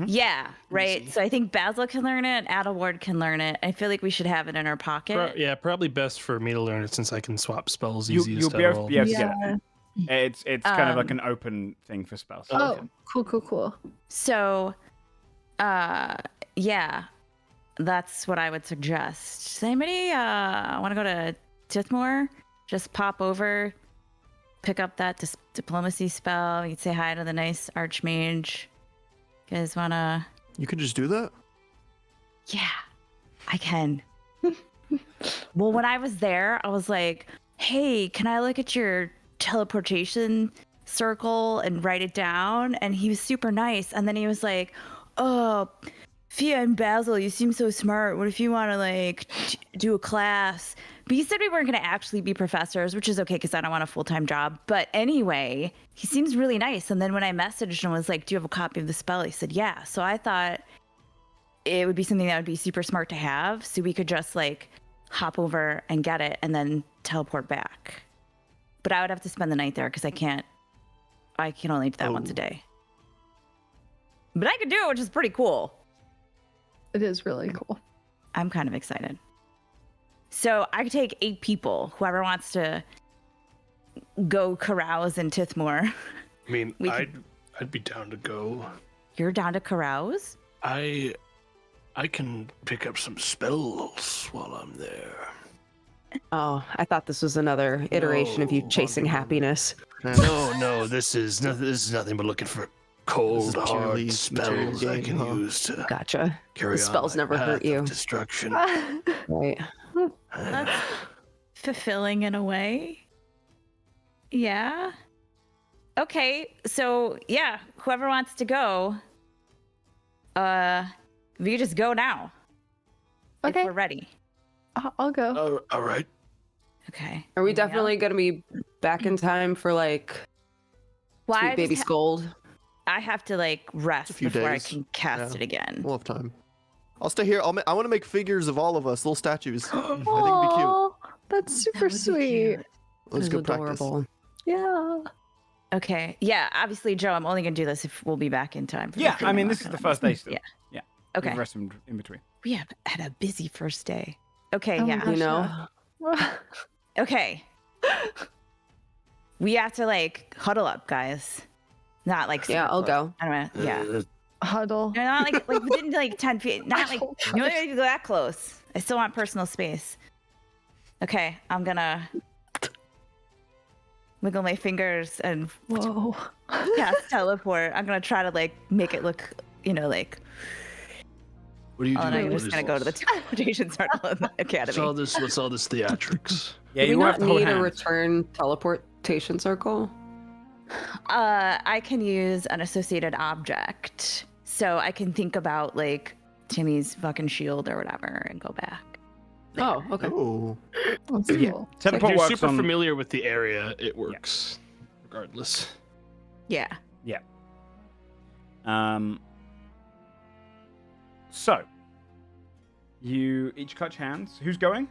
Yeah, right. Easy. So I think Basil can learn it, Adelward can learn it. I feel like we should have it in our pocket. Yeah, probably best for me to learn it since I can swap spells You'll easiest be able at all. to get Yeah. it. It's kind of like an open thing for spells. Oh, cool. So, yeah, that's what I would suggest. Does anybody want to go to Tithmore? Just pop over, pick up that diplomacy spell. You can say hi to the nice archmage. You guys wanna? You could just do that? Yeah, I can. Well, when I was there, I was like, hey, can I look at your teleportation circle and write it down? And he was super nice. And then he was like, oh, Fia and Basil, you seem so smart. What if you want to like do a class? But he said we weren't going to actually be professors, which is okay because I don't want a full-time job. But anyway, he seems really nice. And then when I messaged and was like, do you have a copy of the spell? He said, yeah. So I thought it would be something that would be super smart to have. So we could just like hop over and get it and then teleport back. But I would have to spend the night there because I can only do that once a day. But I could do it, which is pretty cool. It is really cool. I'm kind of excited. So I could take 8 people, whoever wants to go carouse in Tithmore. I mean, I'd be down to go. You're down to carouse? I can pick up some spells while I'm there. Oh, I thought this was another iteration of you chasing happiness. No, this is nothing but looking for cold, hard spells I can use to Gotcha. carry The on spells my never hurt path you. of destruction. Right. That's fulfilling in a way. Yeah. Okay, so yeah, whoever wants to go, we can just go now. Okay. If we're ready. I'll go. All right. Okay. Are we Yeah. definitely going to be back in time for like Well, Sweet I Baby just Scold? I have to like rest few before days. I can cast Yeah. it again. We'll have time. I'll stay here. I want to make figures of all of us, little statues. I think it'd be cute. Aw, that's super That would be sweet. cute. Let's This go is practice. adorable. Yeah. Okay. Yeah, obviously, Joe, I'm only going to do this if we'll be back in time. For the Yeah, I freedom mean, walk. this is the first day still. Yeah. Yeah. Okay. We've rested in between. We have had a busy first day. Okay, Oh my yeah. gosh. You know? Okay. We have to like huddle up, guys. Not like Yeah, super I'll close. go. I don't know. Yeah. Huddle. No, not like within like 10 feet. Not like Oh, you don't have to go that close. I still want personal space. Okay, I'm gonna wiggle my fingers and Whoa. cast teleport. I'm gonna try to like make it look, like. What are you Oh, doing? and I'm just gonna go to the teleportation circle in the academy. What's all this theatrics? Yeah, Do you we have not to hold need a hands. return teleportation circle? I can use an associated object, so I can think about like Timmy's fucking shield or whatever and go back. Oh, okay. Oh. That's Yeah. cool. If Teleport you're works super on. familiar with the area, it works regardless. Yeah. So, you each clutch hands. Who's going?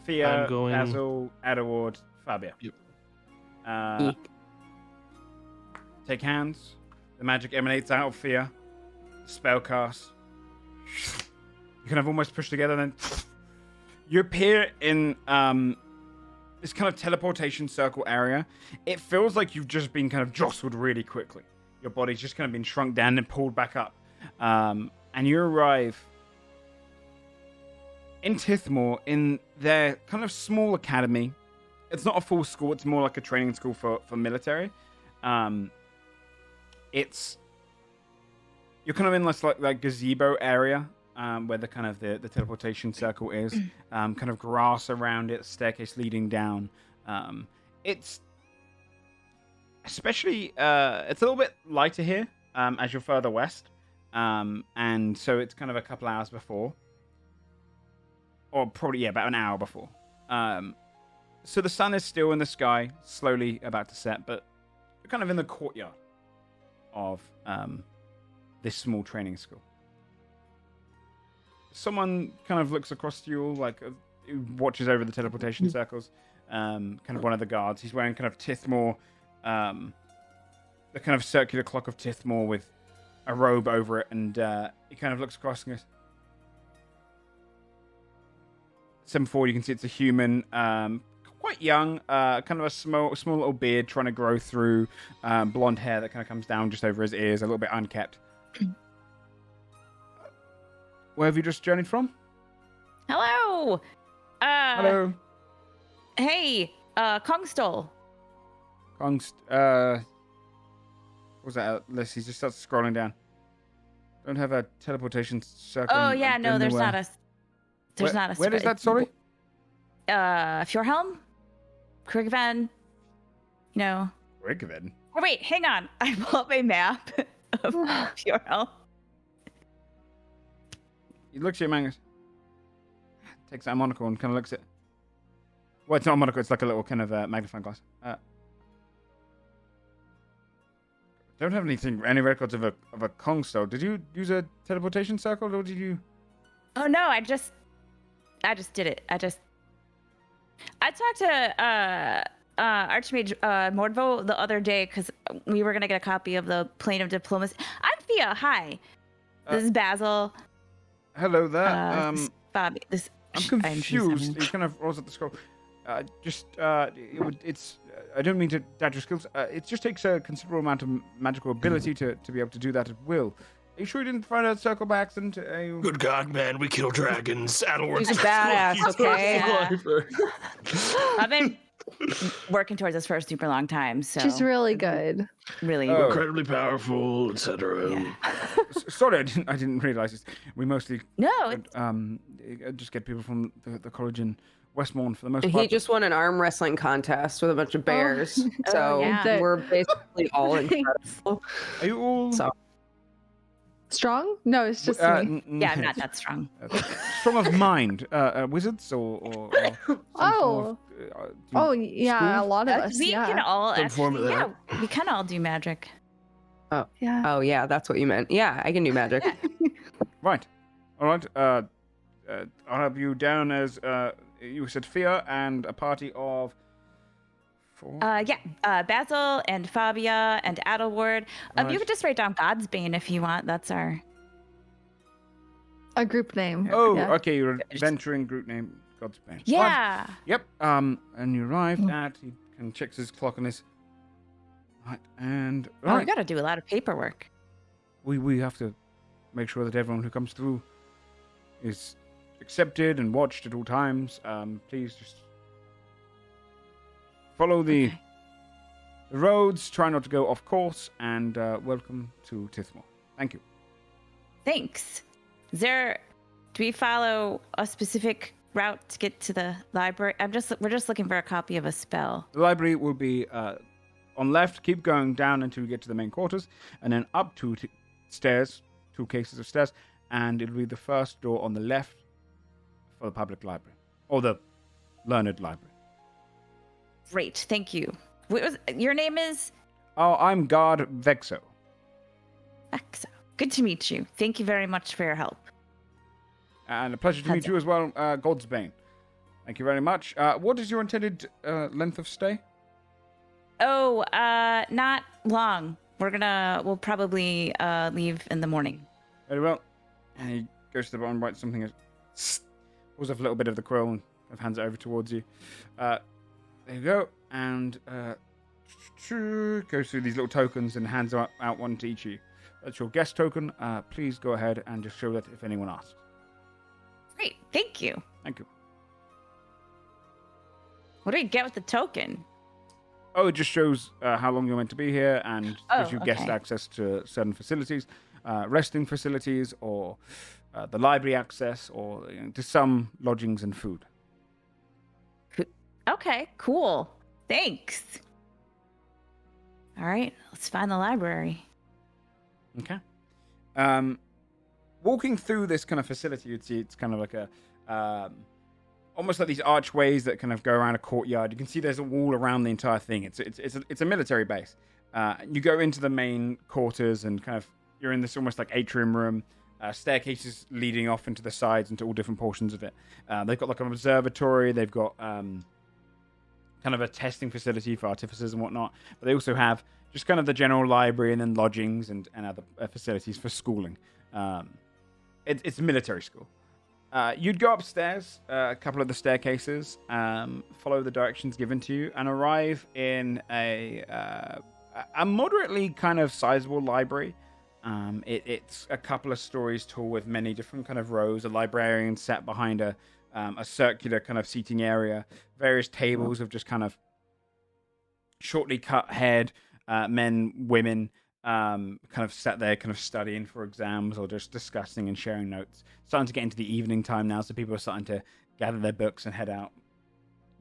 Fia, I'm going. Basil, Adaward, Fabia. Yep. Eek. Take hands. The magic emanates out of Fia. Spell cast. You kind of almost push together, then you appear in this kind of teleportation circle area. It feels like you've just been kind of jostled really quickly. Your body's just kind of been shrunk down and pulled back up. And you arrive in Tithmore in their kind of small academy. It's not a full school, it's more like a training school for military. You're kind of in this like gazebo area where the kind of the teleportation circle is. Kind of grass around it, staircase leading down. It's especially it's a little bit lighter here as you're further west. And so it's kind of a couple hours before. Or probably, about an hour before. So the sun is still in the sky, slowly about to set, but you're kind of in the courtyard of this small training school. Someone kind of looks across to you all, who watches over the teleportation circles. Kind of one of the guards. He's wearing kind of Tithmore, the kind of circular clock of Tithmore with a robe over it, and he kind of looks across and goes, 7-4, you can see it's a human, quite quite young, kind of a small little beard trying to grow through, blonde hair that kind of comes down just over his ears, a little bit unkept. Where have you just journeyed from? Hello. Hello. Hey, Kongstol. What was that? Let's see, just starts scrolling down. Don't have a teleportation circle. Oh yeah, no, there's not a. There's not a. Where is that? Sorry. Fjordhelm, Krigven. You know. Krigven. Oh wait, hang on. I pull up a map of Fjordhelm. He looks at you, Mangus. Takes out a monocle and kind of looks at. Well, it's not a monocle. It's like a little kind of magnifying glass. Don't have any records of a Kongstol. Did you use a teleportation circle, or did you? Oh no, I just did it. I talked to Archmage Mordvo the other day because we were gonna get a copy of the Plane of Diplomacy. I'm Thea. Hi, this is Basil. Hello there. Bobby. I'm confused. He kind of rolls up the scroll. It's. I don't mean to doubt your skills. It just takes a considerable amount of magical ability to be able to do that at will. Are you sure you didn't find a circle by accident? Good God, man, we kill dragons. He's a badass, okay? I've been working towards this for a super long time, so She's really good. really. Incredibly powerful, etc. Yeah. Sorry, I didn't realize this. We mostly No, just get people from the college in Westmorn for the most He part. just won an arm wrestling contest with a bunch of bears. So yeah. we're basically all incredible. Are you all Strong? No, it's just me. yeah, I'm not that strong. Strong of mind? Wizards or Oh. Oh, yeah, a lot of us. We Yeah. can all Some form of actually, yeah, we can all do magic. Yeah. Oh yeah, that's what you meant. Yeah, I can do magic. Right. All right. I'll have you down as you said Fia and a party of 4. Basil and Fabia and Adelward. Right. You could just write down Godsbane if you want. That's our. A group name. Oh, Yeah. okay. You're adventuring group name Godsbane. Yeah. Right. Yep. And you arrived at. He can checks his clock on his. Right. And Oh, we got to do a lot of paperwork. we have to make sure that everyone who comes through is accepted and watched at all times. Please just follow the roads. Try not to go off course. And welcome to Tithmore. Thank you. Thanks. Do we follow a specific route to get to the library? We're just looking for a copy of a spell. The library will be on left. Keep going down until you get to the main quarters, and then up 2 stairs, 2 cases of stairs, and it'll be the first door on the left for the public library or the learned library. Great, thank you. Your name is? Oh, I'm Guard Vexo. Vexo. Good to meet you. Thank you very much for your help. And a pleasure to meet you as well, Godsbane. Thank you very much. What is your intended length of stay? Oh, not long. We'll probably leave in the morning. Very well. And he goes to the bottom, writes something, pulls off a little bit of the quill and hands it over towards you. There you go. And goes through these little tokens and hands out one to each of you. That's your guest token. Please go ahead and just show that if anyone asks. Great, thank you. Thank you. What do we get with the token? Oh, it just shows how long you're meant to be here and gives you guest okay. access to certain facilities, resting facilities, or the library access, or to some lodgings and food. Okay, cool. Thanks. All right, let's find the library. Okay. Walking through this kind of facility, you'd see it's kind of like a almost like these archways that kind of go around a courtyard. You can see there's a wall around the entire thing. It's a military base. You go into the main quarters and kind of you're in this almost like atrium room. Staircases leading off into the sides into all different portions of it. They've got like an observatory. They've got kind of a testing facility for artificers and whatnot. But they also have just kind of the general library and then lodgings and other facilities for schooling. It's a military school. You'd go upstairs, a couple of the staircases, follow the directions given to you, and arrive in a moderately kind of sizable library. It's a couple of stories tall with many different kind of rows. A librarian sat behind a circular kind of seating area. Various tables of just kind of shortly cut haired men, women, kind of sat there kind of studying for exams or just discussing and sharing notes. Starting to get into the evening time now, so people are starting to gather their books and head out.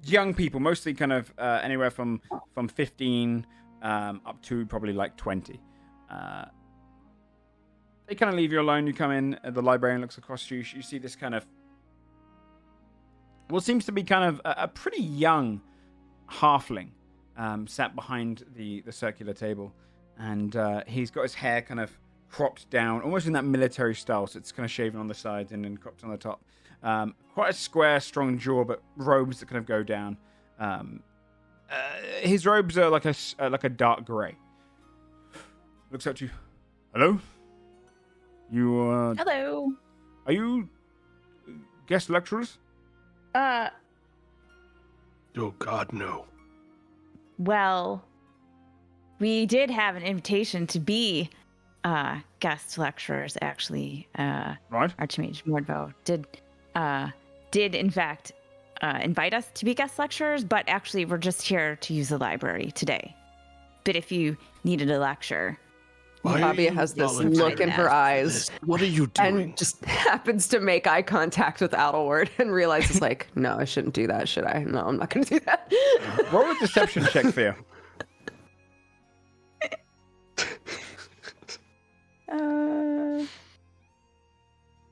Young people, mostly kind of anywhere from 15 up to probably like 20. They kind of leave you alone. You come in, the librarian looks across you. You see this kind of what seems to be kind of a pretty young halfling sat behind the circular table. And he's got his hair kind of cropped down, almost in that military style. So it's kind of shaven on the sides and then cropped on the top. Quite a square, strong jaw, but robes that kind of go down. His robes are like a dark grey. Looks up to you. Hello? You, Hello. Are you guest lecturers? Oh, God, no. Well, we did have an invitation to be guest lecturers, actually. Right. Archmage Mordvo did in fact invite us to be guest lecturers, but actually we're just here to use the library today. But if you needed a lecture... Fabia has this look in her eyes. What are you doing? And just happens to make eye contact with Adelward and realizes, like, no, I shouldn't do that, should I? No, I'm not going to do that. Roll a deception check for you.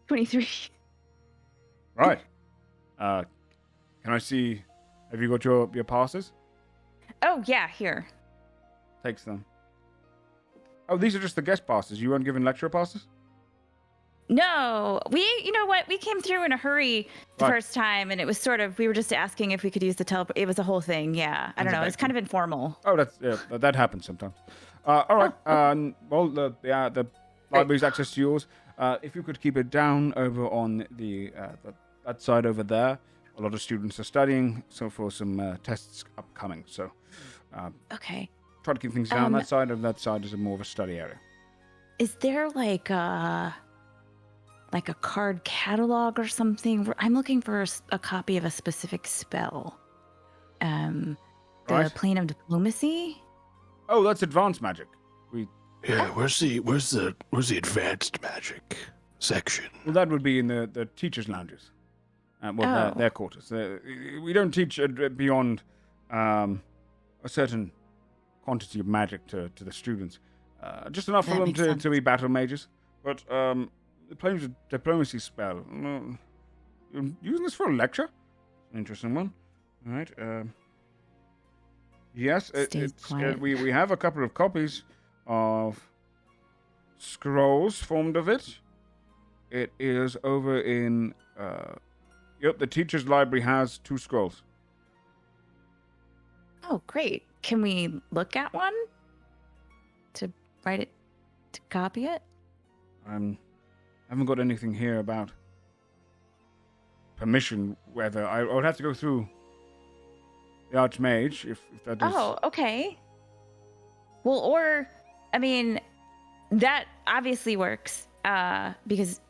23. Right. Can I see... Have you got your passes? Oh, yeah, here. Takes them. Oh, these are just the guest passes. You weren't given lecturer passes? No, you know what? We came through in a hurry the Right. first time, and it was sort of, we were just asking if we could use the teleport. It was a whole thing, yeah. I don't know. It's kind of informal. Oh, that happens sometimes. All right. Well, the library's access to yours. If you could keep it down over on that side over there. A lot of students are studying, so for some tests upcoming. So, Okay. try to keep things down on that side, and that side is more of a study area. Is there like a card catalog or something? I'm looking for a copy of a specific spell. The Right. Plane of Diplomacy? Oh, that's advanced magic. Yeah, where's the advanced magic section? Well, that would be in the teachers' lounges. Their quarters. We don't teach beyond a certain quantity of magic to the students. Just enough for That them makes to sense. be battle mages. But the Planes of Diplomacy spell. You're using this for a lecture? Interesting one. All right. Yes, Stays quiet. we have a couple of copies of scrolls formed of it. It is over in... the teacher's library has 2 scrolls. Oh, great. Can we look at one? To write it, to copy it? I haven't got anything here about permission, whether I would have to go through the Archmage if that is... Oh, okay. Well, or, I mean, that obviously works because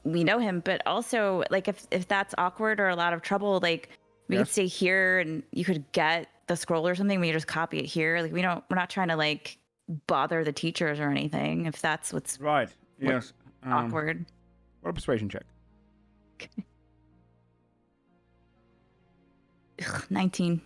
we know him, but also, like, if that's awkward or a lot of trouble, like, we could Yes. stay here and you could get the scroll or something. We could just copy it here. Like, we're not trying to, like, bother the teachers or anything, if that's what's Right, yes. awkward. What a persuasion check. Ugh, 19.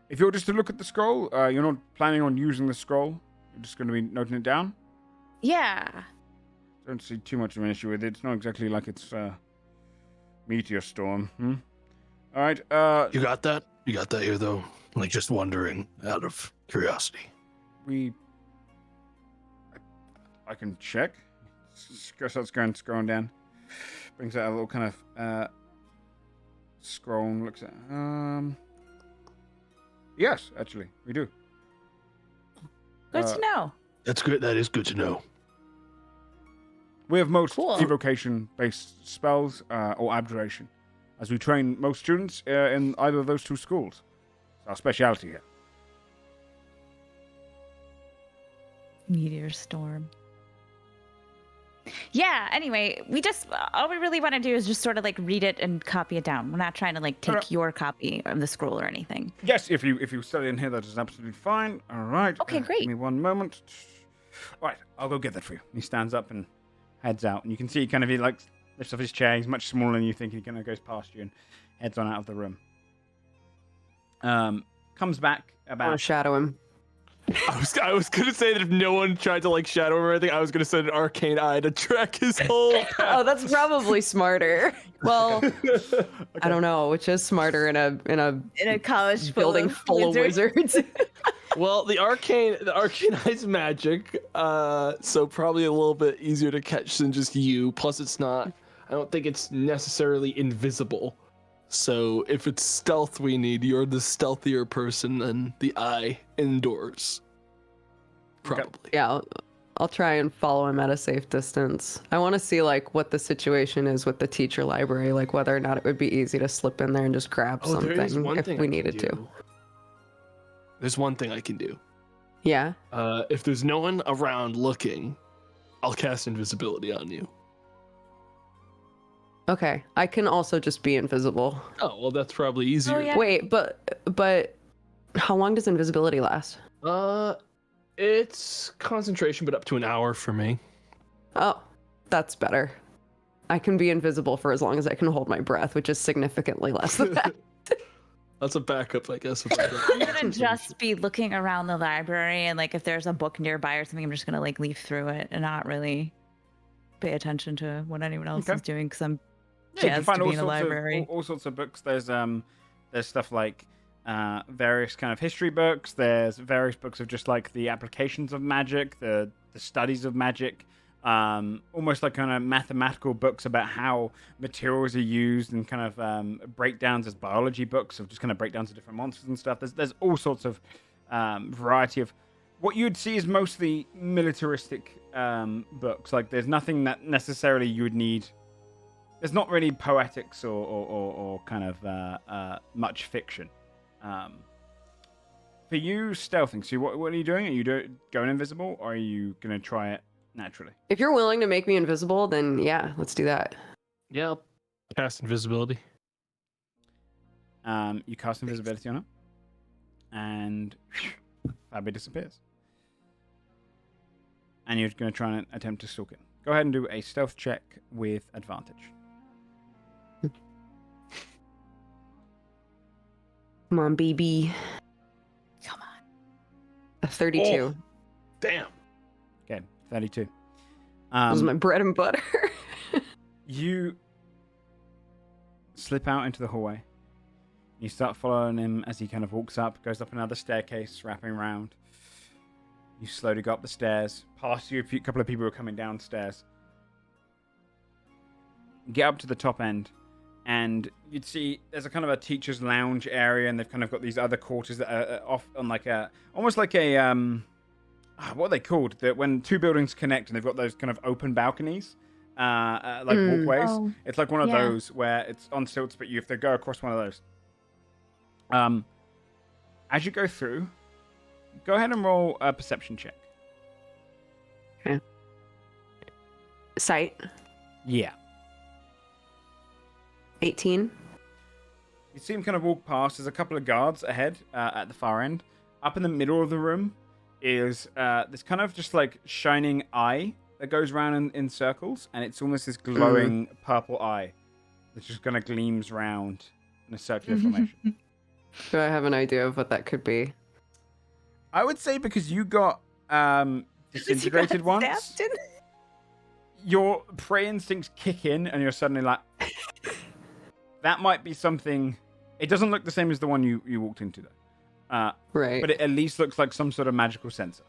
If you're just to look at the scroll, you're not planning on using the scroll. You're just going to be noting it down. Yeah. Don't see too much of an issue with it. It's not exactly like it's meteor storm. All right. You got that? You got that here, though? Like, just wondering, out of curiosity. I can check. Starts going down. Brings out a little kind of scroll and looks at. Yes, actually, we do. Good to know. That's good. That is good to know. We have most Cool. evocation-based spells or abjuration, as we train most students in either of those two schools. It's our specialty here. Meteor storm. Yeah, anyway, all we really want to do is just sort of like read it and copy it down. We're not trying to like take your copy of the scroll or anything. Yes, if you study in here, that is absolutely fine. All right. Okay, great. Give me one moment. All right, I'll go get that for you. He stands up and heads out, and you can see he like lifts off his chair. He's much smaller than you think. He kind of goes past you and heads on out of the room. Comes back I want about to shadow him. I was gonna say that if no one tried to like shadow him or anything, I was gonna send an arcane eye to track his whole path. Oh, that's probably smarter. Well, I don't know, which is smarter in a college building full of wizards. Well, the arcane eye's magic, so probably a little bit easier to catch than just you. Plus, I don't think it's necessarily invisible. So if it's stealth we need, you're the stealthier person than the eye indoors. Probably. Yeah, I'll try and follow him at a safe distance. I want to see like what the situation is with the teacher library, like whether or not it would be easy to slip in there and just grab something if we needed to. There's one thing I can do. Yeah. If there's no one around looking, I'll cast invisibility on you. Okay. I can also just be invisible. Oh, well, that's probably easier. Oh, yeah. Wait, but how long does invisibility last? It's concentration, but up to an hour for me. Oh, that's better. I can be invisible for as long as I can hold my breath, which is significantly less than that. That's a backup, I guess. I'm gonna just be looking around the library, and like if there's a book nearby or something, I'm just gonna like leaf through it and not really pay attention to what anyone else is doing because I'm you can jazzed find to be all in a sorts library. of all sorts of books. There's stuff like various kind of history books. There's various books of just like the applications of magic, the studies of magic. Almost like kind of mathematical books about how materials are used, and kind of breakdowns as biology books of just kind of breakdowns of different monsters and stuff. There's all sorts of variety of what you'd see is mostly militaristic books. Like there's nothing that necessarily you would need. There's not really poetics or kind of much fiction. For you, stealthing. So what are you doing? Are you going invisible, or are you gonna try it naturally? If you're willing to make me invisible, then yeah, let's do that. Yeah, I'll cast invisibility. You cast invisibility on it, and Fabby disappears. And you're going to try and attempt to stalk it. Go ahead and do a stealth check with advantage. Come on, baby. Come on. A 32. Oh, damn. Okay, 32. That was my bread and butter. You slip out into the hallway. You start following him as he kind of walks up, goes up another staircase, wrapping around. You slowly go up the stairs, past you a couple of people who are coming downstairs. Get up to the top end, and you'd see there's a kind of a teacher's lounge area, and they've kind of got these other quarters that are off on like almost like a what are they called? That when two buildings connect and they've got those kind of open balconies, like walkways. Oh, it's like one of yeah. those where it's on stilts, but you have to go across one of those. As you go through, go ahead and roll a perception check. Okay. Sight. Yeah. 18. You see him kind of walk past. There's a couple of guards ahead at the far end. Up in the middle of the room is this kind of just like shining eye that goes around in circles, and it's almost this glowing purple eye that just kind of gleams round in a circular formation. Do I have an idea of what that could be? I would say because you got disintegrated once, Stabbed, didn't it? your prey instincts kick in, and you're suddenly like, that might be something. It doesn't look the same as the one you walked into, though. Right. But it at least looks like some sort of magical sensor.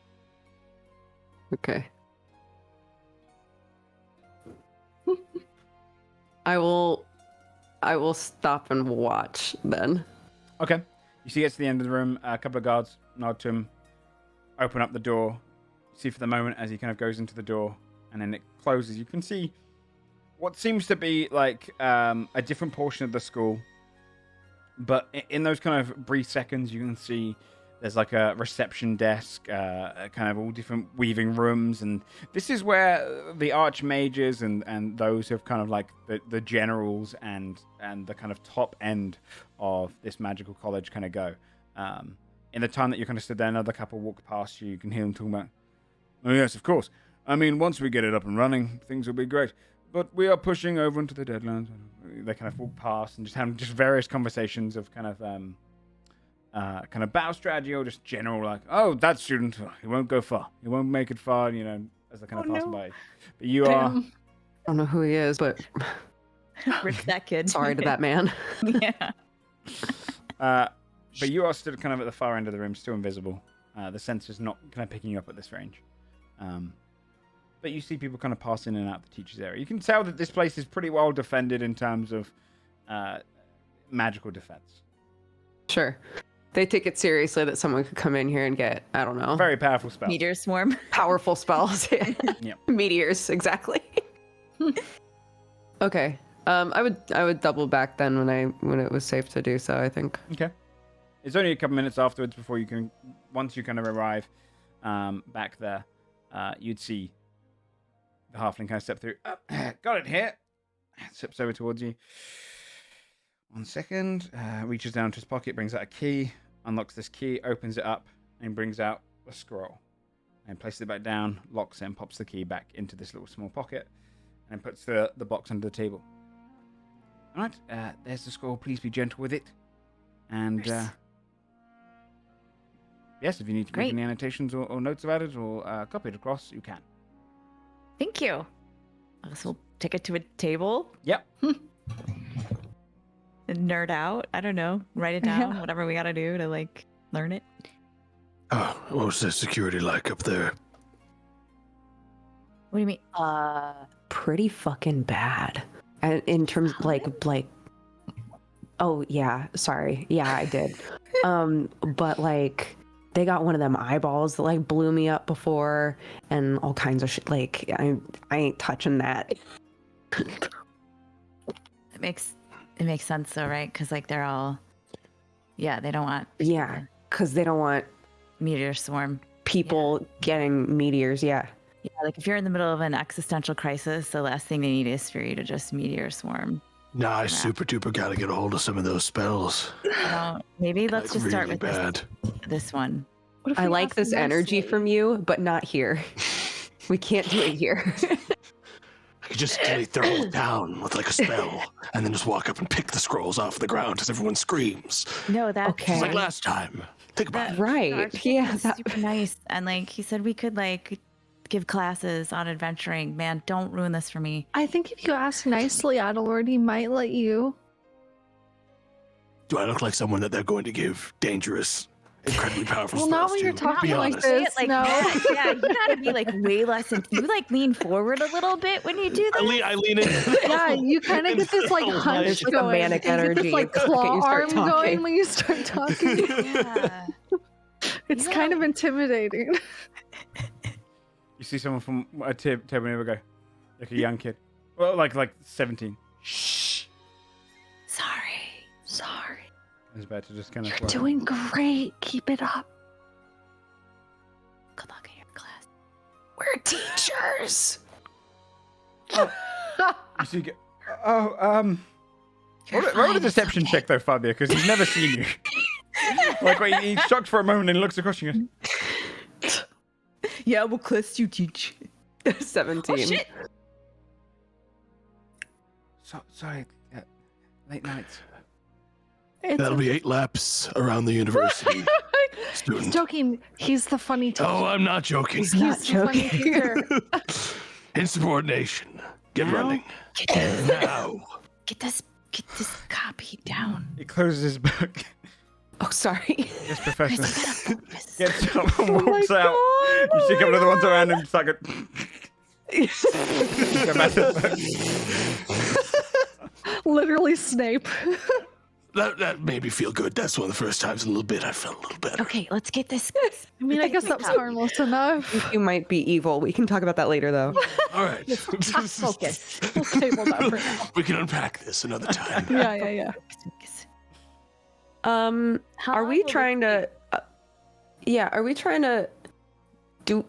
Okay. I will stop and watch then. Okay. You see, he gets to the end of the room. A couple of guards nod to him. open up the door. See for the moment as he kind of goes into the door, and then it closes. You can see what seems to be like a different portion of the school, but in those kind of brief seconds, you can see there's like a reception desk, kind of all different weaving rooms, and this is where the archmages and those who have kind of like the generals and the kind of top end of this magical college kind of go. In the time that you kind of stood there, another couple walk past you. You can hear them talking about, "Oh yes, of course. I mean, once we get it up and running, things will be great. But we are pushing over into the deadlines." They kind of walk past and just have just various conversations of kind of battle strategy or just general, like, "Oh, that student, he won't go far. He won't make it far," you know, as they're kind of passing by. But you are... I don't know who he is, but Rip that kid. sorry to that man. Yeah. But you are still kind of at the far end of the room, still invisible. The sensor's not kind of picking you up at this range. But you see people kind of pass in and out the teacher's area. You can tell that this place is pretty well defended in terms of magical defense. Sure. They take it seriously that someone could come in here and get, I don't know, Very powerful spell. Meteor swarm. powerful spells. Yep. Meteors, exactly. Okay. I would double back then when it was safe to do so, I think. Okay. It's only a couple minutes afterwards before you can, once you kind of arrive back there, you'd see the halfling kind of step through. Got it here. Steps over towards you. 1 second. Reaches down to his pocket, brings out a key, unlocks this key, opens it up, and brings out a scroll. And places it back down, locks it, and pops the key back into this little small pocket, and puts the box under the table. All right, there's the scroll. Please be gentle with it. And yes, if you need to make any annotations or notes about it or copy it across, you can. Thank you. I guess we'll take it to a table. Yep. And nerd out. I don't know. Write it down. Whatever we gotta do to like learn it. Oh, what was the security like up there? What do you mean? Pretty fucking bad. And in terms like oh yeah, sorry. Yeah, I did. But like they got one of them eyeballs that like blew me up before and all kinds of shit. Like I ain't touching that. It makes sense though, right? Because like they're all, they don't want. Yeah, because they don't want meteor swarm people getting meteors. Yeah. Yeah, like if you're in the middle of an existential crisis, the last thing they need is for you to just meteor swarm. Nah, I super duper gotta get a hold of some of those spells. Maybe let's Like, just start really with bad. this one. I like this energy from you, but not here. We can't do it here. I could just lay throw it down with like a spell, and then just walk up and pick the scrolls off the ground as everyone screams. No, that's Okay. It's like last time. Think about it. Right. Yeah. Super nice. And like he said, we could like give classes on adventuring. Man, don't ruin this for me. I think if you ask nicely, Adalord, he might let you. Do I look like someone that they're going to give dangerous, incredibly powerful Well, spells not when to? you're talking Be like honest. Say this. it like No. that. Yeah, you gotta be like way less. You like lean forward a little bit when you do that. I lean in. Yeah, you kind of get this like Oh, hunch nice. Like a going. manic You get energy this like the second claw you start arm talking. going when you start talking. Yeah. It's Yeah. kind of intimidating. You see someone from a table near go, like a young kid. Well, like 17. Shh. Sorry. He's about to just kind of... You're doing great. Keep it up. Good luck in your class. We're teachers. You see... Roll a deception check, though, Fabio, because he's never seen you. Like, he's shocked for a moment and looks across you and goes, Yeah, what class do you teach? 17. Oh shit! sorry, late nights. That'll be 8 laps around the university. He's Student. joking. He's the funny teacher. Oh, I'm not joking. He's not He's the funny joking. teacher. Insubordination. Get Now? running. Now. Get this copy down. He closes his book. Oh, sorry. Yes, Professor. Guys, you gotta focus. Gets up and Oh my walks out. God, You see a oh couple my of the ones God. around him just like go back to the book. Literally Snape. That made me feel good. That's one of the first times in a little bit I felt a little better. Okay, let's get this. I mean, I guess that was harmless enough. You might be evil. We can talk about that later, though. All right. Focus. We'll table that for now. We can unpack this another time. Yeah. Focus. Are we trying to? Are we trying to? Do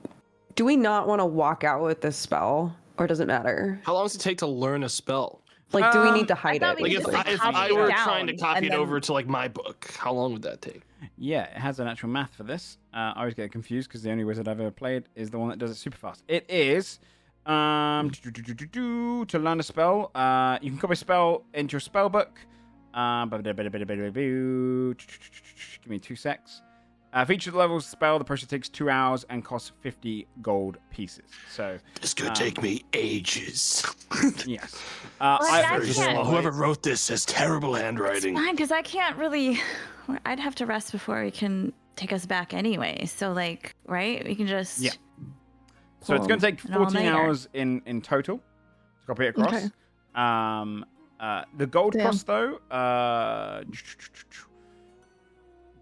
we not want to walk out with this spell, or does it matter? How long does it take to learn a spell? Like, do we need to hide thought it? we Like, just, if copy I it were down, trying to copy and it then- over to like my book, how long would that take? Yeah, it has an actual math for this. I always get confused because the only wizard I've ever played is the one that does it super fast. It is to learn a spell. You can copy a spell into your spell book. Give me 2 secs. For each of the levels of the spell, the process takes 2 hours and costs 50 gold pieces. So This could take me ages. yes, I Very can't- slow. Whoever wrote this has terrible handwriting. Fine, because I can't really. I'd have to rest before he can take us back anyway. So, like, right? We can just. Yeah. So it's going to take An 14 all-nighter. hours in total to copy it across. Okay. The gold Damn. cost, though,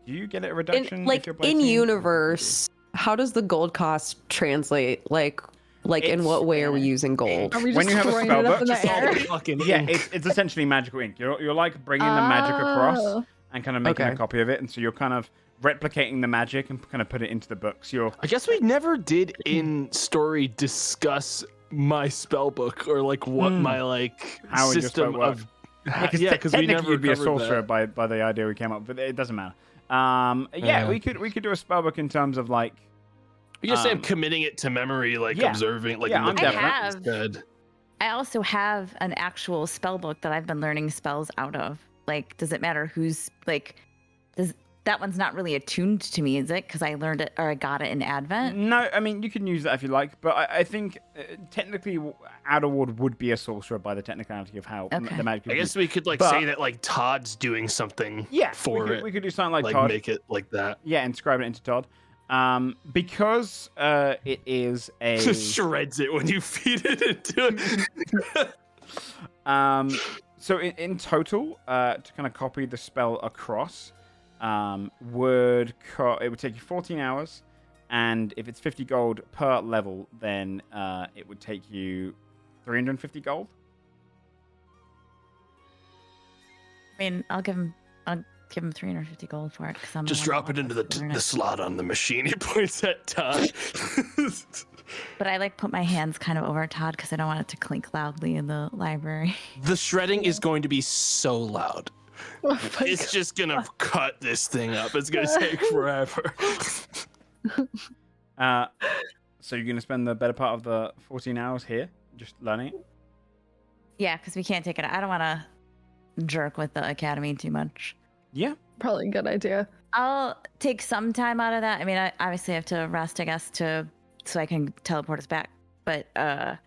do you get it a reduction? if you're In placing- universe, how does the gold cost translate? Like in It's- what way are we using gold? Are we When just you have a throwing spell it up book, in just the air? Fucking Yeah, ink. it's essentially magical ink. You're like bringing the magic across Oh. and kind of making a Okay. copy of it, and so you're kind of replicating the magic and kind of put it into the books. You're I guess we never did in story discuss my spell book or like what my like How would your system spell work? of because yeah, because we technically never you'd be a covered sorcerer that. by the idea we came up with. It doesn't matter. Yeah, we could do a spell book in terms of like. You just say I'm Um, committing it to memory, like yeah. observing, like Yeah, I'm looking at definitely- it instead. I also have an actual spell book that I've been learning spells out of. Like, does it matter who's like? Does that one's not really attuned to me, is it? Because I learned it or I got it in Advent. No, I mean you can use that if you like, but I think technically Outerward would be a sorcerer by the technicality of how Okay. the magic. I guess we could like But- say that like Todd's doing something for it. we could do something like like Todd. make it like that. Yeah, inscribe it into Todd. Because it is a Just shreds it when you feed it into it. so in total, to kind of copy the spell across, it would take you 14 hours, and if it's 50 gold per level, then it would take you 350 gold. I mean, I'll give him 350 gold for it because I'm Just the one drop it that into wants to learn the it. slot on the machine. He points at Todd. But I like put my hands kind of over Todd because I don't want it to clink loudly in the library. The shredding is going to be so loud. Oh my It's just gonna cut this thing up. It's gonna take forever. So you're gonna spend the better part of the 14 hours here just learning it. Yeah, because we can't take it. I don't want to jerk with the academy too much. Yeah. Probably a good idea. I'll take some time out of that. I mean, I obviously have to rest, I guess, so I can teleport us back. But I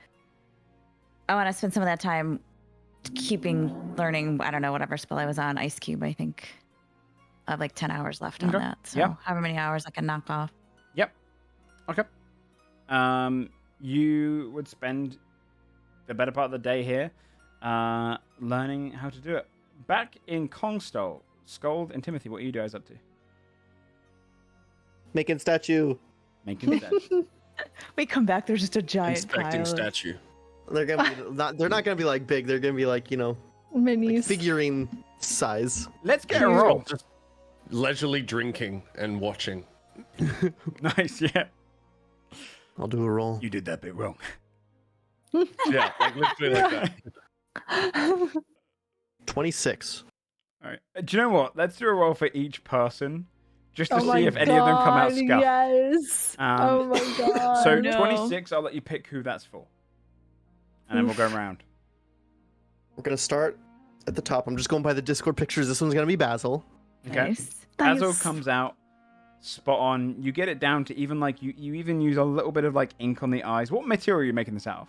want to spend some of that time learning. I don't know, whatever spell I was on, Ice Cube. I think I have like 10 hours left on Okay. that. So Yeah. however many hours I can knock off. Yep. Okay. You would spend the better part of the day here learning how to do it. Back in Kongstol, Scold and Timothy, what are you guys up to? Making statue. Making that. We come back, there's just a giant Inspecting statue. They're gonna be not. They're not gonna be like big. They're gonna be like like Minis. figurine size. Let's get a roll. Just leisurely drinking and watching. Nice, yeah. I'll do a roll. You did that bit wrong. Yeah, like literally like that. 26. All right. Do you know what? Let's do a roll for each person, just to Oh my see if any of them come out God, scuffed. Yes. Oh my god. So no. 26, I'll let you pick who that's for, and then we'll go around. We're gonna start at the top. I'm just going by the Discord pictures. This one's gonna be Basil. Okay. Nice. Basil Nice. comes out spot on. You get it down to even like you even use a little bit of like ink on the eyes. What material are you making this out of?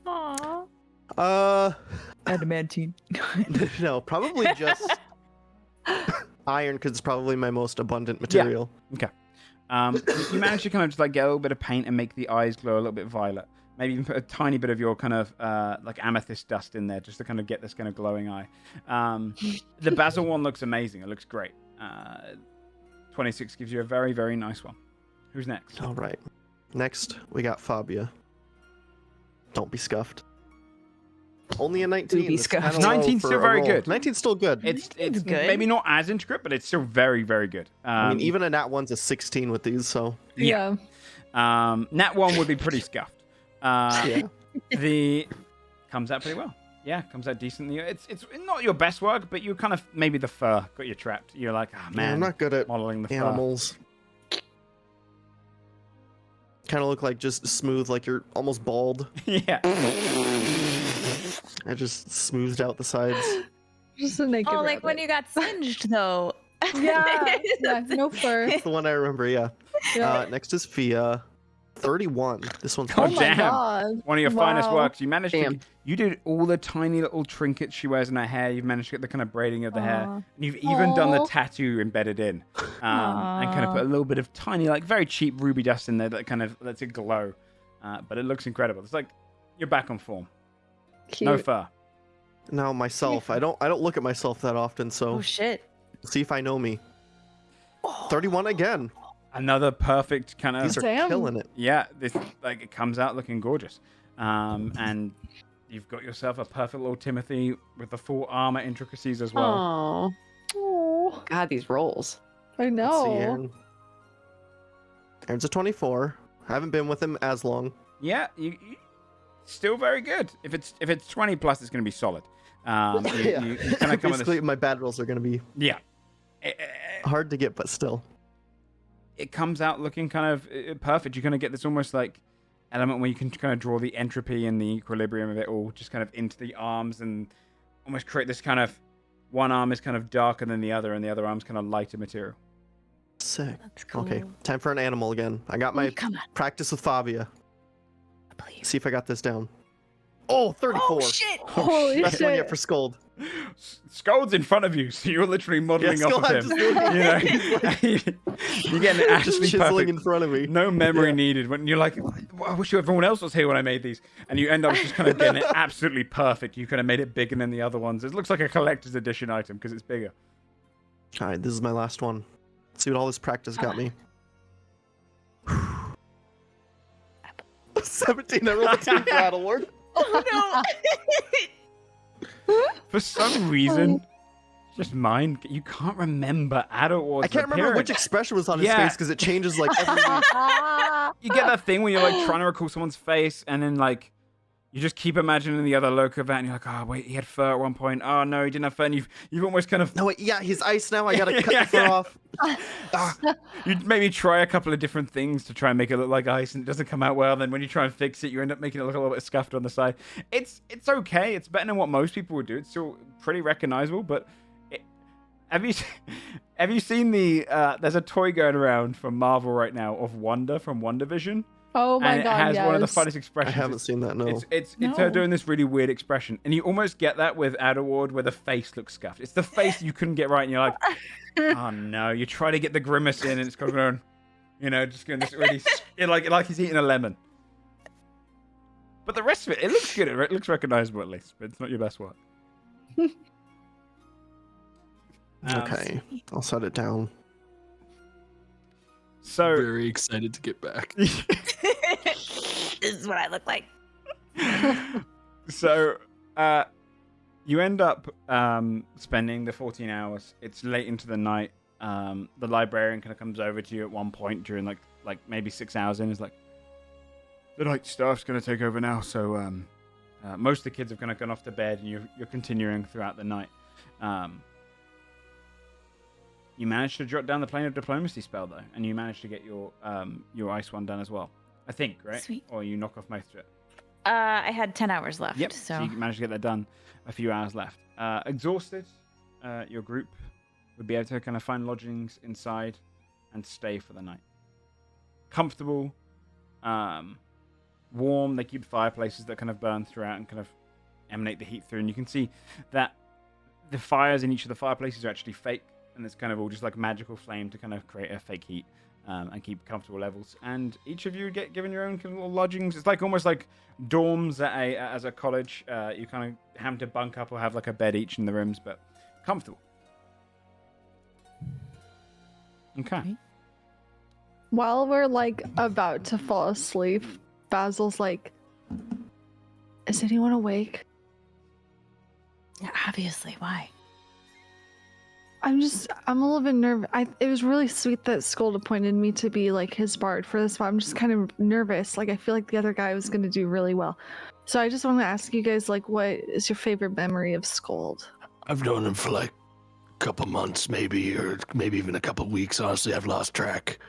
Aww. Uh, Adamantine. no, probably just iron because it's probably my most abundant material. You manage to kind of just like get a little bit of paint and make the eyes glow a little bit violet. maybe even put a tiny bit of your kind of like amethyst dust in there just to kind of get this kind of glowing eye. The basil one looks amazing. It looks great. 26 gives you a very, very nice one. Who's next? All right. Next, we got Fabia. Don't be scuffed. Only a 19. be That's scuffed. kinda low 19's for still a very roll. good. 19's still good. It's good. maybe not as intricate, but it's still very, very good. I mean, even a nat 1's a 16 with these, so Yeah. Nat 1 would be pretty scuffed. yeah. The comes out pretty well. Yeah, comes out decently. It's not your best work, but you kind of maybe the fur got you trapped. You're like, oh man, I'm not good at modeling the animals. Kind of look like just smooth, like you're almost bald. fur. Yeah. I just smoothed out the sides. Just a naked Oh, like when rabbit. you got singed, though. Yeah, yeah, no fur. That's the one I remember, yeah. Yeah. Next is Fia. 31. This one's Oh, Oh fun. my damn. god. One of your finest Wow. works. You managed to. Damn. You did all the tiny little trinkets she wears in her hair. You've managed to get the kind of braiding of the hair. Aw. And you've even done the Aw. tattoo embedded in. And kind of Aw. put a little bit of tiny, like very cheap ruby dust in there that kind of lets it glow. But it looks incredible. It's like you're back on form. Cute. No fur. Now myself. I don't look at myself that often, so Oh shit. see if I know me. 31 again. Another perfect kind of. These are Damn. killing it. Yeah, this like it comes out looking gorgeous. And you've got yourself a perfect little Timothy with the full armor intricacies as well. Oh, Oh, God, these rolls. I Let's see, know. Aaron. Aaron's a 24. I haven't been with him as long. Yeah, you still very good. If it's 20 plus, it's going to be solid. You kind of come with Basically, this, my bad rolls are going to be yeah. hard to get, but still. It comes out looking kind of perfect. You're going to get this almost like element where you can kind of draw the entropy and the equilibrium of it all just kind of into the arms and almost create this kind of one arm is kind of darker than the other and the other arm's kind of lighter material. Sick. That's cool. Okay, time for an animal again. I got my Come on, practice with Fabia. please. See if I got this down. Oh, 34. Oh shit. Holy Best one yet shit. for Scold. Scold's in front of you, so you're literally modeling Yeah, off of Scold, him. I'm You're getting it Just actually chiseling perfect. in front of me. No memory Yeah. needed. When you're like, "Well, I wish everyone else was here when I made these, and you end up just kind of getting it absolutely perfect. You kind of made it bigger than the other ones. It looks like a collector's edition item because it's bigger. All right, this is my last one. Let's see what all this practice got me. 17. I rolled a 2 for Adelward. Oh For some reason, just mine. You can't remember Adderward's I can't remember which appearance. expression was on his Yeah. face because it changes like every week. You get that thing when you're like trying to recall someone's face, and then like you just keep imagining the other look of that, and you're like, oh wait, he had fur at one point. Oh no, he didn't have fur. And you've almost kind of No, wait, yeah, he's ice now. I gotta cut the fur Yeah. off. you maybe try a couple of different things to try and make it look like ice, and it doesn't come out well. Then when you try and fix it, you end up making it look a little bit scuffed on the side. It's okay. It's better than what most people would do. It's still pretty recognizable. But have you seen the? There's a toy going around from Marvel right now of Wanda from WandaVision. Oh my And god, it has yes. one of the funniest I expressions. haven't seen that, no. It's her No. doing this really weird expression, and you almost get that with Adderward, where the face looks scuffed. It's the face you couldn't get right, and you're like, oh no. You try to get the grimace in, and it's going, just going this really, like he's eating a lemon. But the rest of it looks good. It looks recognizable at least, but it's not your best work. Okay, I'll set it down. So Very excited to get back. This is what I look like. So, you end up spending the 14 hours. It's late into the night. The librarian kind of comes over to you at one point during like maybe 6 hours in. Is like, the night staff's going to take over now. So, most of the kids have kind of gone off to bed, and you're continuing throughout the night. You managed to jot down the plane of diplomacy spell though, and you managed to get your ice one done as well. I think, right? Sweet. Or you knock off most of it. I had 10 hours left. Yep. So You managed to get that done. A few hours left. Exhausted, your group would be able to kind of find lodgings inside and stay for the night. Comfortable, warm. They keep fireplaces that kind of burn throughout and kind of emanate the heat through. And you can see that the fires in each of the fireplaces are actually fake, and it's kind of all just like magical flame to kind of create a fake heat. and keep comfortable levels. And each of you get given your own kind of little lodgings. It's like almost like dorms as a college. You kind of have to bunk up or have like a bed each in the rooms, but comfortable. Okay. While we're like about to fall asleep, Basil's like, "Is anyone awake?" Yeah, obviously. Why? I'm a little bit nervous. It was really sweet that Scold appointed me to be like his bard for this, but I'm just kind of nervous. Like, I feel like the other guy was going to do really well. So I just want to ask you guys, like, what is your favorite memory of Scold? I've known him for like a couple months, maybe, or maybe even a couple weeks. Honestly, I've lost track.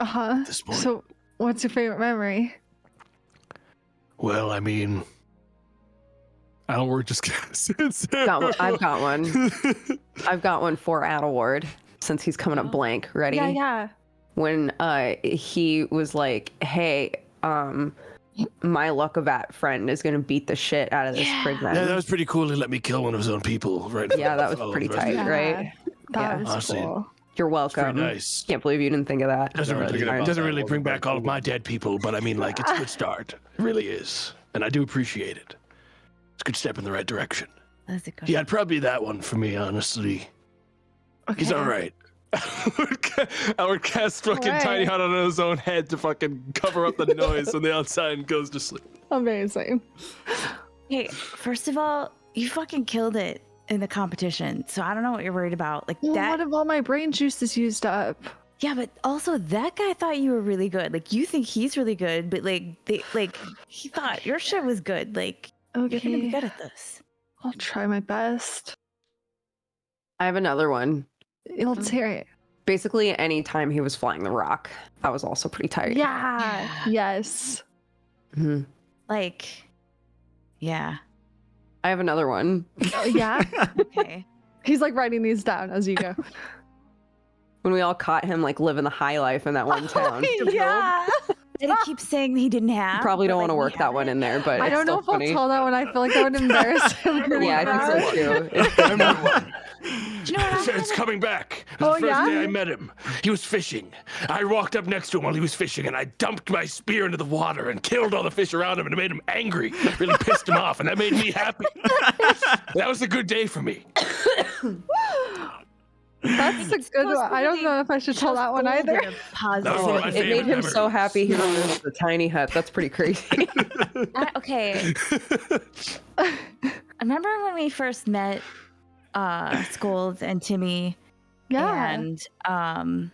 Uh-huh. This point. So what's your favorite memory? Well, I mean, Alward just I've got one. I've got one for Adalward since he's coming up blank. Ready? Yeah. When he was like, "Hey, my Lucavat friend is gonna beat the shit out of this Prigman." yeah, that was pretty cool. He let me kill one of his own people, right? Yeah, that was pretty tight, right? That Yeah. was Honestly, cool. You're It's pretty welcome. nice. Can't believe you didn't think of that. Doesn't really, thinking about doesn't that. really Wasn't bring very back all of cool. my dead people, but I mean, like, it's a good start. It really is. And I do appreciate it. It's a good step in the right direction. That's a good. Yeah, it'd probably be that one for me, honestly. He's all right. Alward casts fucking Alright. tiny hut on his own head to fucking cover up the noise on the outside and goes to sleep. Amazing. Hey, first of all, you fucking killed it in the competition, so I don't know what you're worried about. Like Well, that. what if all my brain juice is used up? Yeah, but also that guy thought you were really good. Like you think he's really good, but he thought your shit was good. Like you're gonna be Okay. good at this. I'll try my best. I have another one. Let's hear it. Basically, any time he was flying the rock, that was also pretty tight. Yeah. Yeah. Yes. Mhm. Like, yeah. I have another one. Oh, yeah. Okay. He's like writing these down as you go. When we all caught him like living the high life in that one town. Yeah. Did he keep saying he didn't have? Probably don't but, want to like, work he that had one it? in there, but I it's don't know still if funny. I'll tell that one. I feel like that would embarrass him. really Yeah, I bad. think so too. It's I remember one. Do you know what? It's coming back. It was Oh, the first yeah? day I met him. He was fishing. I walked up next to him while he was fishing, and I dumped my spear into the water and killed all the fish around him, and it made him angry. Really pissed him off, and that made me happy. That was a good day for me. That's a good one. I don't know if I should tell that one either. That was one of Positive. my it made favorite him so memories. happy he removed the tiny hut. That's pretty crazy. Okay. I remember when we first met Scold and Timmy, Yeah. and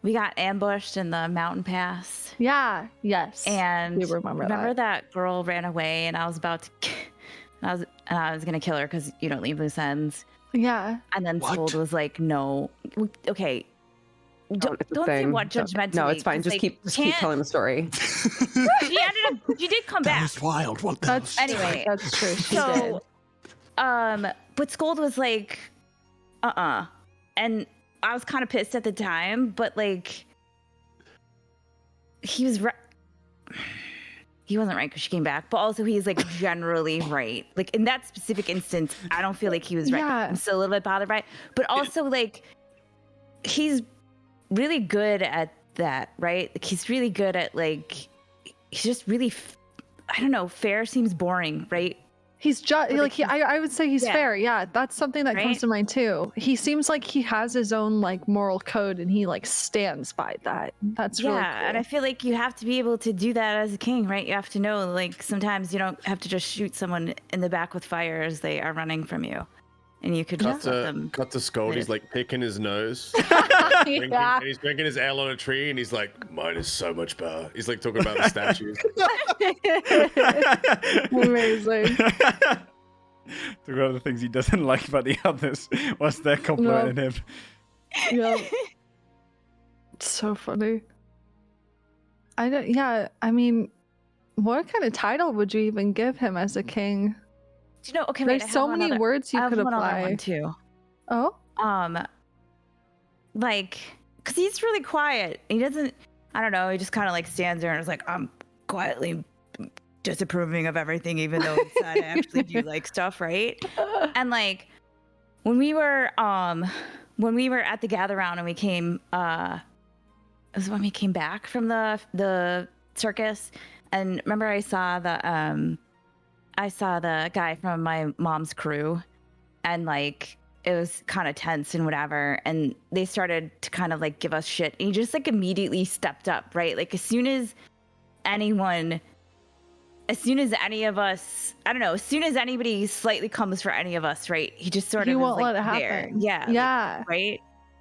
we got ambushed in the mountain pass. Yeah. Yes. And we remember that girl ran away, and I was about to, and I was gonna kill her because you don't leave loose ends. Yeah. And then What? Scold was like, "No, okay, don't It's a say thing. what judgmentally." No, it's fine. 'cause, Just like, keep can't- telling the story. She did come That back. was wild. What the That's hell? Anyway, That's true. She did. So, but Scold was like, and I was kind of pissed at the time, but like, he was right. He wasn't right because she came back, but also he's like generally right. Like in that specific instance, I don't feel like he was right. Yeah. I'm still a little bit bothered by it, but also like, he's really good at that, right? Like he's really good at like, he's just really, I don't know, fair seems boring, right? He's just But, like I would say he's yeah. fair. Yeah, that's something that comes Right? to mind too. He seems like he has his own like moral code and he like stands by that. That's really cool. And I feel like you have to be able to do that as a king, right? You have to know, like, sometimes you don't have to just shoot someone in the back with fire as they are running from you, and you could just let them. Cut to Scold. He's like picking his nose. Drinking, Yeah. and he's drinking his ale on a tree, and he's like, "Mine is so much better." He's like talking about the statues. Amazing. So one of the things he doesn't like about the others was their complimenting him. Yeah. It's so funny. I don't. Yeah. I mean, what kind of title would you even give him as a king? Do you know? Okay, wait, There's I so have many another- words you I have could one other apply. one too. Oh. Like, cause he's really quiet. He doesn't. I don't know. He just kind of like stands there and is like, I'm quietly disapproving of everything, even though inside I actually do like stuff, right? And like, when we were at the gather round and we came it was when we came back from the circus, and remember I saw the guy from my mom's crew, and like it was kind of tense and whatever, and they started to kind of like give us shit, and he just like immediately stepped up, right? Like as soon as any of us, I don't know, as soon as anybody slightly comes for any of us, right? He just sort of won't is, let like, it there. happen. Yeah. Yeah. Like, right?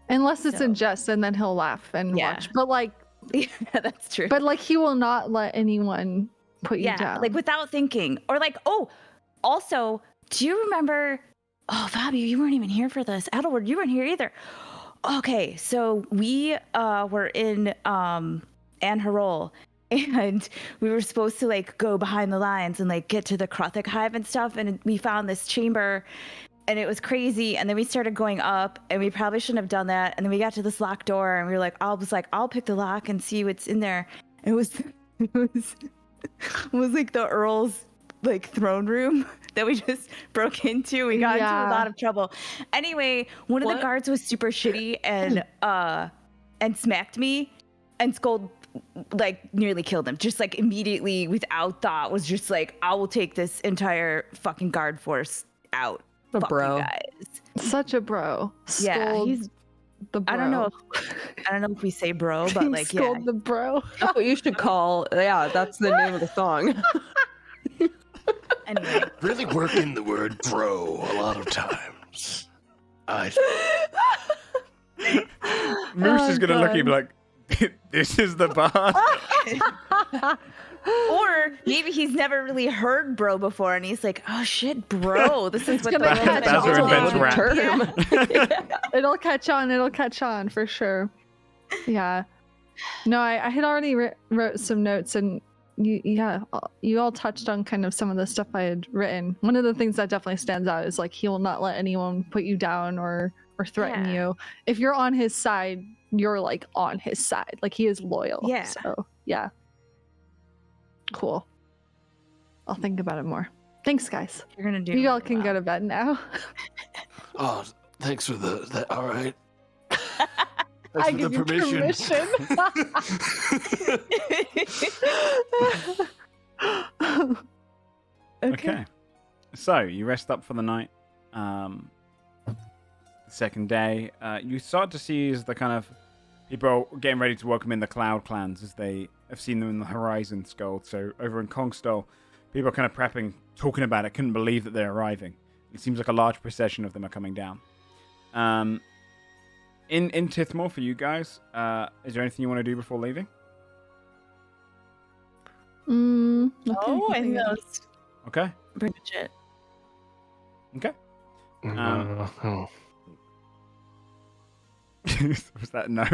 Unless it's in So- jest, and then he'll laugh and Yeah. watch. But like, Yeah, that's true. but like, he will not let anyone put you yeah, down. like without thinking. Or like, oh, also, do you remember? Oh, Fabio, you weren't even here for this. Edward, you weren't here either. Okay, so we were in Anne Harol, and we were supposed to like go behind the lines and like get to the Krothic hive and stuff, and we found this chamber, and it was crazy. And then we started going up, and we probably shouldn't have done that. And then we got to this locked door, and we were like, I'll pick the lock and see what's in there. It was like the Earl's like throne room that we just broke into. We got into a lot of trouble. Anyway, one of the guards was super shitty and smacked me, and Scold like nearly killed him. Just like immediately without thought was just like, I will take this entire fucking guard force out. A Fuck bro. you guys. Such a bro. Yeah, Scold he's the bro. I don't know if we say bro, but like yeah. Scold the bro. That's what you should call. Yeah, that's the name of the song. Anyway. Really work in the word bro a lot of times. Moose is gonna look at you and be like, "This is the bar." Or maybe he's never really heard bro before, and he's like, "Oh shit, bro! This is what the gonna world catch is Bowser about." invents rap. It'll catch on. It'll catch on for sure. Yeah. No, I had already wrote some notes, and you all touched on kind of some of the stuff I had written. One of the things that definitely stands out is like he will not let anyone put you down or threaten Yeah. you. If you're on his side, you're like on his side. Like he is loyal. Yeah. So yeah. Cool. I'll think about it more. Thanks, guys. You're gonna do. You all really can well. go to bed now. Oh, thanks for that. All right. I Thanks for give the you permission. Okay. So you rest up for the night. Second day, you start to see as the kind of people are getting ready to welcome in the Cloud Clans as they have seen them in the horizon Skull. So over in Kongstol, people are kind of prepping, talking about it, couldn't believe that they're arriving. It seems like a large procession of them are coming down. In Tithmore for you guys, is there anything you want to do before leaving? nothing Oh, I I can think think that of. was Okay. pretty much it. Okay. Oh. Was that no?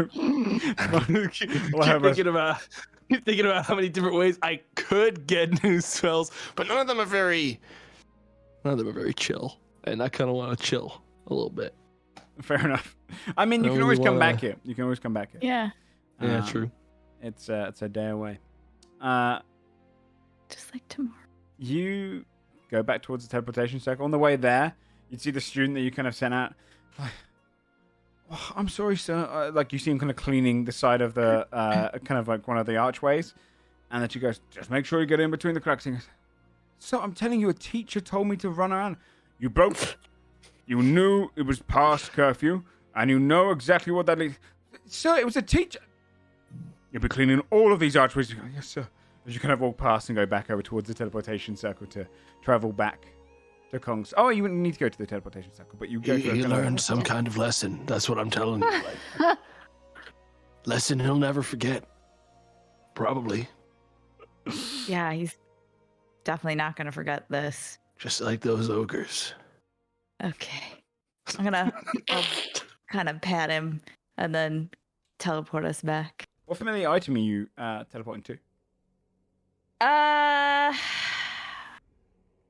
Keep thinking about how many different ways I could get new spells, But none of them are very. chill, and I kind of want to chill a little bit. Fair enough. I mean, you I can really always come wanna- back here. You can always come back here. Yeah, Yeah, Um, true. It's a day away. just like tomorrow. You go back towards the teleportation circle. On the way there, you see the student that you kind of sent out. Oh, I'm sorry, sir. Like you see him kind of cleaning the side of the kind of like one of the archways, and then she goes, "Just make sure you get in between the cracks." And he goes, "So I'm telling you, a teacher told me to run around. You broke. You knew it was past curfew, and you know exactly what that means. Sir, it was a teacher. You'll be cleaning all of these archways." You go, "Yes, sir." As you kind of walk past and go back over towards the teleportation circle to travel back to Kong's. Oh, you wouldn't need to go to the teleportation circle, but you go to He kind of- learned some kind of lesson. That's what I'm telling you. Like, lesson he'll never forget. Probably. Yeah, he's definitely not gonna forget this. Just like those ogres. Okay, I'll kind of pat him and then teleport us back. What familiar item are you teleporting to?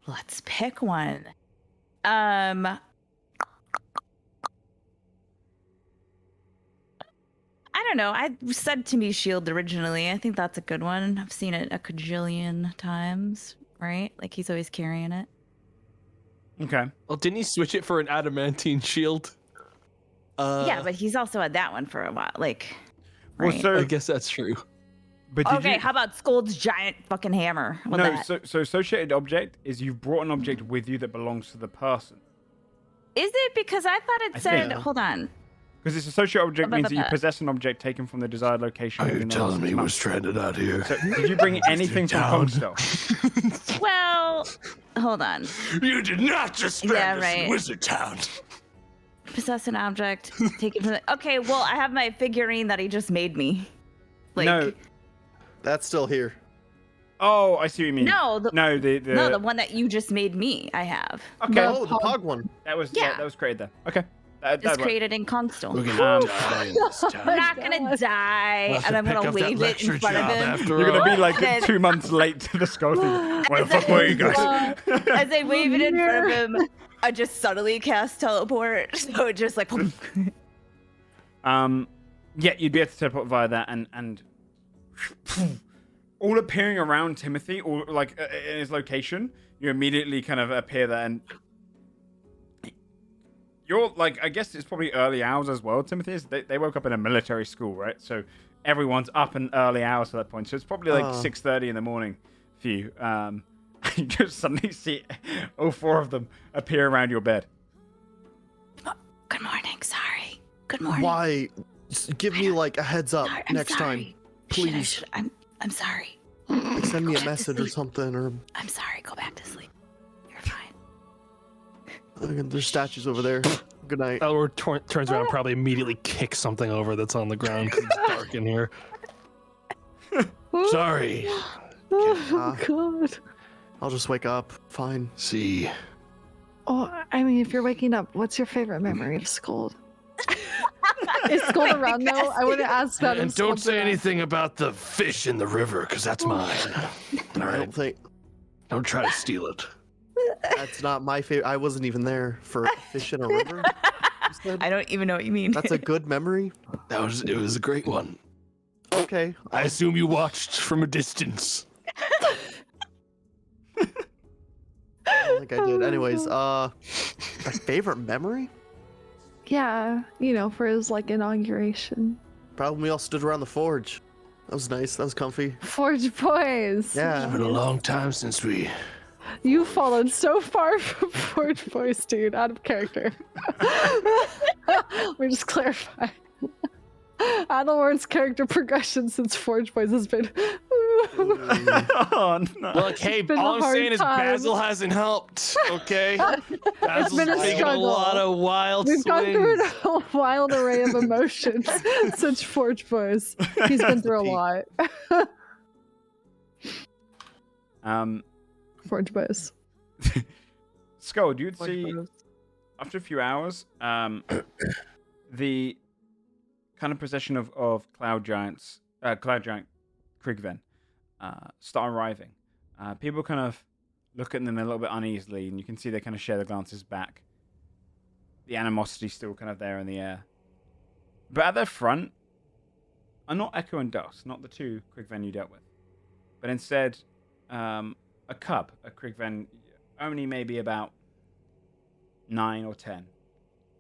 Let's pick one. I don't know. I said to me shield originally. I think that's a good one. I've seen it a cajillion times, right? Like he's always carrying it. Okay. Well, didn't he switch it for an adamantine shield? Yeah, but he's also had that one for a while. Like, Well, right? so, I guess that's true. but did Okay, you, how about Scold's giant fucking hammer? What no, that? so associated object is you've brought an object with you that belongs to the person. Is it? Because I thought it I said, think- hold on. Because this associate object means that you Ba-ba-ba. possess an object taken from the desired location Are you within the last telling 6 me we're months. stranded out here? So, did you bring anything from down. Kongstow? Well, hold on. You did not just Yeah, strand us right. in Wizard Town. Possess an object, take it from the... Okay, well, I have my figurine that he just made me. Like, No. That's still here. Oh, I see what you mean. No, no, the one that you just made me, I have. Okay, Oh, the pog one. that was Yeah. that was created there. Okay, It's that worked. created in Kongstow. We're gonna Um, die in this I'm town. not gonna die, We'll have and to I'm gonna pick up that wave it in lecture front of job him. after You're gonna all. be like Then- 2 months late to the skull thing. Where the fuck were you guys? As I wave it in front of him, I just subtly cast teleport. So it just like, Yeah, you'd be able to teleport via that, and all appearing around Timothy, or like in his location, you immediately kind of appear there, and you're like, I guess it's probably early hours as well. Timothy is. They woke up in a military school, right? So everyone's up in early hours at that point. So it's probably like 6:30 in the morning for you. You just suddenly see all 4 of them appear around your bed. good morning, sorry. Good morning. Why? Just give me like a heads up Sorry, I'm next sorry. time, Should I- please. should- I'm sorry. Like, send me Go a back to message or sleep. something, or I'm sorry. Go back to sleep. You're fine. there's statues over there. Good night. Elward turns around, probably immediately kicks something over that's on the ground because it's dark in here. Sorry. Oh God. I'll just wake up. Fine. See, Oh, I mean, if you're waking up, what's your favorite memory of Scold? Is Scold around though? I would have asked that. and if don't Scold's say around. anything about the fish in the river, because that's mine. All I right, don't think don't try to steal it. that's not my favorite. I wasn't even there for a fish in a river. You said? I don't even know what you mean. That's a good memory. It was a great one. Okay. I assume you watched from a distance. I don't think I did. Anyways, my favorite memory? Yeah, you know, for his like inauguration. Probably we all stood around the forge. That was nice. That was comfy. Forge Boys. It's Yeah. been a long time since we. You followed so far from Forge Boys, dude. Out of character. Let me just clarify. Adelward's character progression since Forge Boys has been. Oh no! Look, hey, been a all I'm hard saying is time. Basil hasn't helped. Okay, Basil's been a taken a struggle. lot of wild We've gone through swings. a wild array of emotions since Forge Boys. He's been through a lot. Forge Boys. Skull, you'd Forge see Boys. after a few hours, the kind of possession of Cloud Giant Krigven, start arriving. People kind of look at them a little bit uneasily, and you can see they kind of share their glances back. The animosity's still kind of there in the air. But at their front are not Echo and Dust, not the 2 Krigven you dealt with, but instead a cub, a Krigven only maybe about 9 or 10.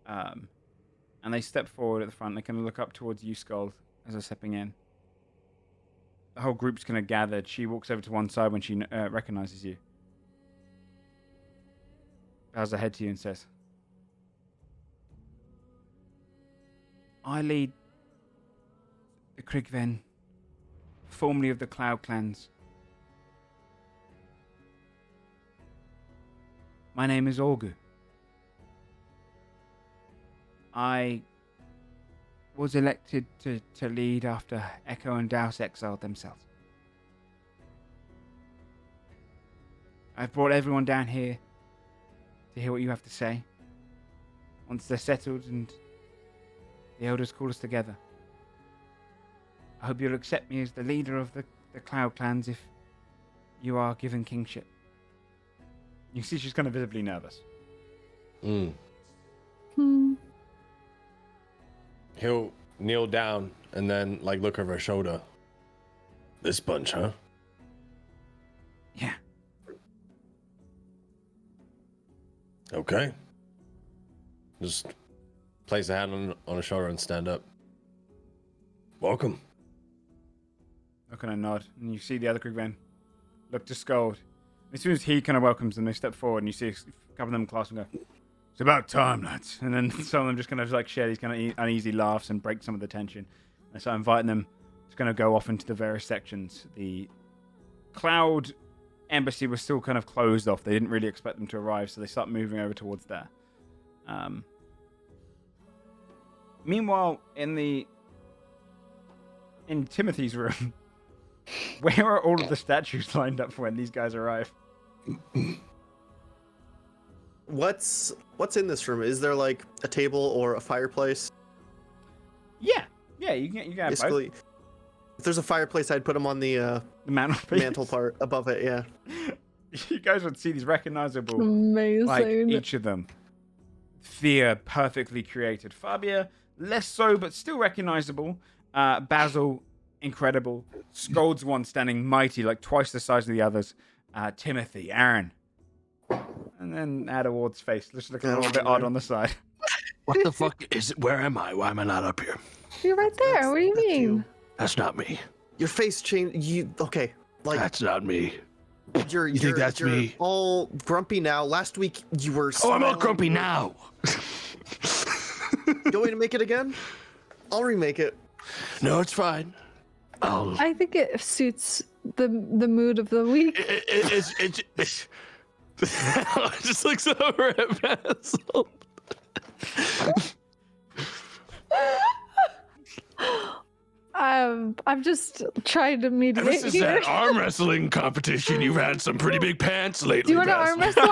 And they step forward at the front. They kind of look up towards you, Skull, as they're stepping in. The whole group's kind of gathered. She walks over to one side when she recognizes you. Bows her head to you and says, I lead the Krigven, formerly of the Cloud Clans. My name is Orgu. I was elected to lead after Echo and Douse exiled themselves. I've brought everyone down here to hear what you have to say. Once they're settled and the elders call us together, I hope you'll accept me as the leader of the Cloud Clans if you are given kingship. You see she's kind of visibly nervous. Mm. Hmm. He'll kneel down and then like look over her shoulder. This bunch, huh? Yeah. Okay. Just place a hand on her shoulder and stand up. Welcome. I kind of nod, and you see the other Krigvan look to Scold. As soon as he kind of welcomes them, they step forward, and you see a couple of them clasp and go, "It's about time, lads." And then some of them just kind of like share these kind of uneasy laughs and break some of the tension. And so inviting them to kind of go off into the various sections. The Cloud Embassy was still kind of closed off. They didn't really expect them to arrive, so they start moving over towards there. Meanwhile, in Timothy's room, where are all of the statues lined up for when these guys arrive? What's in this room? Is there like a table or a fireplace? Yeah, you can have both. Basically, if there's a fireplace, I'd put them on the mantelpiece. mantle part above it. Yeah. You guys would see these recognizable, Amazing. like each of them. Thea, perfectly created. Fabia, less so, but still recognizable. Basil, incredible. Scold's one standing mighty, like twice the size of the others. Timothy, Aaron. And then Adaward's face, just looking a little bit odd on the side. What the fuck is it? Where am I? Why am I not up here? You're right there. What do you mean? That's not me. Your face changed. Okay, like That's not me. you're. You think that's you're me? all grumpy now. Last week you were. Oh, I'm all smiling. grumpy now. You want me to make it again? I'll remake it. No, it's fine. I think it suits the mood of the week. It just looks over at Basil. I'm just trying to Ever mediate since here. that arm wrestling competition, you've had some pretty big pants lately. Do you want to arm wrestle?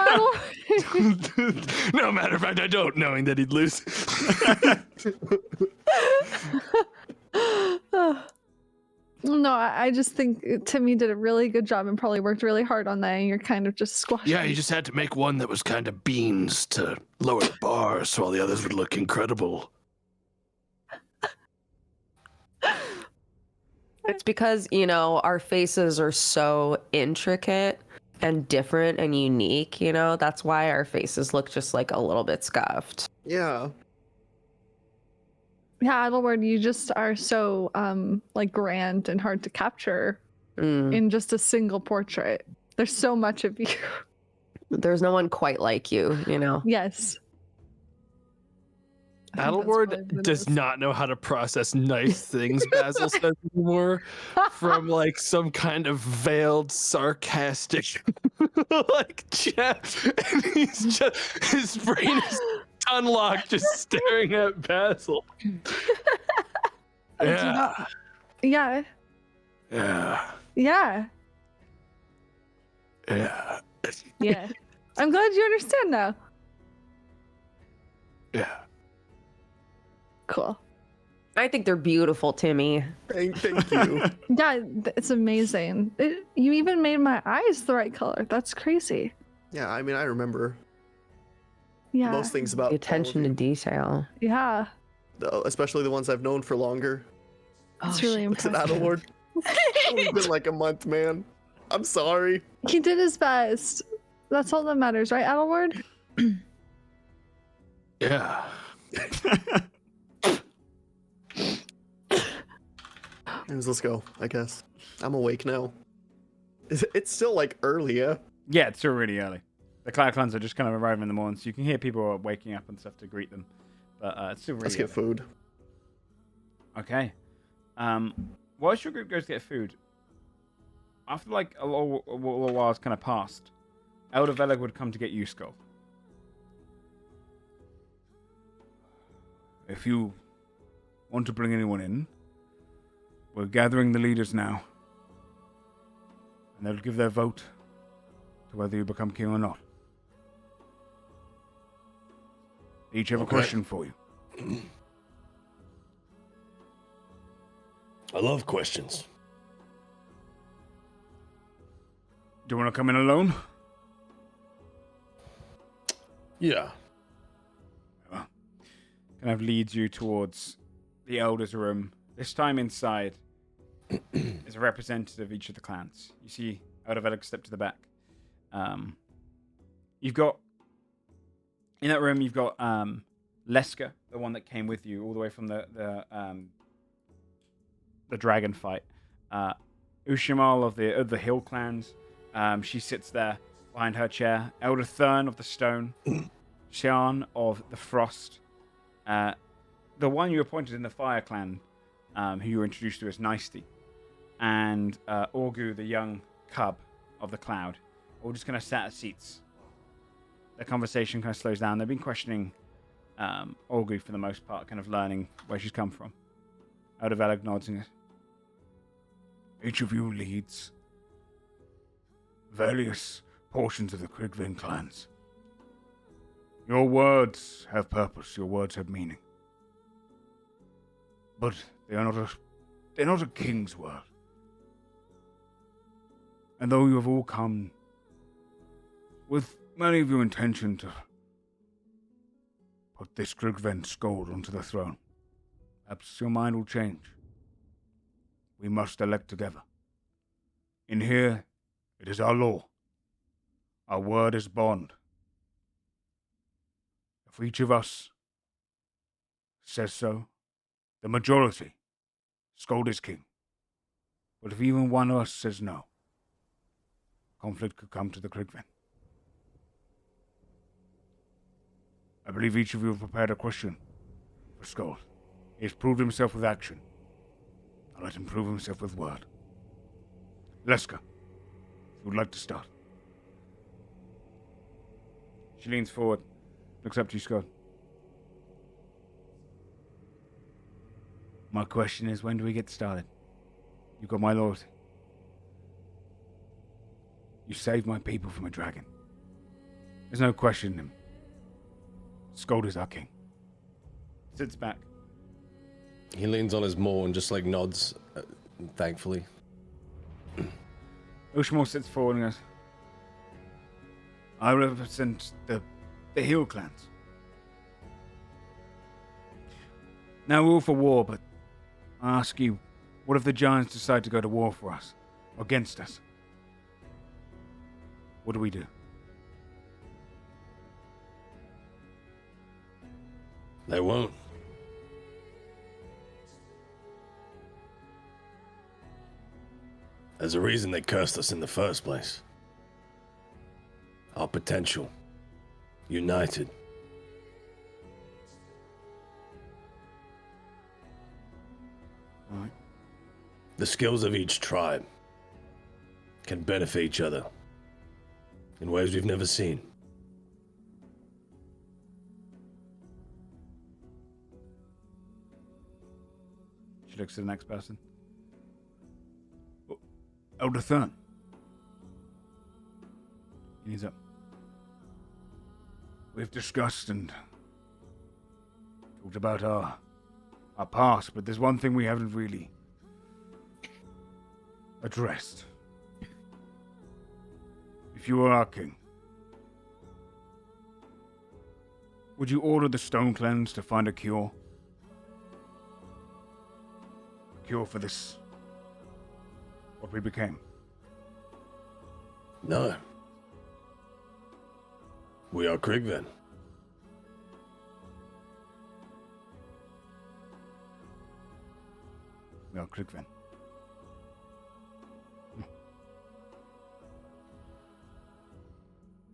No, matter of fact, I don't, knowing that he'd lose. No, I just think Timmy did a really good job and probably worked really hard on that, and you're kind of just squashing. Yeah, you just had to make one that was kind of beans to lower the bar so all the others would look incredible. It's because, our faces are so intricate and different and unique, That's why our faces look just like a little bit scuffed. Yeah. Yeah, Adelward, you just are so like grand and hard to capture in just a single portrait. There's so much of you. There's no one quite like you, Yes. I think that's probably Adelward what it does is. not know how to process nice things Basil says anymore from like some kind of veiled sarcastic like Jeff, and he's just his brain is unlocked just staring at Basil. Yeah. Yeah. Yeah. Yeah. Yeah. Yeah. I'm glad you understand now. Yeah. Cool. I think they're beautiful, Timmy. Thank you. Yeah, it's amazing. You even made my eyes the right color. That's crazy. Yeah, I mean, I remember Yeah. most things about The attention to detail. Yeah. especially the ones I've known for longer. It's really Listen, impressive. Adelward. It's only been like a month, man. I'm sorry. He did his best. That's all that matters, right, Adelward? Yeah. Let's go, I guess. I'm awake now. It's still like early, yeah? Yeah, it's still really early. The Cloud Clans are just kind of arriving in the morning, so you can hear people waking up and stuff to greet them. But it's still really Let's get early. food. Okay. Whilst your group goes to get food, after like a little while's kind of passed, Elder Veleg would come to get you, Skull. If you want to bring anyone in, we're gathering the leaders now. And they'll give their vote to whether you become king or not. Each have a Okay. question for you. I love questions. Do you want to come in alone? Yeah. Kind of leads you towards the Elder's room. This time inside is a representative of each of the clans. You see Elder Veleg step to the back. You've got, in that room, you've got Leska, the one that came with you all the way from the dragon fight. Ushimal of the Hill clans. She sits there behind her chair. Elder Thurn of the Stone. Sian of the Frost. The one you appointed in the Fire clan, who you were introduced to as Nisty. And Orgu, the young cub of the Cloud. All just kind of sat at seats. The conversation kind of slows down. They've been questioning Orgu for the most part, kind of learning where she's come from. Elder Velag nods and goes, each of you leads various portions of the Krigvin clans. Your words have purpose, your words have meaning. But they're not a king's word. And though you have all come with many of your intention to put this Krigven Skald onto the throne, perhaps your mind will change. We must elect together. In here, it is our law. Our word is bond. If each of us says so, the majority, Skald is king. But if even one of us says no, conflict could come to the Krigven. I believe each of you have prepared a question for Skald. He has proved himself with action. I'll let him prove himself with word. Leska, if you would like to start. She leans forward, looks up to you, Scott. My question is, when do we get started? You've got my loyalty. You saved my people from a dragon. There's no question in him. Skald is our king. Sits back. He leans on his maul and just like nods, thankfully. Ushmore sits forward and goes, I represent the Hill clans. Now we're all for war, but I ask you, what if the giants decide to go to war for us, or against us? What do we do? They won't. There's a reason they cursed us in the first place. Our potential. United. All right. The skills of each tribe can benefit each other in ways we've never seen. She looks to the next person. Elder Thurn. He's up. We've discussed and talked about our past, but there's one thing we haven't really addressed. If you were our king, would you order the Stone Clans to find a cure? A cure for this, what we became? No. We are Krigven. We are Krigven.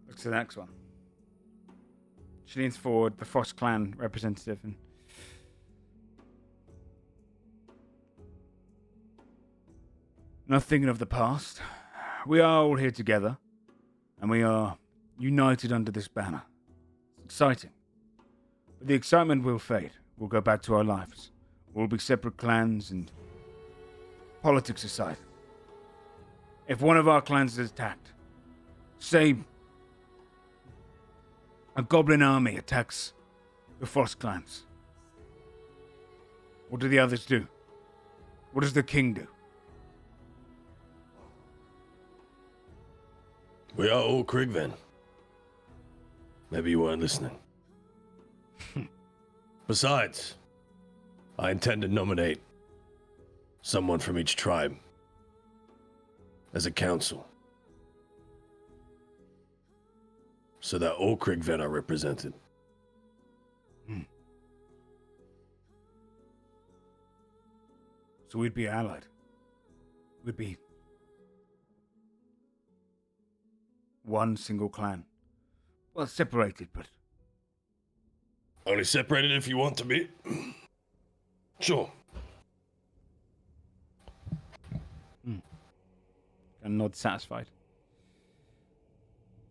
Looks to the next one. She leans forward, the Frost clan representative, and not thinking of the past. We are all here together, and we are united under this banner. It's exciting. But the excitement will fade. We'll go back to our lives. We'll be separate clans and politics aside. If one of our clans is attacked, say a goblin army attacks the Frost clans, what do the others do? What does the king do? We are all Krigven. Maybe you weren't listening. Besides, I intend to nominate someone from each tribe as a council, so that all Krigven are represented. So we'd be allied. We'd be one single clan. Well, separated, but Only separated if you want to be. Sure. and nod satisfied.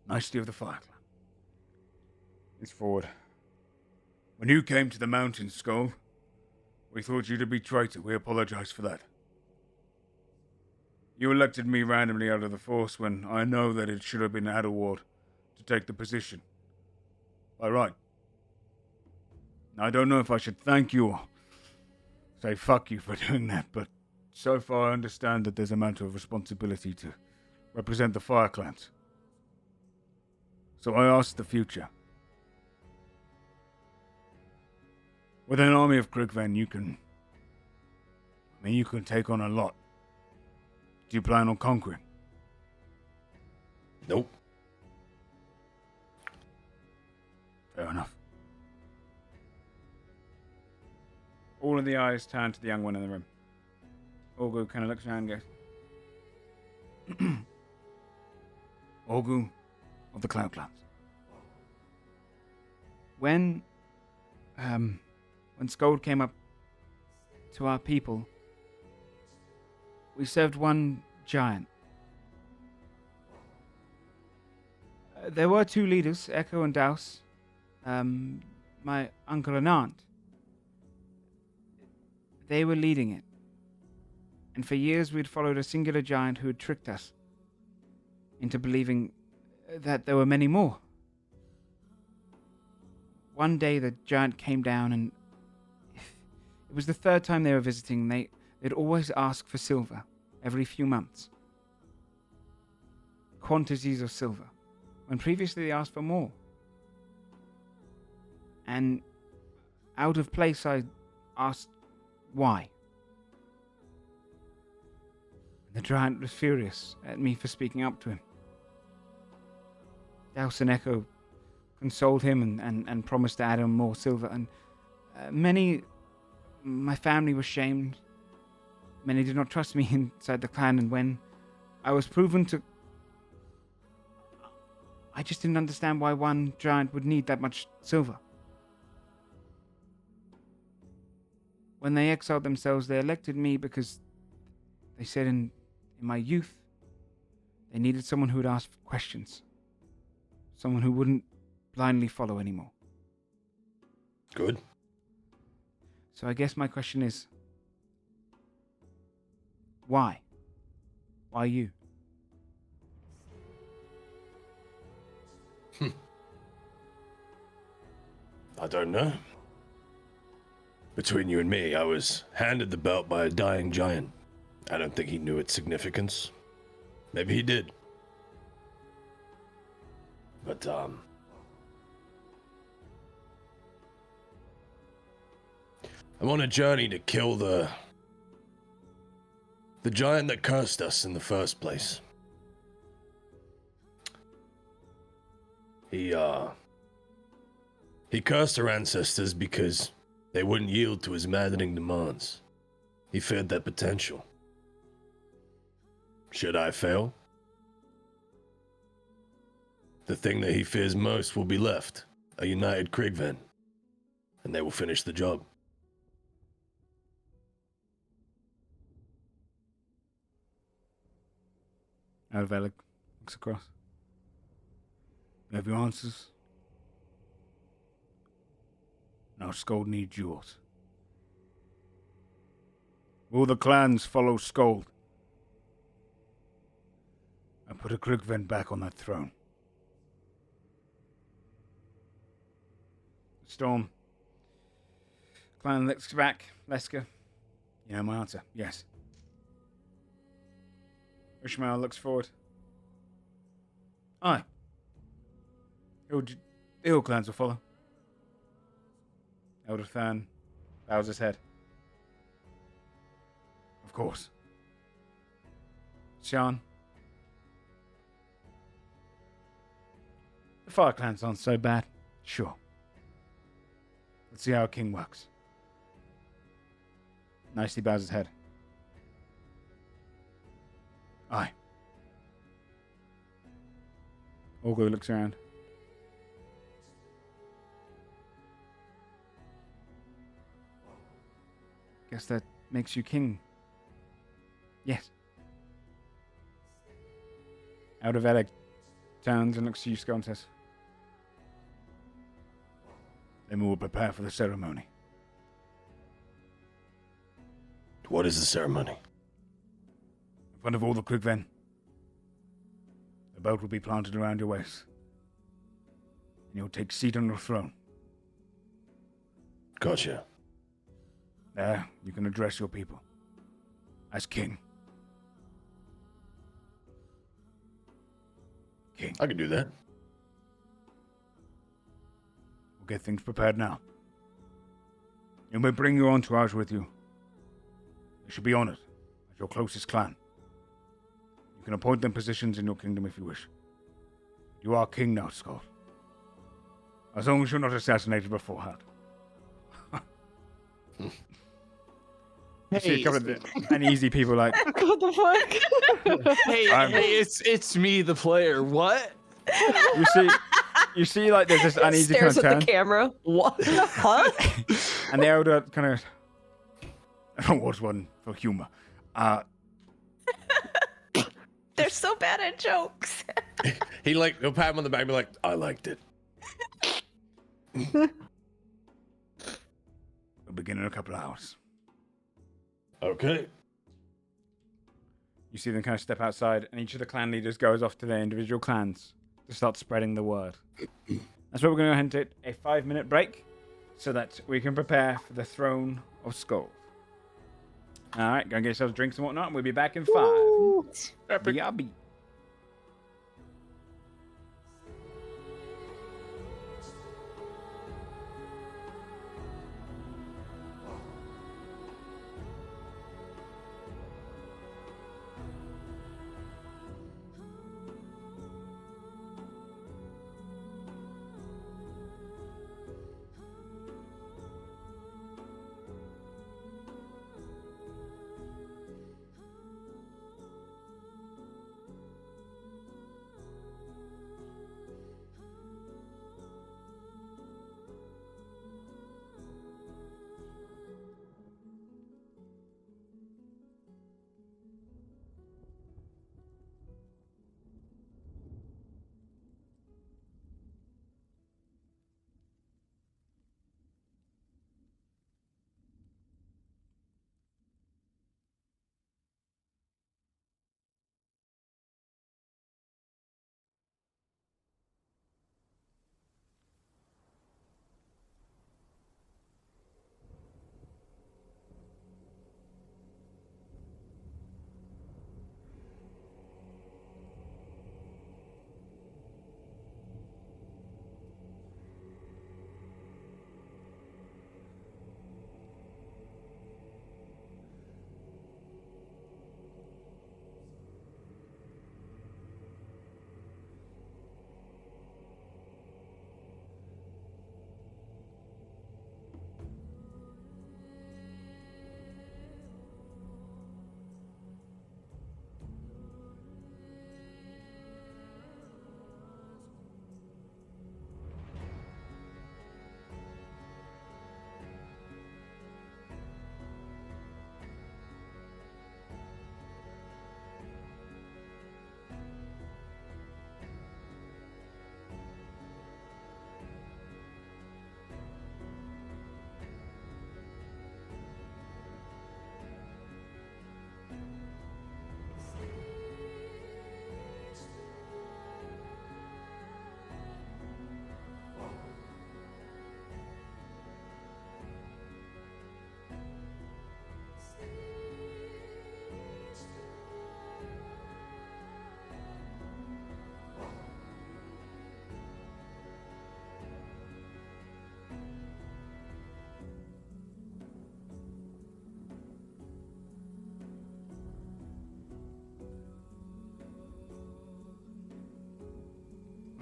Nicely of the Fire Clan. It's forward. When you came to the mountain, Skull, we thought you to be traitor. We apologize for that. You elected me randomly out of the force when I know that it should have been Adderward to take the position. By right. I don't know if I should thank you or say fuck you for doing that, but so far I understand that there's a matter of responsibility to represent the Fire Clans. So I ask the future. With an army of Krigvan, you can take on a lot. Do you plan on conquering? Nope. Fair enough. All of the eyes turn to the young one in the room. Orgu kind of looks around and goes, Orgu of the Cloud Clans. When Scold came up to our people, we served one giant. There were two leaders, Echo and Douse, my uncle and aunt. They were leading it. And for years we'd followed a singular giant who had tricked us into believing that there were many more. One day the giant came down and it was the third time they were visiting. They'd always ask for silver every few months. Quantities of silver, when previously they asked for more. And out of place I asked why. The giant was furious at me for speaking up to him. Douse and Echo consoled him and promised to add him more silver, and my family was shamed. Many did not trust me inside the clan, and when I was proven to... I just didn't understand why one giant would need that much silver. When they exiled themselves, they elected me because they said in my youth, they needed someone who would ask questions. Someone who wouldn't blindly follow anymore. Good. So I guess my question is, why? Why you? I don't know. Between you and me, I was handed the belt by a dying giant. I don't think he knew its significance. Maybe he did. But, I'm on a journey to kill the giant that cursed us in the first place. He cursed our ancestors because they wouldn't yield to his maddening demands. He feared their potential. Should I fail? The thing that he fears most will be left, a united Krigvan, and they will finish the job. Alvelik looks across. You have your answers? Now Scold needs yours. Will the clans follow Scold and put a Krigven back on that throne? Storm. Clan looks back. Leska. You know my answer. Yes. Ishmael looks forward. Aye. Hill clans will follow. Elder Than bows his head. Of course. Sean. The Fire Clans aren't so bad. Sure. Let's see how a king works. Nicely bows his head. Aye. Olga looks around. Guess that makes you king. Yes. Out of Alec turns and looks to you, Skull, and says, then we will prepare for the ceremony. What is the ceremony? In front of all the Krugven. The boat will be planted around your waist. And you'll take seat on your throne. Gotcha. There, you can address your people. As king. King. I can do that. We'll get things prepared now. You may bring your entourage with you. They should be honored as your closest clan. You can appoint them positions in your kingdom if you wish. You are king now, Skull. As long as you're not assassinated beforehand. You see a couple of uneasy people like, What the fuck? Hey, it's me, the player. What? you see like there's this uneasy Stares kind at of the turn, camera. What? Huh? and the elder kind of, I was one for humor. They're so bad at jokes. He'll pat him on the back and be like, I liked it. We'll begin in a couple of hours. Okay. You see them kind of step outside, and each of the clan leaders goes off to their individual clans to start spreading the word. That's why we're going to take a 5-minute break so that we can prepare for the throne of Skull. All right, go and get yourselves drinks and whatnot, and we'll be back in 5. BRB.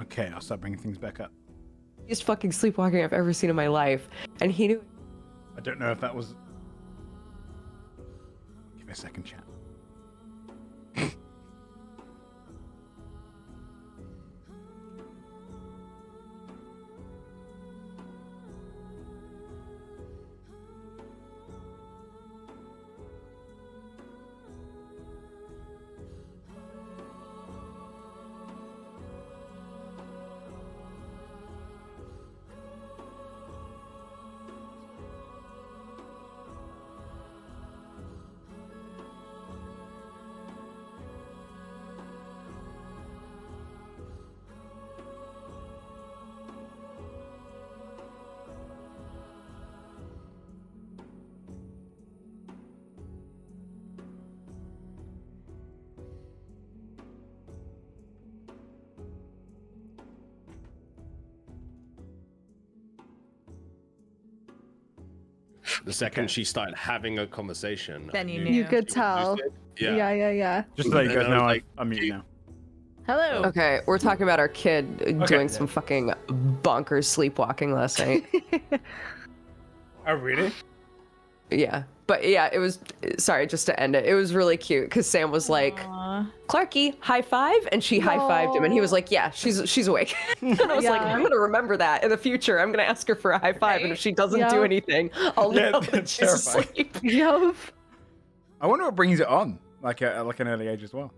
Okay, I'll start bringing things back up. He's fucking sleepwalking I've ever seen in my life. And he knew. I don't know if that was... Give me a second, chat. The second she started having a conversation, Then I you knew knew. You she could was tell. lucid. Yeah. Yeah. Just to let you And guys I was know, like, I'm muted now. Hello. Okay, we're talking about our kid doing some fucking bonkers sleepwalking last night. Oh, really? Yeah. But yeah, it was, sorry, just to end it, it was really cute because Sam was like, Aw. Clarky, high five, and she high fived him, and he was like, "Yeah, she's awake." And I was like, Yeah. "I'm gonna remember that in the future. I'm gonna ask her for a high five, and if she doesn't do Yeah. anything, I'll Yeah, know that that's she's terrifying. asleep." Yup. I wonder what brings it on, like like an early age as well.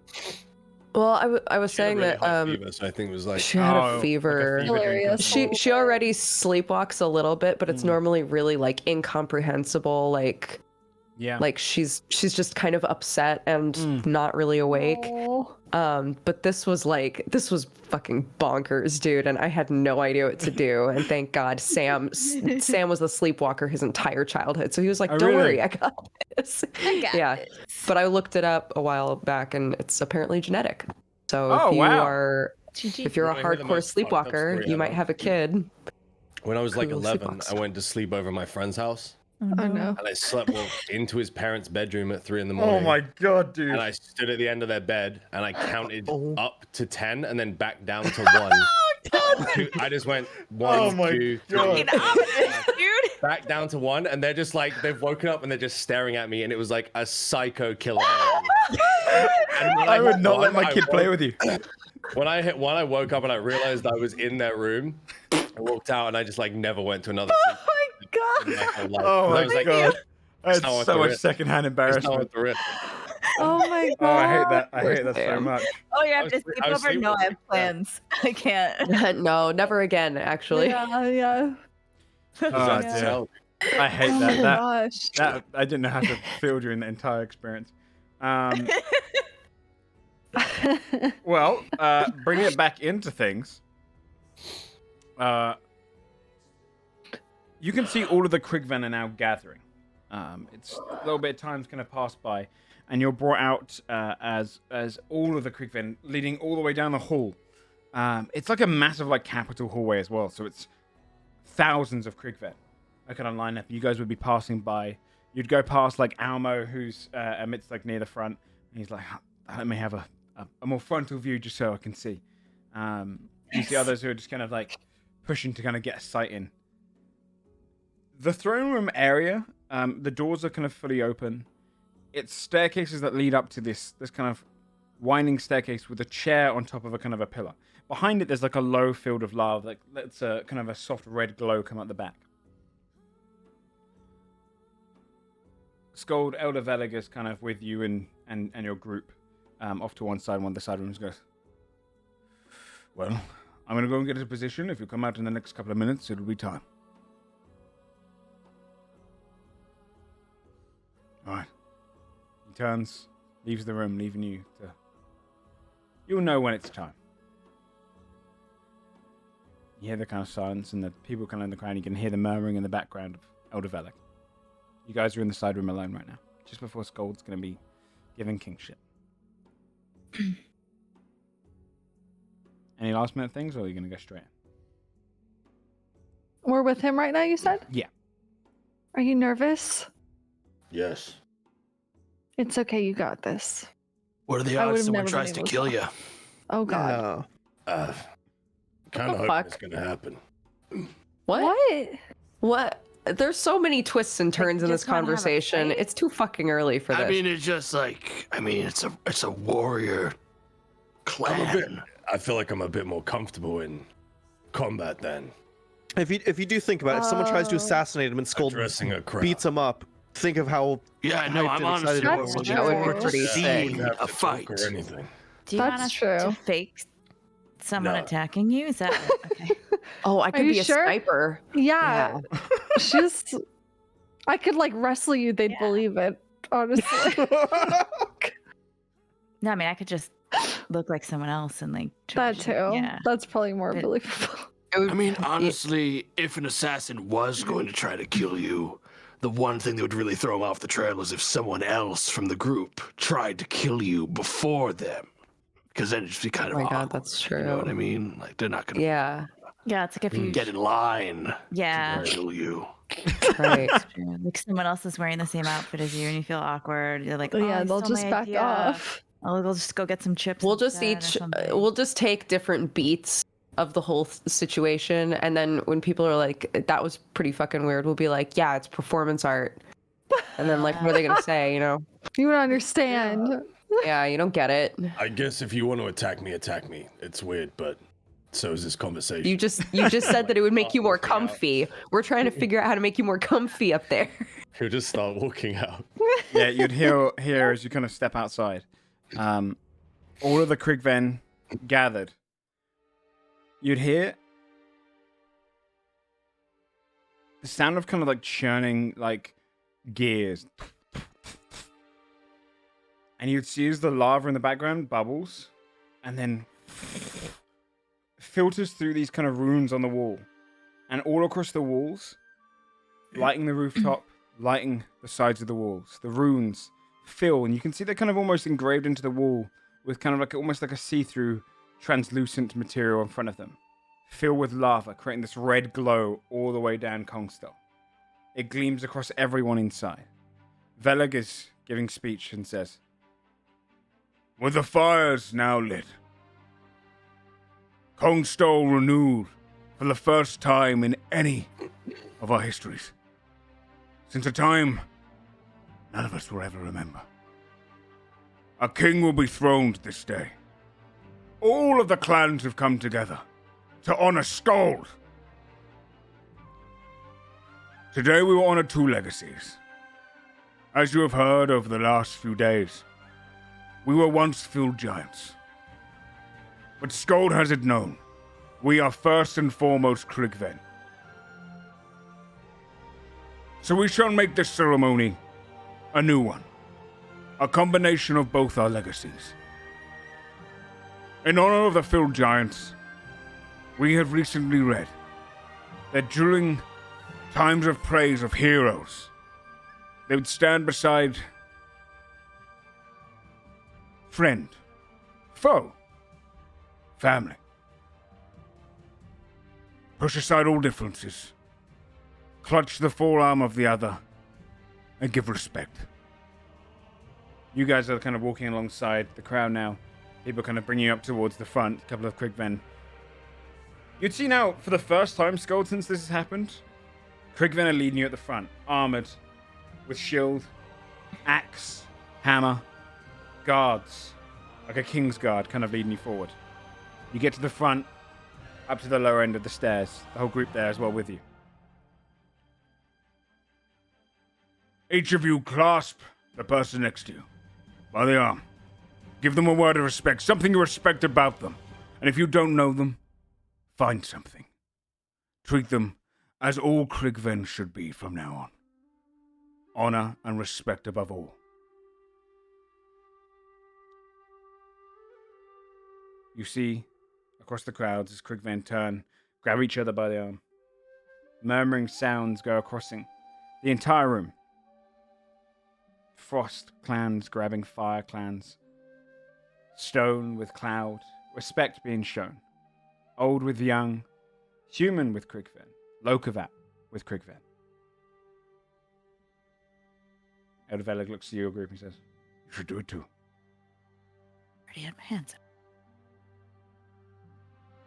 Well, I was She had a saying really that high fever, so I think it was like she had Oh, a like fever. fever dream Hilarious. She already sleepwalks a little bit, but it's normally really like incomprehensible, like Yeah. she's just kind of upset and not really awake. Aw. But this was fucking bonkers, dude, and I had no idea what to do. And thank God Sam was a sleepwalker his entire childhood, so he was like, Oh, "Don't really? worry, I got this." Yeah, but I looked it up a while back, and it's apparently genetic. So Oh, if you wow. are if you're a You wanna hear the hardcore most fucked up sleepwalker, story you ever? might have a kid. when I was like Who 11, sleepwalks. I went to sleep over at my friend's house, Oh no. and I slept into his parents' bedroom at 3 in the morning. Oh my god, dude. And I stood at the end of their bed and I counted Oh. up to 10 and then back down to 1. I just went Oh 1, my 2, 3, God. Fucking ominous, dude. back down to 1, and they're just like, they've woken up and they're just staring at me, and it was like a psycho killer. And when I would hit not let one, my I kid play woke- with you. When I hit 1, I woke up and I realized I was in their room. I walked out and I just like never went to another sleep in my whole life. Oh And I my was like, god. That's not what so they're much in. secondhand "There's no one embarrassment. through it." Oh my Oh, I hate god. that. I hate that so Sam. much. Oh, you I have was to sleep- sleep I was over? No, I have sleepwalking, yeah. plans. I can't. No, never again. Actually, Yeah. Oh, That's dear. how- I hate Oh that. my That, gosh. that I didn't know how to feel during the entire experience. Well, bringing it back into things, you can see all of the Krigven are now gathering. It's a little bit of time's kind of passed by, and you're brought out as all of the Krigven leading all the way down the hall. It's like a massive like capital hallway as well, so it's thousands of Krigven. I kind of line up. You guys would be passing by. You'd go past like Almo, who's amidst like near the front, and he's like, "Let me have a more frontal view just so I can see." You see others who are just kind of like pushing to kind of get a sight in. The throne room area, the doors are kind of fully open. It's staircases that lead up to this kind of winding staircase with a chair on top of a kind of a pillar. Behind it, there's like a low field of lava that lets a kind of a soft red glow come out the back. Scold Elder Veleg is kind of with you and your group off to one side. One of the side rooms goes, "Well, I'm going to go and get into position. If you come out in the next couple of minutes, it'll be time." All right. He turns, leaves the room, leaving you to... You'll know when it's time. You hear the kind of silence and the people kind of in the crowd. You can hear the murmuring in the background of Elder Veleg. You guys are in the side room alone right now, just before Scold's going to be giving kingship. Any last minute things, or are you going to go straight in? We're with him right now, you said? Yeah. Are you nervous? Yes. It's okay, you got this. What are the I odds would've someone never tries been to able kill to. you? Oh god. Yeah. Kind of the hope it's fuck? gonna happen. what? What? There's so many twists and turns in this just wanna have a conversation. fight? It's too fucking early for this. I mean, it's just like, it's a warrior clan. I feel like I'm a bit more comfortable in combat than If you do think about it, if someone tries to Oh. assassinate him and Skull addressing a crowd. beats him up, think of how Yeah, no, hyped I'm and honestly excited That's looking true. That would be forward to pretty seeing You have to a talk fight. or anything. Do you want That's us true. to fake someone No. attacking you? Is that okay? Oh, I could you be a sure? sniper. Yeah. She's I could like wrestle you, they'd Yeah. believe it, honestly. No, I mean I could just look like someone else and like That too. Yeah. That's probably more But- believable. I mean, honestly, if an assassin was going to try to kill you, the one thing that would really throw him off the trail is if someone else from the group tried to kill you before them. Because then it'd just be kind Oh of my god, awkward, that's true. You know what I mean? Like, they're not going to... Yeah. Yeah, it's like if you Get in line. Yeah. Kill you. Right. It's true. Like someone else is wearing the same outfit as you and you feel awkward. You're like, Oh, oh, yeah, I they'll stole just my back idea. off. Oh, they'll just go get some chips. We'll just instead or each something. we'll just take different beats of the whole situation, and then when people are like, that was pretty fucking weird, we'll be like, yeah, it's performance art. And then like, what are they gonna say, you know? You don't understand. Yeah, you don't get it. I guess if you want to attack me, attack me. It's weird, but so is this conversation. You just said that it would make you more Walking out. comfy. We're trying to figure out how to make you more comfy up there. He'll just start walking out. Yeah, you'd hear as you kind of step outside. All of the Krigven gathered. You'd hear the sound of kind of like churning like gears. And you'd see as the lava in the background bubbles and then filters through these kind of runes on the wall. And all across the walls, lighting the rooftop, lighting the sides of the walls. The runes fill, and you can see they're kind of almost engraved into the wall with kind of like almost like a see-through translucent material in front of them. Fill with lava, creating this red glow all the way down Kongstel. It gleams across everyone inside. Veleg is giving speech and says, "With the fires now lit, Kongstel renewed for the first time in any of our histories, since a time none of us will ever remember. A king will be throned this day. All of the clans have come together to honor Skald. Today we will honor two legacies. As you have heard over the last few days, we were once field giants. But Skald has it known. We are first and foremost Krigven. So we shall make this ceremony a new one. A combination of both our legacies. In honor of the field giants, we have recently read that during times of praise of heroes, they would stand beside friend, foe, family. Push aside all differences, clutch the forearm of the other, and give respect. You guys are kind of walking alongside the crowd now. People kind of bring you up towards the front, a couple of Krigven. You'd see now, for the first time, Skald, since this has happened, Krigven are leading you at the front, armored, with shield, axe, hammer, guards, like a king's guard, kind of leading you forward. You get to the front, up to the lower end of the stairs, the whole group there as well with you. Each of you clasp the person next to you by the arm. Give them a word of respect, something you respect about them. And if you don't know them, find something. Treat them as all Krigven should be from now on. Honor and respect above all. You see, across the crowds, as Krigven turn, grab each other by the arm. Murmuring sounds go acrossing the entire room. Frost clans grabbing fire clans. Stone with cloud. Respect being shown. Old with young. Human with Krigven. Lokavat with Krigven. Elder Veleg looks to your group and says, "You should do it too." Already had my hands up.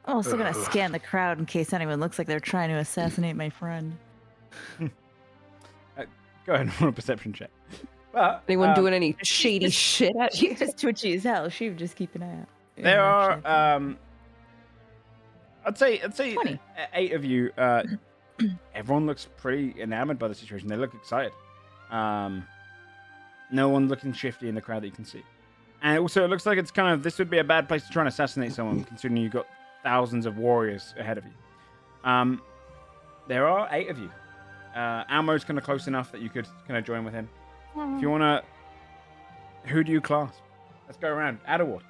I'm also gonna scan the crowd in case anyone looks like they're trying to assassinate my friend. Go ahead and roll a perception check. But, Anyone doing any shady shit at you? She's just twitchy as hell. She would just keep an eye out. There are, I'd say 20. 8 of you. Everyone looks pretty enamored by the situation. They look excited. No one looking shifty in the crowd that you can see. And also, it looks like it's kind of, this would be a bad place to try and assassinate someone, considering you've got thousands of warriors ahead of you. There are 8 of you. Almo's kind of close enough that you could kind of join with him. If you want to... Who do you clasp? Let's go around. Adderward.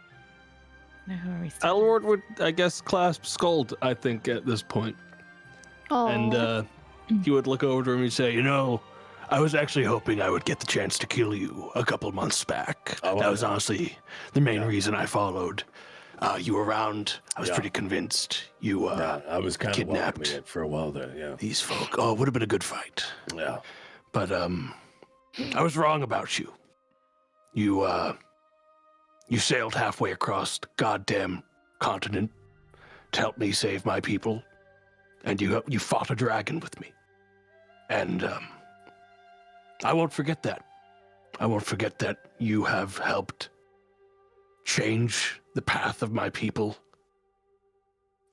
No, who are we still? Elward would, I guess, clasp Skald, I think, at this point. Oh. And he would look over to him and say, You know, I was actually hoping I would get the chance to kill you a couple months back. Oh, That was honestly the main reason I followed. You were around. I was pretty convinced you I was kind of welcoming kidnapped it for a while there. Yeah. these folk. Oh, it would have been a good fight. Yeah. But I was wrong about you. You sailed halfway across the goddamn continent to help me save my people, and you fought a dragon with me. And I won't forget that. I won't forget that you have helped change the path of my people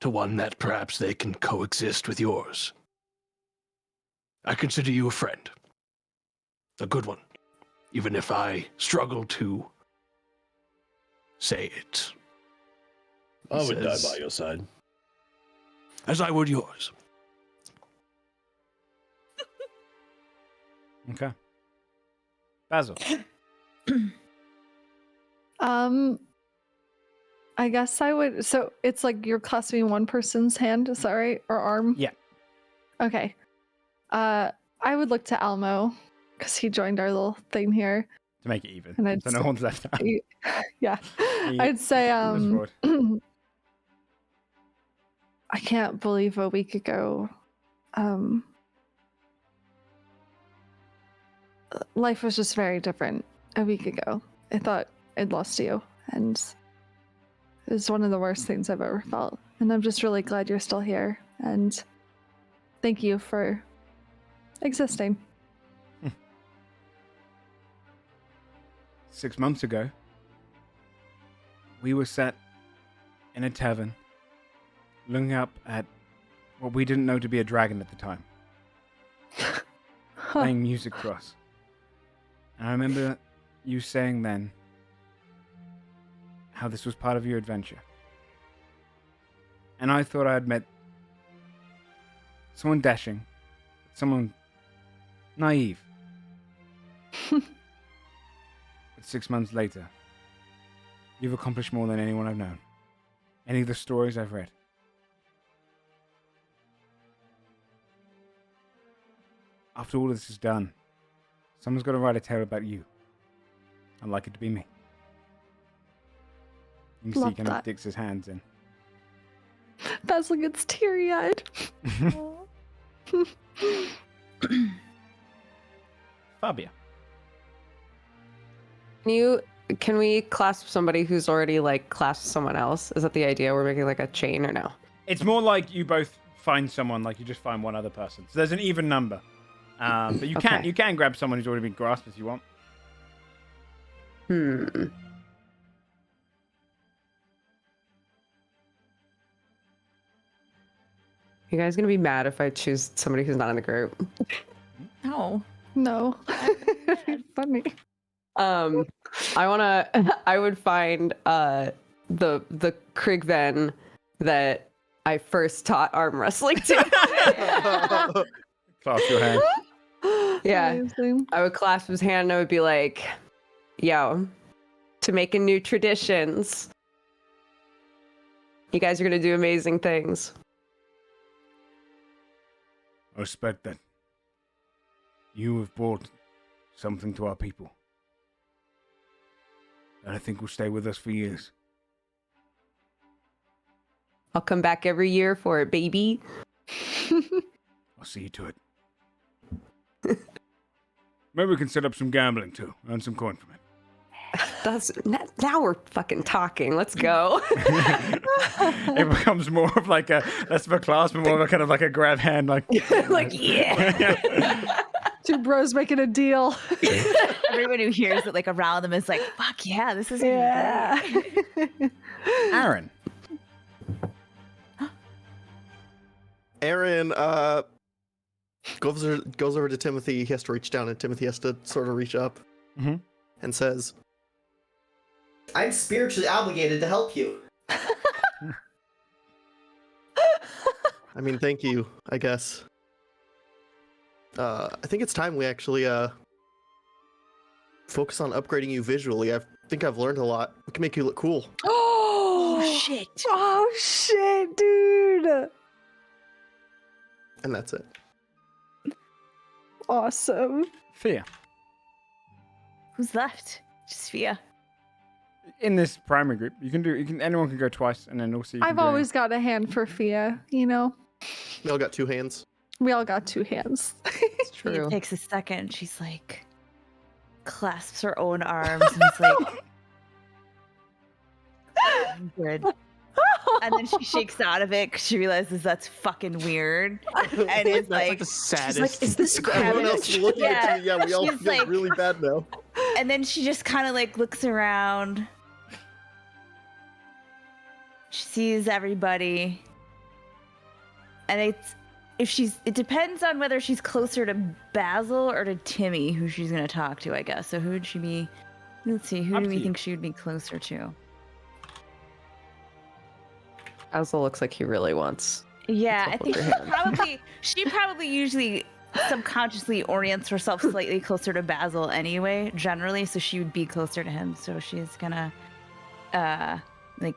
to one that perhaps they can coexist with yours. I consider you a friend. A good one. Even if I struggle to say it. I would die Says- by your side. As I would yours. Okay. Basil. I guess I would. So it's like you're clasping one person's hand, is that right? Or arm? Yeah. Okay. I would look to Almo because he joined our little thing here. To make it even. And I'd So no say- one's left out. Yeah. He I'd say was fraud. I can't believe a week ago life was just very different a week ago. I thought I'd lost you, and it was one of the worst things I've ever felt. And I'm just really glad you're still here, and thank you for existing. 6 months ago, we were sat in a tavern, looking up at what we didn't know to be a dragon at the time, playing music for us. And I remember you saying then how this was part of your adventure. And I thought I had met someone dashing, someone naive. But 6 months later, you've accomplished more than anyone I've known. Any of the stories I've read. After all this is done, someone's got to write a tale about you. I'd like it to be me. You can see Love he kind of that. digs his hands in. Basil gets teary-eyed. Fabia. Can we clasp somebody who's already like clasped someone else? Is that the idea? We're making like a chain or no? It's more like you both find someone, like you just find one other person. So there's an even number. But you Okay. you can grab someone who's already been grasped if you want. You guys gonna be mad if I choose somebody who's not in the group? No. No. Funny. I would find the Krigven that I first taught arm wrestling to. Clasp your hand. Yeah. Amazing. I would clasp his hand and I would be like, yo, to making new traditions. You guys are gonna do amazing things. I respect that. You have brought something to our people that I think will stay with us for years. I'll come back every year for it, baby. I'll see you to it. Maybe we can set up some gambling too. Earn some coin from it. Now we're fucking talking. Let's go. It becomes more of like a less of a clasp and more of a kind of like a grab hand, like Like, yeah. Two bros making a deal. Everyone who hears it like around them is like, fuck yeah, this is Yeah. Aaron. Aaron goes over to Timothy. He has to reach down, and Timothy has to sort of reach up Mhm. and says, I'm spiritually obligated to help you. I mean, thank you, I guess. I think it's time we actually focus on upgrading you visually. I think I've learned a lot. We can make you look cool. Oh shit. Oh shit, dude. And that's it. Awesome. Fear. Who's left? Just Fia. in this primary group. Anyone can go twice, and then also you can I've do always got a hand for Fia, you know? We all got 2 hands. We all got 2 hands. It's true. It takes a second. She's like, clasps her own arms and is like, I'm good. And then she shakes out of it because she realizes that's fucking weird. And is That's like like, the saddest. She's like, is this Everyone else is looking at you. Yeah, we all She's feel like- really bad now. and then she just kind of like looks around. She sees everybody. And it depends on whether she's closer to Basil or to Timmy, who she's gonna talk to, I guess. So who would she be? Let's see, who Up do to we you. think she would be closer to? Basil looks like he really wants. Yeah, I Top of think her she probably usually subconsciously orients herself slightly closer to Basil anyway, generally, so she would be closer to him. So she's gonna like,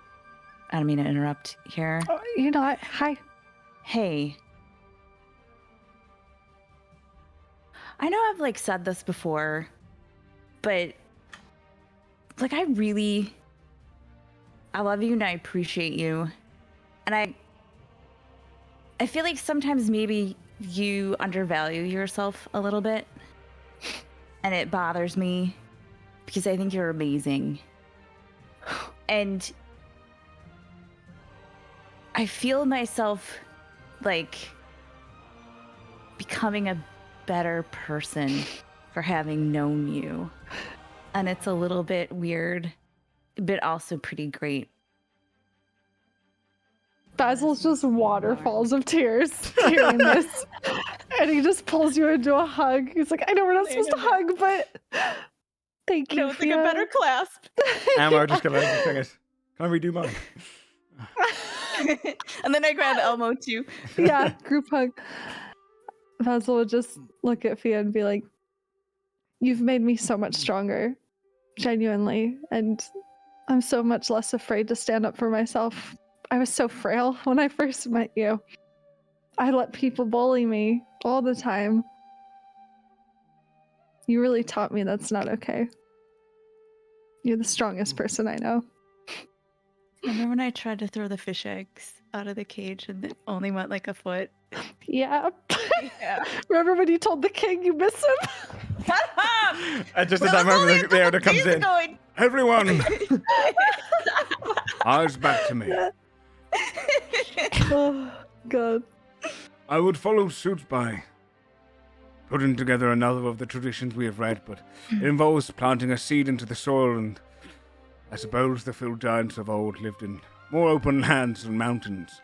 I don't mean to interrupt here. Oh, you know what? Hi. Hey. I know I've like said this before, but like I love you and I appreciate you. And I feel like sometimes maybe you undervalue yourself a little bit. And it bothers me because I think you're amazing. And I feel myself like becoming a better person for having known you. And it's a little bit weird, but also pretty great. Basil's just waterfalls of tears hearing this. And he just pulls you into a hug. He's like, I know we're not supposed to hug, but thank you. No, it's like a better clasp. And we're just gonna thing is, can I redo mine? And then I grab Elmo too. Yeah, group hug. Basil would just look at Fia and be like, you've made me so much stronger, genuinely, and I'm so much less afraid to stand up for myself. I was so frail when I first met you. I let people bully me all the time. You really taught me that's not okay. You're the strongest person I know. Remember when I tried to throw the fish eggs out of the cage and it only went like a foot? Yeah. Yeah. Remember when you told the king you miss him? And just at that moment, the elder comes in. Going. Everyone, eyes back to me. Oh, God. I would follow suit by putting together another of the traditions we have read, but it involves planting a seed into the soil, and I suppose the field giants of old lived in more open lands and mountains.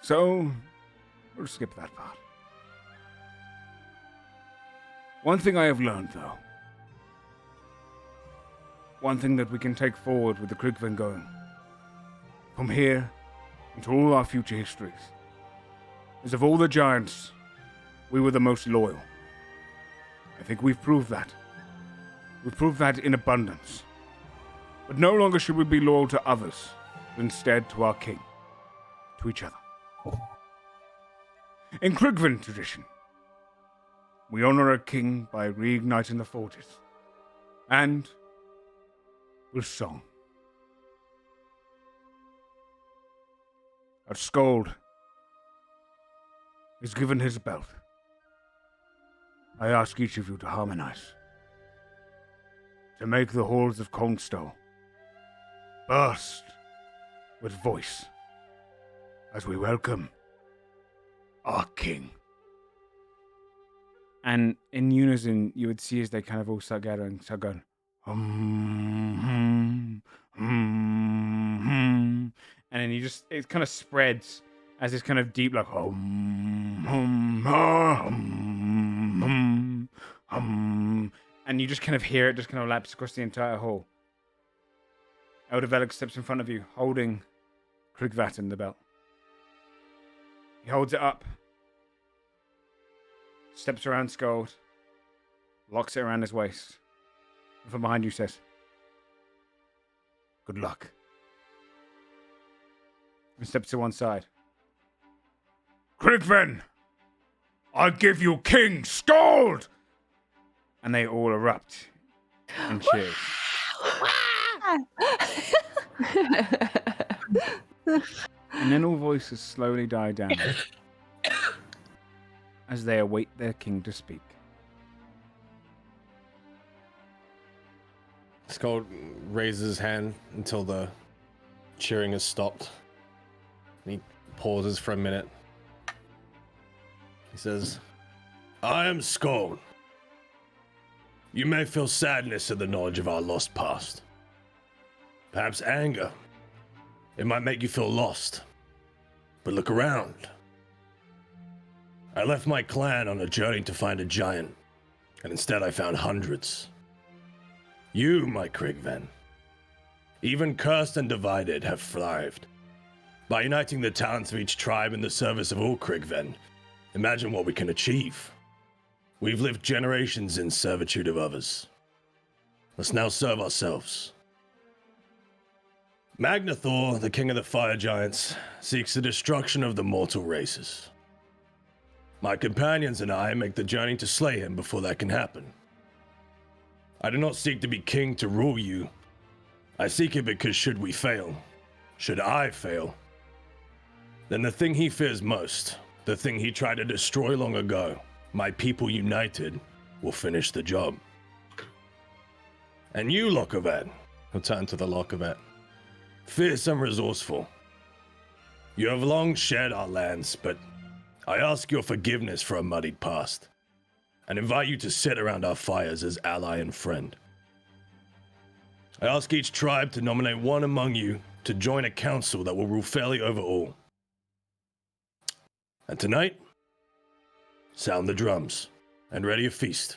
So, we'll skip that part. One thing I have learned, though, one thing that we can take forward with the Krigven going, from here into all our future histories, is of all the giants, we were the most loyal. I think we've proved that. We've proved that in abundance. But no longer should we be loyal to others, but instead to our king, to each other. In Krigven tradition, we honor our king by reigniting the forges, and with song. Our Skald is given his belt. I ask each of you to harmonize, to make the halls of Kongstow burst with voice as we welcome our king. And in unison, you would see as they kind of all start gathering, start going, and then it kind of spreads as this kind of deep, like, and you just kind of hear it just kind of lapse across the entire hall. Elder Velik steps in front of you, holding Krigvatin the belt. He holds it up, steps around Skald, locks it around his waist, and from behind you says, "Good luck." And steps to one side. "Krigven, I give you King Skald!" And they all erupt in cheers. And then all voices slowly die down as they await their king to speak. Skull raises his hand until the cheering has stopped. And he pauses for a minute. He says, I am Skull. You may feel sadness at the knowledge of our lost past. Perhaps anger. It might make you feel lost. But look around. I left my clan on a journey to find a giant, and instead I found hundreds. You, my Krigven, even cursed and divided, have thrived. By uniting the talents of each tribe in the service of all Krigven, imagine what we can achieve. We've lived generations in servitude of others. Let's now serve ourselves. Magnathor, the king of the fire giants, seeks the destruction of the mortal races. My companions and I make the journey to slay him before that can happen. I do not seek to be king to rule you. I seek it because should we fail, should I fail, then the thing he fears most, the thing he tried to destroy long ago, my people united, will finish the job. And you, Lokovet, he'll turn to the Lokovet, fierce and resourceful. You have long shared our lands, but I ask your forgiveness for a muddied past, and invite you to sit around our fires as ally and friend. I ask each tribe to nominate one among you to join a council that will rule fairly over all. And tonight, sound the drums and ready a feast.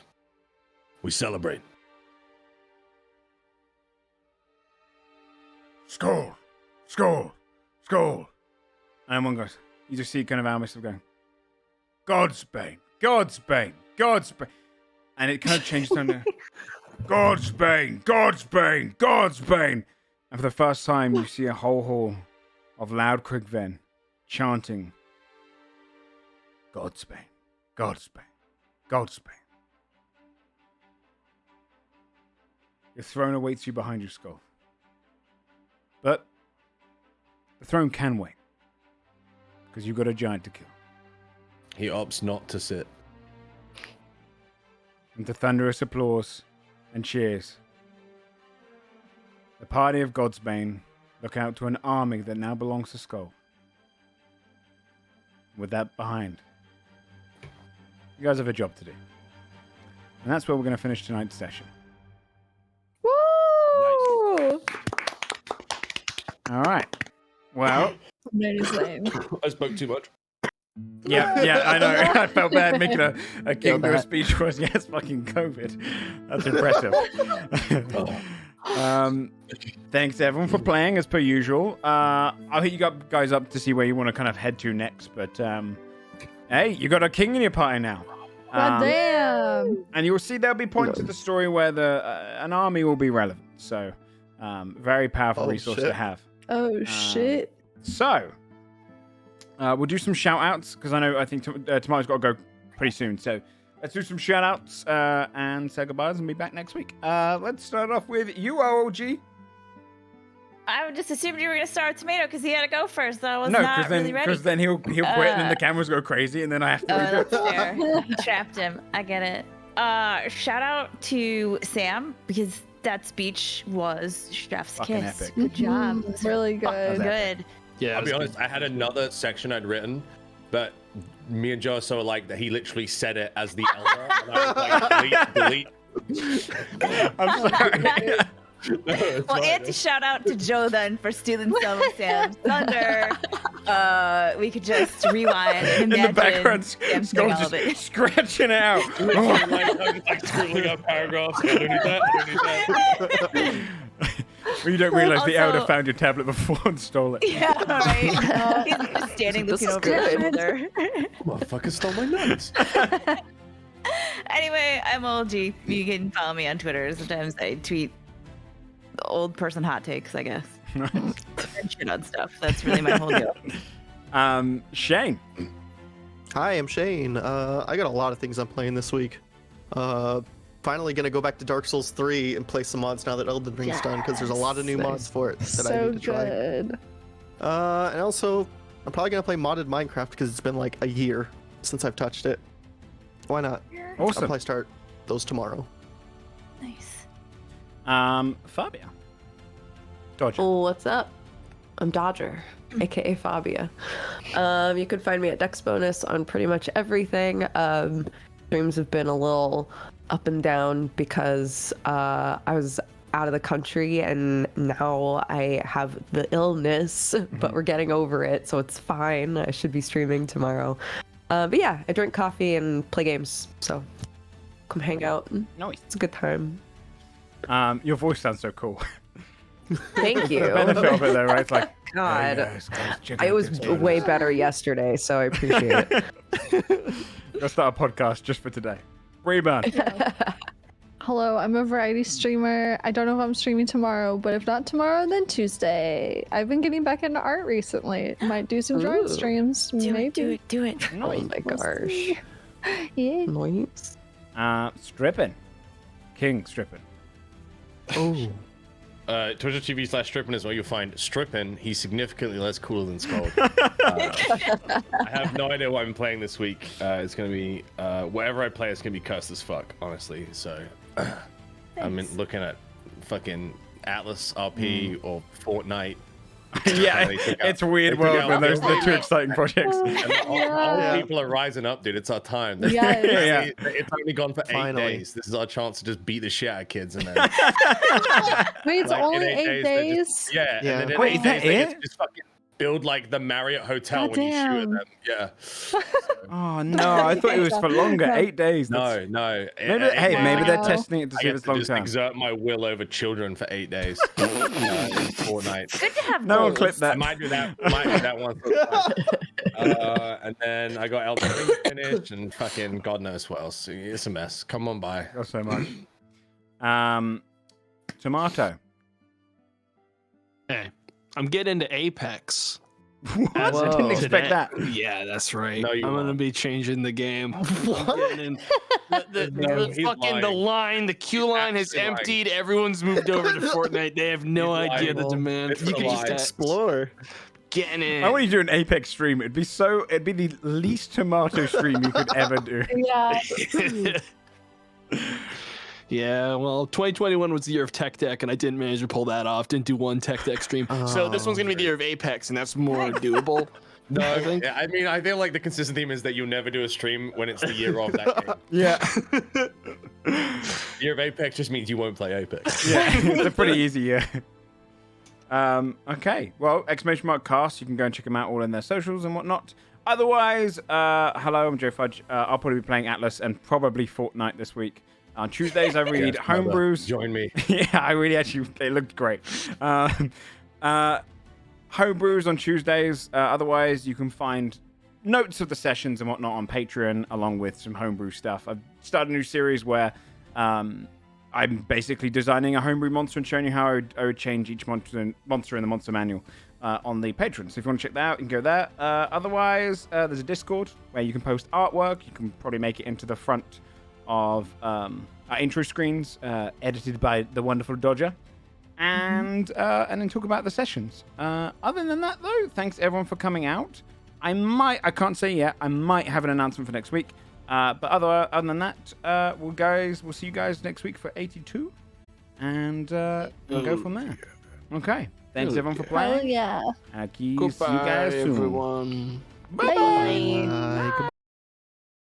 We celebrate. Skull! Skull! Skull! And one goes, you just see kind of Almis going, Godsbane! Godsbane! Godsbane! And it kind of changes to Godsbane! Godsbane! Godsbane! And for the first time, you see a whole hall of loud Krigven chanting, Godsbane! Godsbane! Godsbane! Your throne awaits you behind your skull. But the throne can wait, because you've got a giant to kill. He opts not to sit. And to thunderous applause and cheers, the party of Godsbane look out to an army that now belongs to Skull. With that behind, you guys have a job to do. And that's where we're going to finish tonight's session. Woo! All right. Well, Amazing. I spoke too much. yeah, I know. I felt bad making a king do a speech was yes, fucking COVID. That's impressive. Thanks everyone for playing as per usual. I'll hit you guys up to see where you want to kind of head to next. But hey, you got a king in your party now. God damn. And you'll see there'll be points of the story where an army will be relevant. So very powerful resource to have. Oh shit. So, we'll do some shout-outs, because I think Tomato's got to go pretty soon. So, let's do some shout-outs and say goodbyes and be back next week. Let's start off with you, OG. I just assumed you were going to start with Tomato because he had to go first. So I was No, not really ready. because then he'll quit and then the cameras go crazy and then I have to redo it. That's fair. You trapped him. I get it. Shout out to Sam, because that speech was chef's Fucking kiss. epic. Good job. Mhm. Really good. Good. Yeah, I'll be honest, I had another section I'd written, but me and Joe are so alike that he literally said it as the elder. And I was like, delete. I'm sorry. Well, and to shout out to Joe then for stealing some of Sam's thunder. We could just rewind and In imagine the background, Sam saying Skull's all of just it. scratching it out. like scribbling out paragraphs underneath that. Well, you don't realize the Also- elder found your tablet before and stole it. Yeah, right. He's just standing This looking is over his good. shoulder. Motherfucker stole my nuts. Anyway, I'm OLG. You can follow me on Twitter. Sometimes I tweet old person hot takes, I guess. And shit on stuff. That's really my whole deal. Shane. Hi, I'm Shane. I got a lot of things I'm playing this week. finally gonna go back to Dark Souls 3 and play some mods now that Elden Ring's done, because there's a lot of new mods for it that I need to try. Good. And also, I'm probably gonna play modded Minecraft because it's been like a year since I've touched it. Why not? I'll Awesome. probably start those tomorrow. Nice. Fabia. Dodger. Oh, what's up? I'm Dodger, aka Fabia. You can find me at Dex Bonus on pretty much everything. Streams have been a little up and down because I was out of the country and now I have the illness, but we're getting over it, so it's fine. I should be streaming tomorrow. But yeah, I drink coffee and play games, so come hang out. Nice. It's a good time. Your voice sounds so cool. Thank you. The benefit of it though, right? It's like, God, "Hey guys, check I out was this way bonus." better yesterday, so I appreciate it. Let's start a podcast just for today. Rebound. Hello, I'm a variety streamer. I don't know if I'm streaming tomorrow, but if not tomorrow, then Tuesday. I've been getting back into art recently. Might do some drawing Ooh. streams. Maybe. Do it. Oh my gosh. Yeah. Nice. Stripping. King stripping. Oh. Twitch TV/Strippin is where you'll find Strippin. He's significantly less cool than Skull. I have no idea what I'm playing this week. It's gonna be whatever I play. It's gonna be cursed as fuck, honestly. So I'm looking at fucking Atlas RP or Fortnite. Yeah, it's a weird world when those are the two exciting projects. And all people are rising up, dude. It's our time. Yeah. Yeah. It's only gone for 8 Finally. days. This is our chance to just beat the shit out of kids. And then, Wait, it's like, in only 8 they're days? just- yeah. Yeah. And then in Wait, 8 is that days, they get it? to just fucking build like the Marriott Hotel when you shoot at Goddamn. them. Yeah. Oh no, I thought it was for longer. 8 days. That's- No. Maybe, Eight hey, days, maybe they're Wow. testing it to I see if get it's to long just term. exert my will over children for 8 days. In Fortnite. Good to have No one goals. clip that. I might do that. Once. And then I got Elden Ring finished and fucking God knows what else. It's a mess. Come on by. Not so much. Tomato. Hey, I'm getting into Apex. What? I didn't Whoa. expect that. Yeah, that's right. No, you I'm gonna won't. be changing the game. What? I'm getting in- No, the he's fucking the lying. line, the queue line has actually lying. emptied. Everyone's moved over to Fortnite. They have no He's idea the lying. demand. It's for a You can just lie. Apex. explore. Getting in. I want you to do an Apex stream. It'd be the least tomato stream you could ever do. Yeah. Yeah, well, 2021 was the year of Tech Deck, and I didn't manage to pull that off. Didn't do one Tech Deck stream. So this one's gonna be the year of Apex, and that's more doable. No, I think. I mean, I feel like the consistent theme is that you'll never do a stream when it's the year of that game. Yeah. Year of Apex just means you won't play Apex. Yeah, it's a pretty easy year. Okay, well, !cast, you can go and check them out all in their socials and whatnot. Otherwise, hello, I'm Joe Fudge. I'll probably be playing Atlas and probably Fortnite this week. On Tuesdays, I read Yes, brother. homebrews. Join me. Yeah, I really actually, it looked great. Homebrews on Tuesdays. Otherwise, you can find notes of the sessions and whatnot on Patreon, along with some homebrew stuff. I've started a new series where I'm basically designing a homebrew monster and showing you how I would change each monster in the monster manual on the Patreon. So if you want to check that out, you can go there. Otherwise, there's a Discord where you can post artwork. You can probably make it into the front of our intro screens, edited by the wonderful Dodger. And then talk about the sessions. Other than that, though, thanks everyone for coming out. I can't say yet, I might have an announcement for next week. But other than that, we'll see you guys next week for 82. And we'll go from there. Okay. Thanks everyone for Oh, playing. yeah. See you Goodbye, guys soon. everyone. Bye. Goodbye.